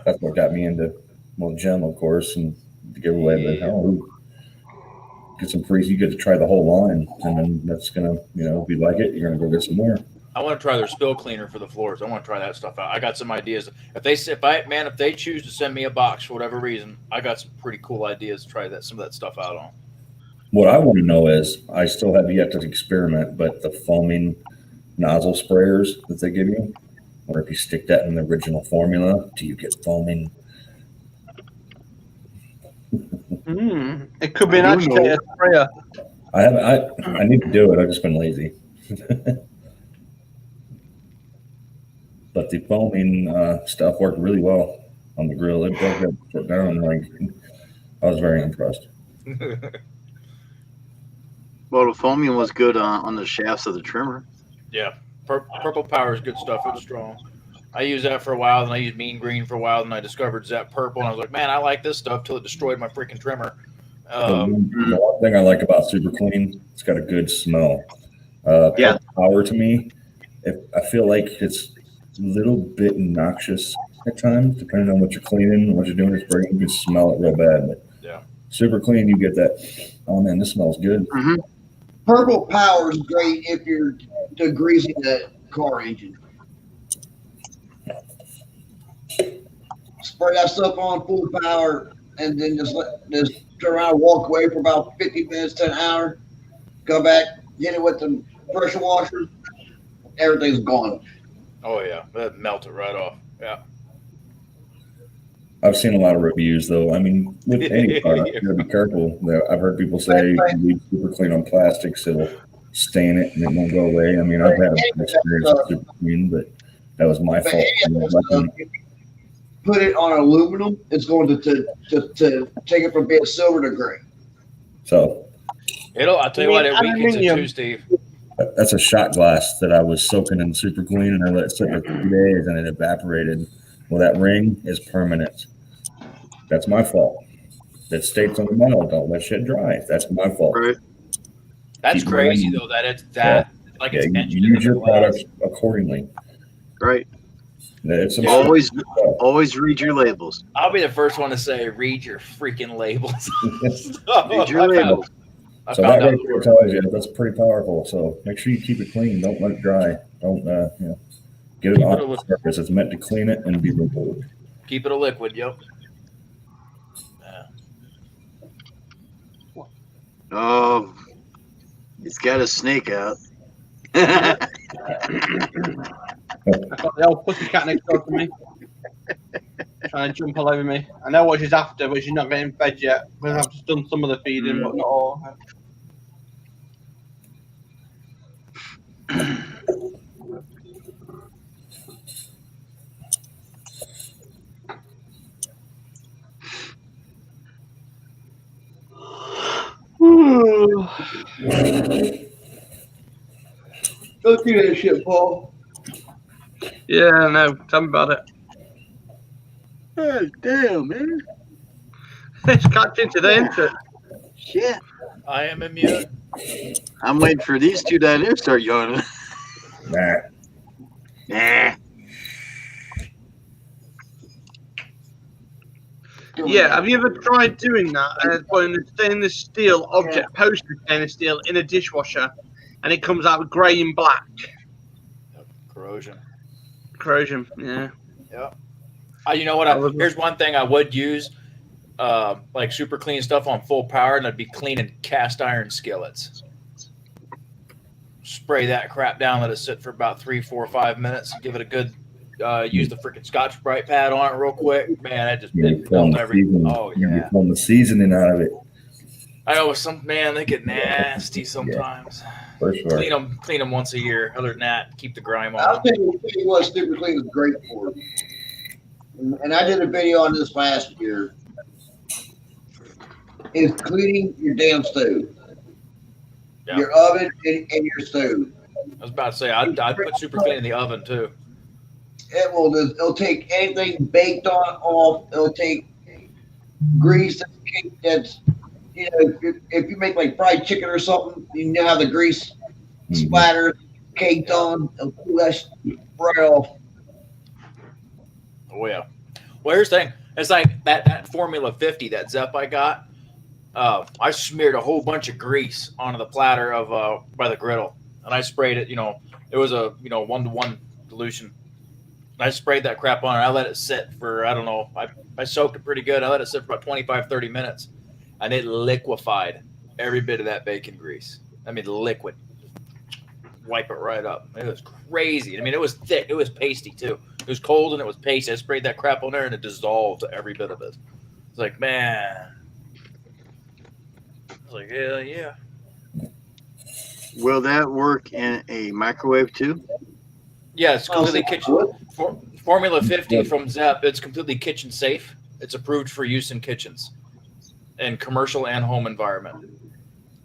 that's what got me into Gem, of course, and the giveaway. But get some free. You get to try the whole line, and then that's gonna, if you like it, you're gonna go get some more. I want to try their spill cleaner for the floors. I want to try that stuff out. I got some ideas. If they choose to send me a box for whatever reason, I got some pretty cool ideas to try some of that stuff out on. What I want to know is, I still have yet to experiment, but the foaming nozzle sprayers that they give you, or if you stick that in the original formula, do you get foaming? It could be an agitated sprayer. I need to do it. I've just been lazy. But the foaming stuff worked really well on the grill. It broke that shit down. I was very impressed. Well, the foaming was good on the shafts of the trimmer. Yeah, Purple Power is good stuff. It's strong. I used that for a while, then I used Mean Green for a while, then I discovered Zep Purple, and I was like, man, I like this stuff till it destroyed my freaking trimmer. The one thing I like about Super Clean, it's got a good smell. Power to me, I feel like it's a little bit noxious at times, depending on what you're cleaning and what you're doing. You can smell it real bad. But yeah, Super Clean, you get that. Oh man, this smells good. Mm-hmm. Purple Power is great if you're degreasing the car engine. Spray that stuff on full power, and then just turn around and walk away for about 50 minutes to an hour. Go back, get it with the pressure washer. Everything's gone. Oh yeah, that melted right off. Yeah. I've seen a lot of reviews though. I mean, with any product, you gotta be careful. I've heard people say you leave Super Clean on plastics, it'll stain it and it won't go away. I mean, I've had an experience with Super Clean, but That was my But fault. any of that stuff, if you put it on aluminum, it's going to take it from being silver to gray. So I'll tell you what, it weakens it too, Steve. that's a shot glass that I was soaking in super clean, and I let it sit for 3 days, and it evaporated. Well, that ring is permanent. That's my fault. That states on the metal, don't let shit dry. That's my fault. Right. That's Keep crazy running. though. That it's that like Yeah, it's you etched use into your the glass. products accordingly. Right. It's some Always read your labels. I'll be the first one to say, read your freaking labels. Read your labels. So that right there tells you that's pretty powerful. So make sure you keep it clean. Don't let it dry. Don't get it off the surface. It's meant to clean it and be removed. Keep it a liquid, yep. Oh, he's got a snake out. I got the old pussycat next door to me. Trying to jump all over me. I know what she's after, but she's not getting fed yet. I've just done some of the feeding, but not all. Go through that shit, Paul. Yeah, no, tell me about it. Oh, damn, man. It's catching today, isn't it? Shit. I am immune. I'm waiting for these two down there to start yawning. Nah. Yeah, have you ever tried doing that? Putting the stainless steel object, posted stainless steel, in a dishwasher, and it comes out grey and black. Corrosion. Corrosion, yeah. Yep. You know what? Here's one thing I would use, like super clean stuff on full power, and I'd be cleaning cast iron skillets. Spray that crap down, let it sit for about 3, 4, 5 minutes, give it a good. Use the freaking Scotch Brite pad on it real quick. Man, that just built everything. Oh yeah. You're pulling the seasoning out of it. I know they get nasty sometimes. For sure. Clean them once a year. Other than that, keep the grime on. I'll tell you what Super Clean is great for. And I did a video on this last year. Is cleaning your damn stove. Yeah. Your oven and your stove. I was about to say I'd put super clean in the oven too. It'll take anything baked on off. It'll take grease that's if you make like fried chicken or something, you know how the grease splatters caked on. It'll pull that right off. Oh yeah. Well, here's the thing. It's like that Formula 50 that Zepp I got. I smeared a whole bunch of grease onto the platter of by the griddle, and I sprayed it. It was a 1-to-1 dilution. I sprayed that crap on it. I let it sit for, I don't know, I soaked it pretty good. I let it sit for about 25, 30 minutes, and it liquefied every bit of that bacon grease. I mean, liquid. Wipe it right up. It was crazy. I mean, it was thick. It was pasty, too. It was cold, and it was pasty. I sprayed that crap on there, and it dissolved every bit of it. It's like, man. I was like, yeah. Will that work in a microwave, too? Yeah, it's completely kitchen. Formula 50 from Zepp, it's completely kitchen safe. It's approved for use in kitchens and commercial and home environment.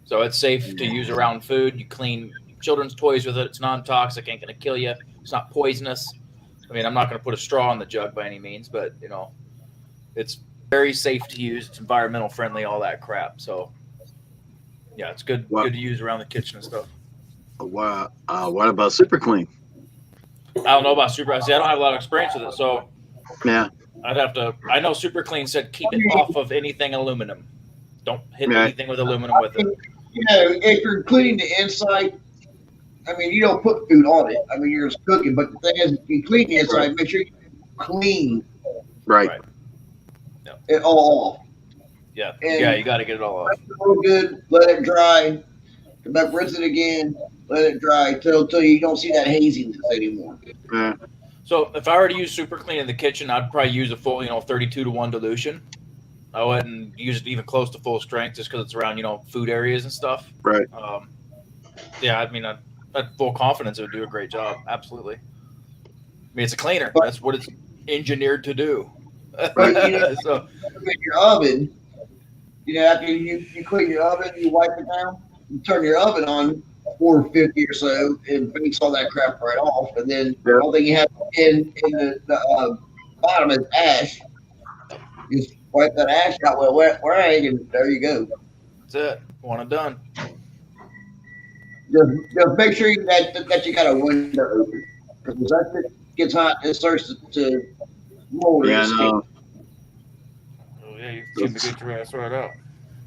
So it's safe to use around food. You clean children's toys with it. It's non-toxic, ain't going to kill you. It's not poisonous. I mean, I'm not going to put a straw in the jug by any means, but, it's very safe to use. It's environmental friendly, all that crap. So, yeah, it's good to use around the kitchen and stuff. What about Super Clean? I don't know about Super. I don't have a lot of experience with it, so yeah, I'd have to. I know Super Clean said keep it off of anything aluminum. Don't hit anything with aluminum with it. If you're cleaning the inside, I mean, you don't put food on it. I mean, you're just cooking. But the thing is, if you clean the inside, make sure you clean. Right. It all off. Yeah. You got to get it all off. Real good. Let it dry. Come back, rinse it again. Let it dry till you don't see that haziness anymore. Yeah. So if I were to use Super Clean in the kitchen, I'd probably use a full, 32-to-1 dilution. I wouldn't use it even close to full strength just because it's around, food areas and stuff. Right. Yeah, I mean, I had full confidence it would do a great job. Absolutely. mean, it's a cleaner. But- That's what it's engineered to do. But, you know, So in your oven, you know, after you clean your oven, you wipe it down, you turn your oven on 450 or so, and bakes all that crap right off. And then the only thing you have in the bottom is ash. You just wipe that ash out with a wet rag, and there you go. that's it. One and done. Just make sure that you got a window open. Because as it gets hot, it starts to mold. Yeah, and I know. Oh, yeah, you can get your ass right out.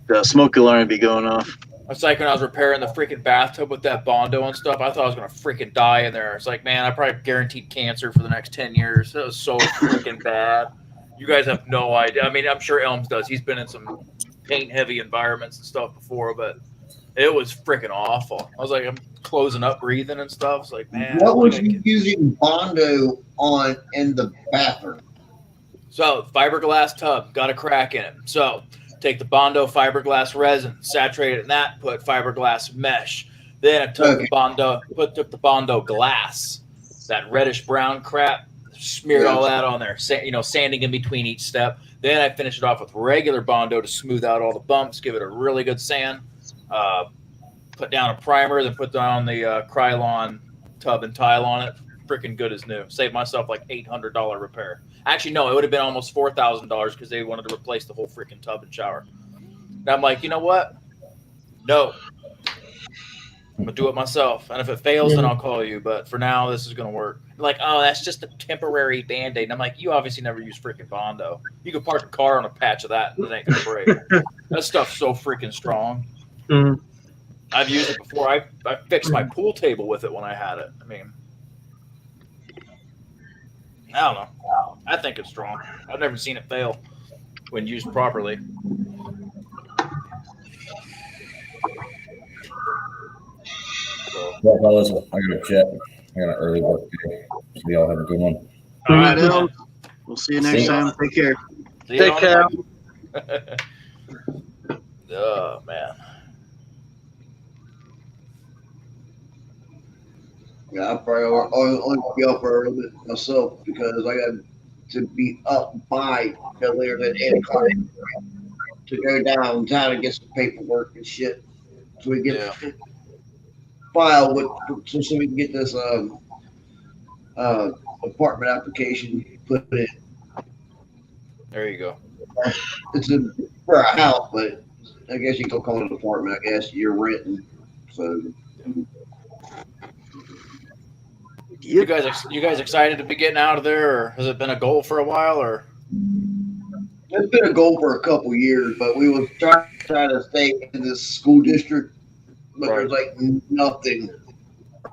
The smoke alarm would be going off. It's like when I was repairing the freaking bathtub with that Bondo and stuff. I thought I was gonna freaking die in there. It's like, man, I probably guaranteed cancer for the next 10 years. It was so freaking bad. You guys have no idea. I mean, I'm sure Elms does. He's been in some paint-heavy environments and stuff before, but it was freaking awful. I was like, I'm closing up, breathing and stuff. It's like, man. What was you using Bondo on in the bathroom? So, fiberglass tub, got a crack in it. So, take the Bondo fiberglass resin, saturate it in that, put fiberglass mesh. Then I took the Bondo glass, that reddish brown crap, smeared all that on there, sanding in between each step. Then I finished it off with regular Bondo to smooth out all the bumps, give it a really good sand. Put down a primer, then put down the Krylon tub and tile on it. Freaking good as new. Saved myself like $800 repair. Actually, no, it would have been almost $4,000 because they wanted to replace the whole freaking tub and shower. And I'm like, you know what? No. I'm going to do it myself. And if it fails, then I'll call you. But for now, this is going to work. Like, oh, that's just a temporary Band-Aid. And I'm like, you obviously never use freaking Bondo. You could park a car on a patch of that and it ain't going to break. That stuff's so freaking strong. Mm-hmm. I've used it before. I fixed my pool table with it when I had it. I mean, I don't know. I think it's strong. I've never seen it fail when used properly. Well, fellas, I got a jet. I got an early work day. So y'all have a good one. All right, Elm. We'll see you next time. Take care. Take care. Oh, man. Yeah, I'll probably only be up for a little bit myself because I got to be up by no later than 8 o'clock to go downtown and get some paperwork and shit. So we get file so we can get this apartment application put in. There you go. It's for a house, but I guess you can call it an apartment. I guess you're renting. So. You guys excited to be getting out of there, or has it been a goal for a while, or? It's been a goal for a couple years, but we were trying to stay in this school district, but there's like nothing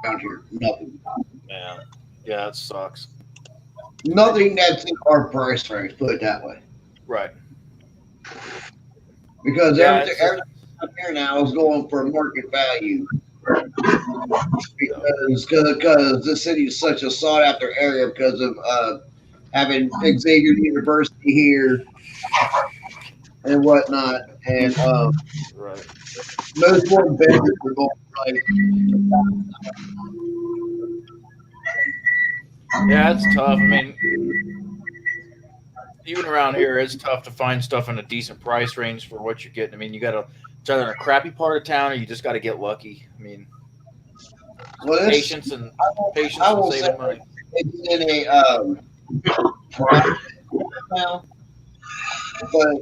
around here. Nothing. Man, yeah, it sucks. Nothing that's in our price range, put it that way. Right. Because everything up here now is going for market value. Because the city is such a sought after area because of having Xavier University here and whatnot, and most more vendors are going like. Yeah, it's tough. I mean, even around here, it's tough to find stuff in a decent price range for what you're getting. I mean, you got to. It's either in a crappy part of town, or you just got to get lucky. I mean, patience and saving money. It's in a private town, but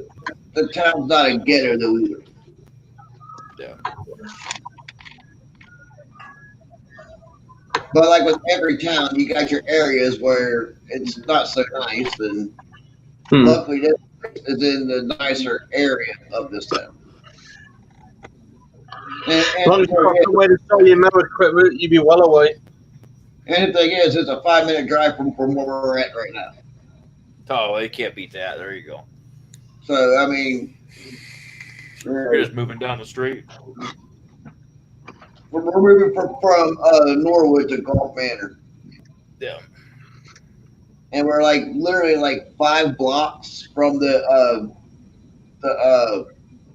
the town's not a ghetto though either. Yeah. But like with every town, you got your areas where it's not so nice, and luckily this is in the nicer area of this town. As long as you've got somewhere to sell your mower equipment, you'd be well away. And the thing is, it's a 5-minute drive from where we're at right now. Oh, they can't beat that. There you go. So, I mean, you're just moving down the street. We're moving from Norwood to Gulf Manor. Yeah. And we're like literally like 5 blocks from the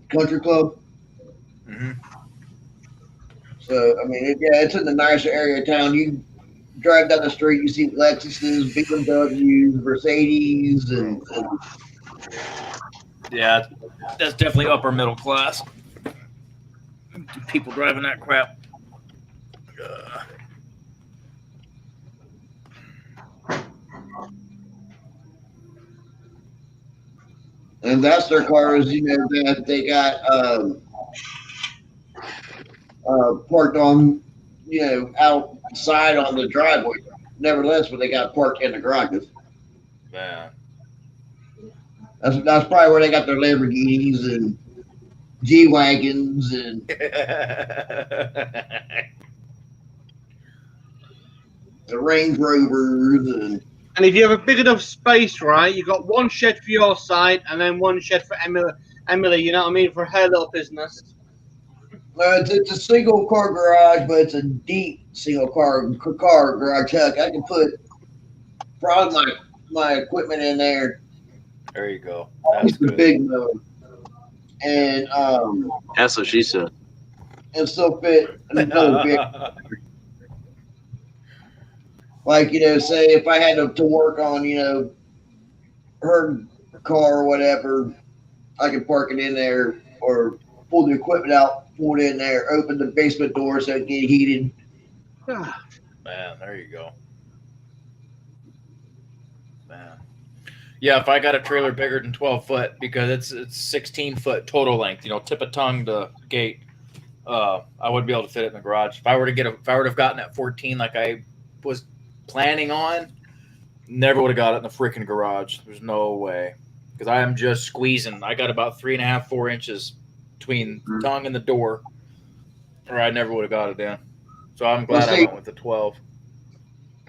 country club. Mm-hmm. So I mean, it's in the nicer area of town. drive down the street, you see Lexuses, BMWs, Mercedes, and Yeah, that's definitely upper middle class. People driving that crap. and that's their cars, you know, that they got parked on, you know, outside on the driveway. Nevertheless, but they got parked in the garages. Man. That's probably where they got their Lamborghinis and G-Wagons and the Range Rovers. And if you have a big enough space, right, you got one shed for your side and then one shed for Emily, you know what I mean, for her little business. It's a single car garage, but it's a deep single car garage. Chuck, I can put probably my equipment in there. There you go. That's the big mode. And that's what she said. And still fit another big. Like, you know, say if I had to work on, you know, her car or whatever, I could park it in there or pull the equipment out, pull it in there, open the basement door so it get heated. Man, there you go. Man. Yeah, if I got a trailer bigger than 12 foot, because it's 16 foot total length, you know, tip of tongue to gate, I wouldn't be able to fit it in the garage. If I would have gotten at 14 like I was planning on, never would have got it in the freaking garage. There's no way, because I am just squeezing. I got about 3.5, 4 inches between tongue and the door, or I never would have got it in. So I'm glad I went with the 12.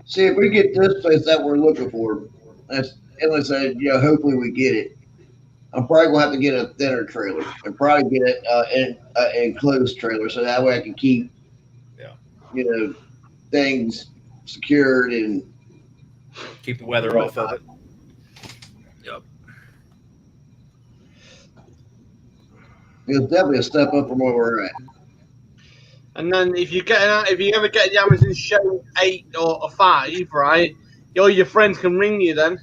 See, if we get this place that we're looking for, that's Emily said, you know, hopefully we get it. I'm probably gonna have to get a thinner trailer and probably get an enclosed trailer, so that way I can keep, you know, things secured and keep the weather off of it. Yep. It's definitely a step up from where we're at. And then if you ever get the Amazon show 8 or a 5, right, all your friends can ring you then.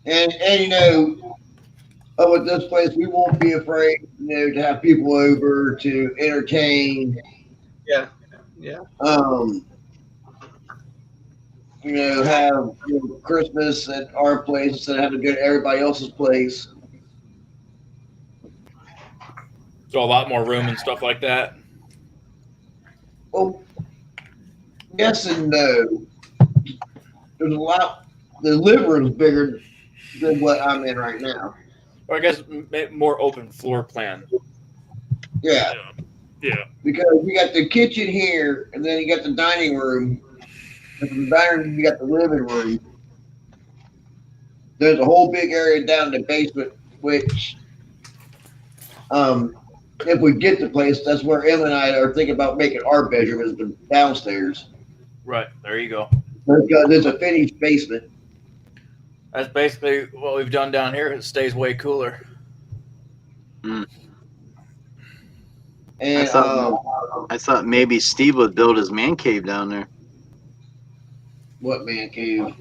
and you know, with this place, we won't be afraid, you know, to have people over to entertain. Yeah. You know, have Christmas at our place instead of having to go to everybody else's place. So a lot more room and stuff like that. Well, yes and no. There's a lot. The living room is bigger than what I'm in right now. Or I guess more open floor plan. Yeah. Yeah. Because you got the kitchen here, and then you got the dining room. And from the dining room, you got the living room. There's a whole big area down in the basement, which, if we get the place, that's where Emma and I are thinking about making our bedroom is the downstairs. Right. There you go. There's a finished basement. That's basically what we've done down here. It stays way cooler. Mm. And I thought maybe Steve would build his man cave down there. What man cave?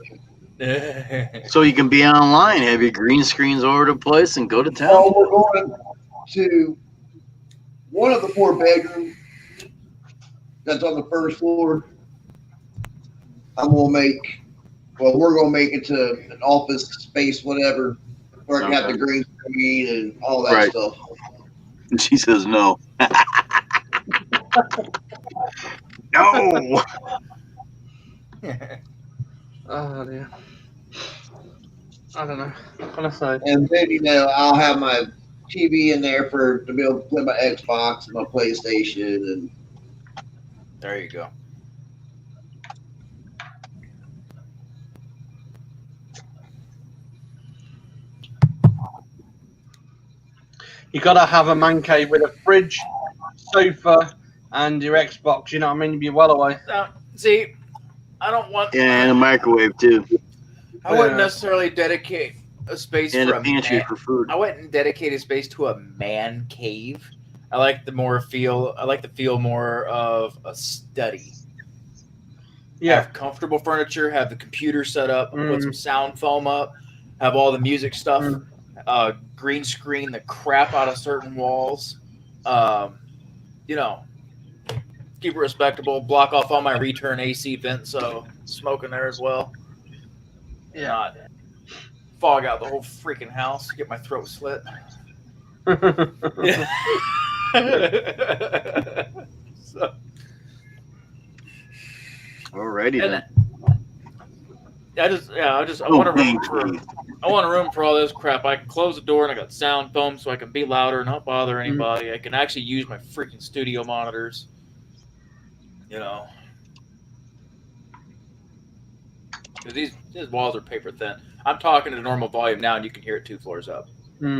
So you can be online, have your green screens all over the place, and go to town. Oh, we're going to one of the 4 bedrooms that's on the first floor. We're gonna make it to an office space, whatever, where I can have the green screen and all that stuff. And she says no. No. Oh dear. I don't know. What can I say? And then, you know, I'll have my TV in there to be able to play my Xbox and my PlayStation. And there you go. You gotta have a man cave with a fridge, sofa, and your Xbox. You know what I mean? You'd be well away. See, I don't want. Yeah, and a microwave too. I wouldn't necessarily dedicate a space and for a pantry for food. I wouldn't dedicate a space to a man cave. I like the feel more of a study. Yeah. Have comfortable furniture, have the computer set up, put some sound foam up, have all the music stuff, green screen the crap out of certain walls. You know, keep it respectable, block off all my return AC vents, so smoke in there as well. Yeah. Not fog out the whole freaking house, get my throat slit. So, Alrighty then. I want a room for all this crap. I can close the door and I got sound foam so I can be louder and not bother anybody. I can actually use my freaking studio monitors. You know, because these walls are paper thin. I'm talking at a normal volume now, and you can hear it 2 floors up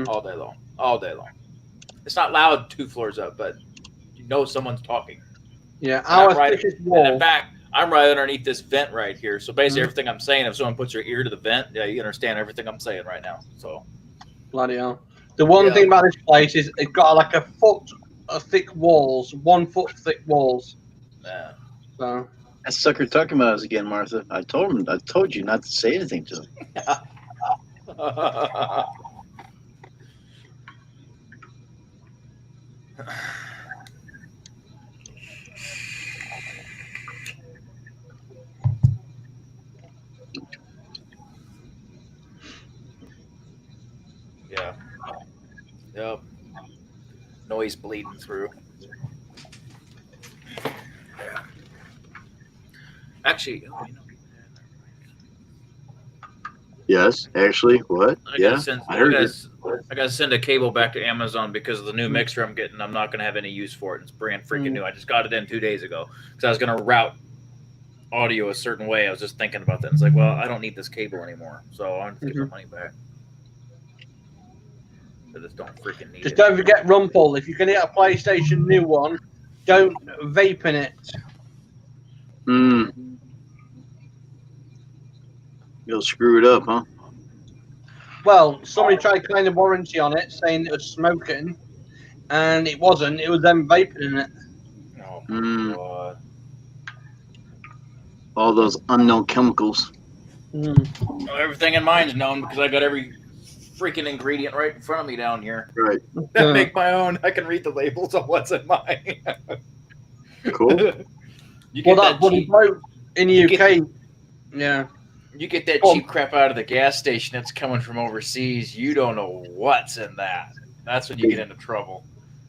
all day long. All day long. It's not loud 2 floors up, but you know someone's talking. Yeah, and in fact, I'm right underneath this vent right here. So basically, everything I'm saying, if someone puts their ear to the vent, yeah, you understand everything I'm saying right now. So, bloody hell. The one thing about this place is it's got like a foot thick walls, 1 foot thick walls. Yeah. So. That sucker talking about us again, Martha. I told you not to say anything to him. Yeah. Yep. Noise bleeding through. Yeah. Actually, Yes, actually, what? I gotta send a cable back to Amazon because of the new mixer I'm getting. I'm not gonna have any use for it. It's brand freaking new. I just got it in 2 days ago because I was gonna route audio a certain way. I was just thinking about that. It's like, well, I don't need this cable anymore, so I'm gonna get my money back. I just don't freaking need it. Just don't forget Rumpel. If you can get a PlayStation new one, don't vape in it. You'll screw it up, huh? Well, somebody tried to claim a warranty on it, saying it was smoking, and it wasn't. It was them vaping in it. Oh my God. All those unknown chemicals. Well, everything in mine's known because I got every freaking ingredient right in front of me down here. Right. I make my own. I can read the labels on what's in mine. Cool. You get that cheap, in the UK. You get that cheap crap out of the gas station that's coming from overseas. You don't know what's in that. That's when you get into trouble.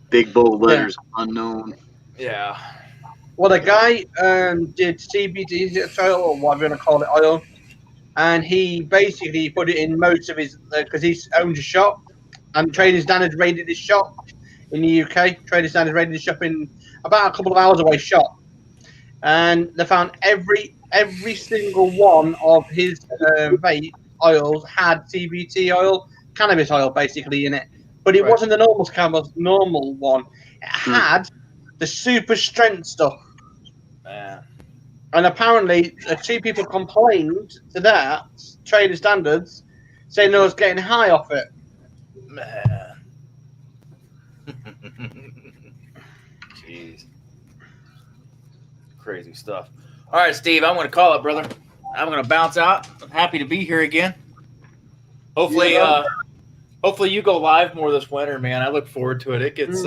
Big bold letters, unknown. Yeah. Well, the guy did CBD oil, or whatever you want to call it, oil, and he basically put it in most of his, because he owns a shop, and Trading Standards raided his shop in the UK. Trading Standards raided his shop in about a couple of hours away shop, and they found every single one of his vape oils had CBD oil, cannabis oil basically in it, but it wasn't the normal one. It had the super strength stuff. And apparently, 2 people complained to that Trading Standards, saying they was getting high off it. Man. Jeez. Crazy stuff. All right, Steve, I'm going to call it, brother. I'm going to bounce out. I'm happy to be here again. Hopefully, hopefully you go live more this winter, man. I look forward to it. It gets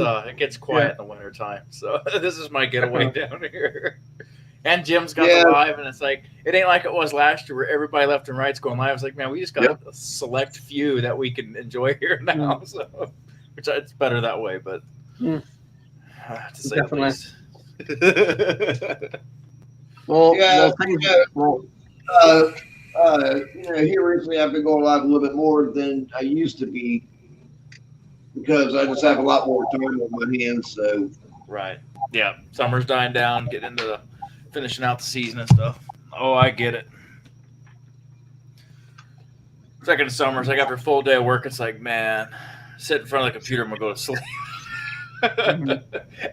quiet in the winter time, so this is my getaway down here. And Jim's got the live, and it's like it ain't like it was last year where everybody left and right's going live. It's like, man, we just got a select few that we can enjoy here now. So, which it's better that way, but to say the least. Here recently I've been going live a little bit more than I used to be because I just have a lot more time on my hands. So right, yeah, summer's dying down, getting into the finishing out the season and stuff. Oh, I get it. Second summers, like after a full day of work, it's like, man, sit in front of the computer, I'm gonna go to sleep.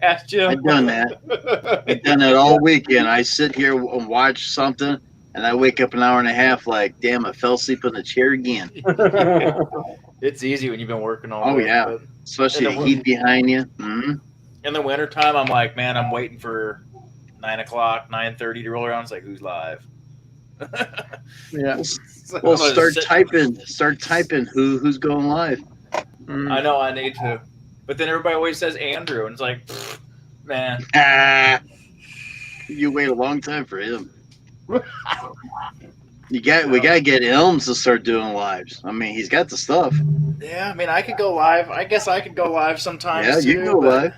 Ask Jim. I've done that. I've done that all weekend. I sit here and watch something, and I wake up an hour and a half like, damn, I fell asleep in the chair again. It's easy when you've been working all day. Oh, yeah. Especially the heat behind you. Mm-hmm. In the wintertime, I'm like, man, I'm waiting for 9 o'clock, 9:30 to roll around. It's like, who's live? Yeah. Well, start typing who's going live. I know I need to, but then everybody always says Andrew, and it's like, man, You wait a long time for him. We gotta get Elms to start doing lives. I mean, he's got the stuff. yeah. I mean, I could go live. I guess I could go live sometimes. Yeah, you too, can go but live.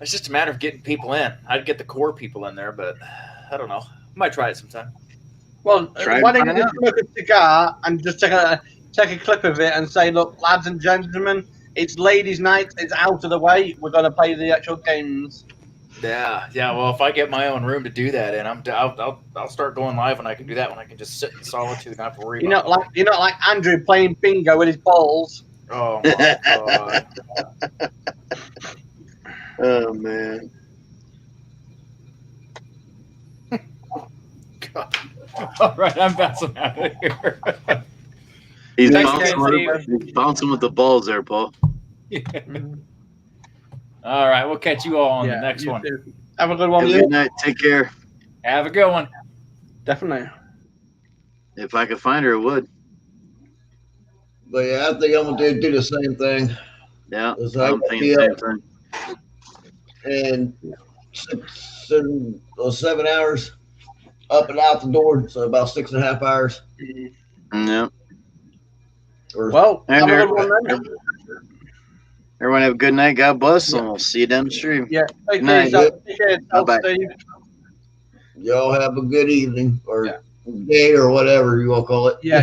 It's just a matter of getting people in. I'd get the core people in there, but I don't know. I might try it sometime. Well, Try why and don't you find just smoke a cigar and just take a clip of it and say, look, lads and gentlemen, it's ladies' night. It's out of the way. We're going to play the actual games. Yeah. Well, if I get my own room to do that in, I'll start going live when I can do that. When I can just sit in solitude and not have to worry You're about. not like Andrew playing bingo with his balls. Oh my god. Oh man. God. All right, I'm bouncing out of here. He's Thanks, bouncing with the balls there, Paul. All right, we'll catch you all on the next you one. too. Have a good one. Have a good night. Take care. Have a good one. Definitely. If I could find her, I would. But yeah, I think I'm gonna do the same thing. Yeah, Because I'm thinking the same thing. And 7 hours up and out the door, so about 6.5 hours. Yeah. Well, have a good one then. Everyone have a good night. God bless, and we'll see you down the stream. Yeah. Good night. Bye-bye. Y'all have a good evening or day or whatever you want to call it. Yeah.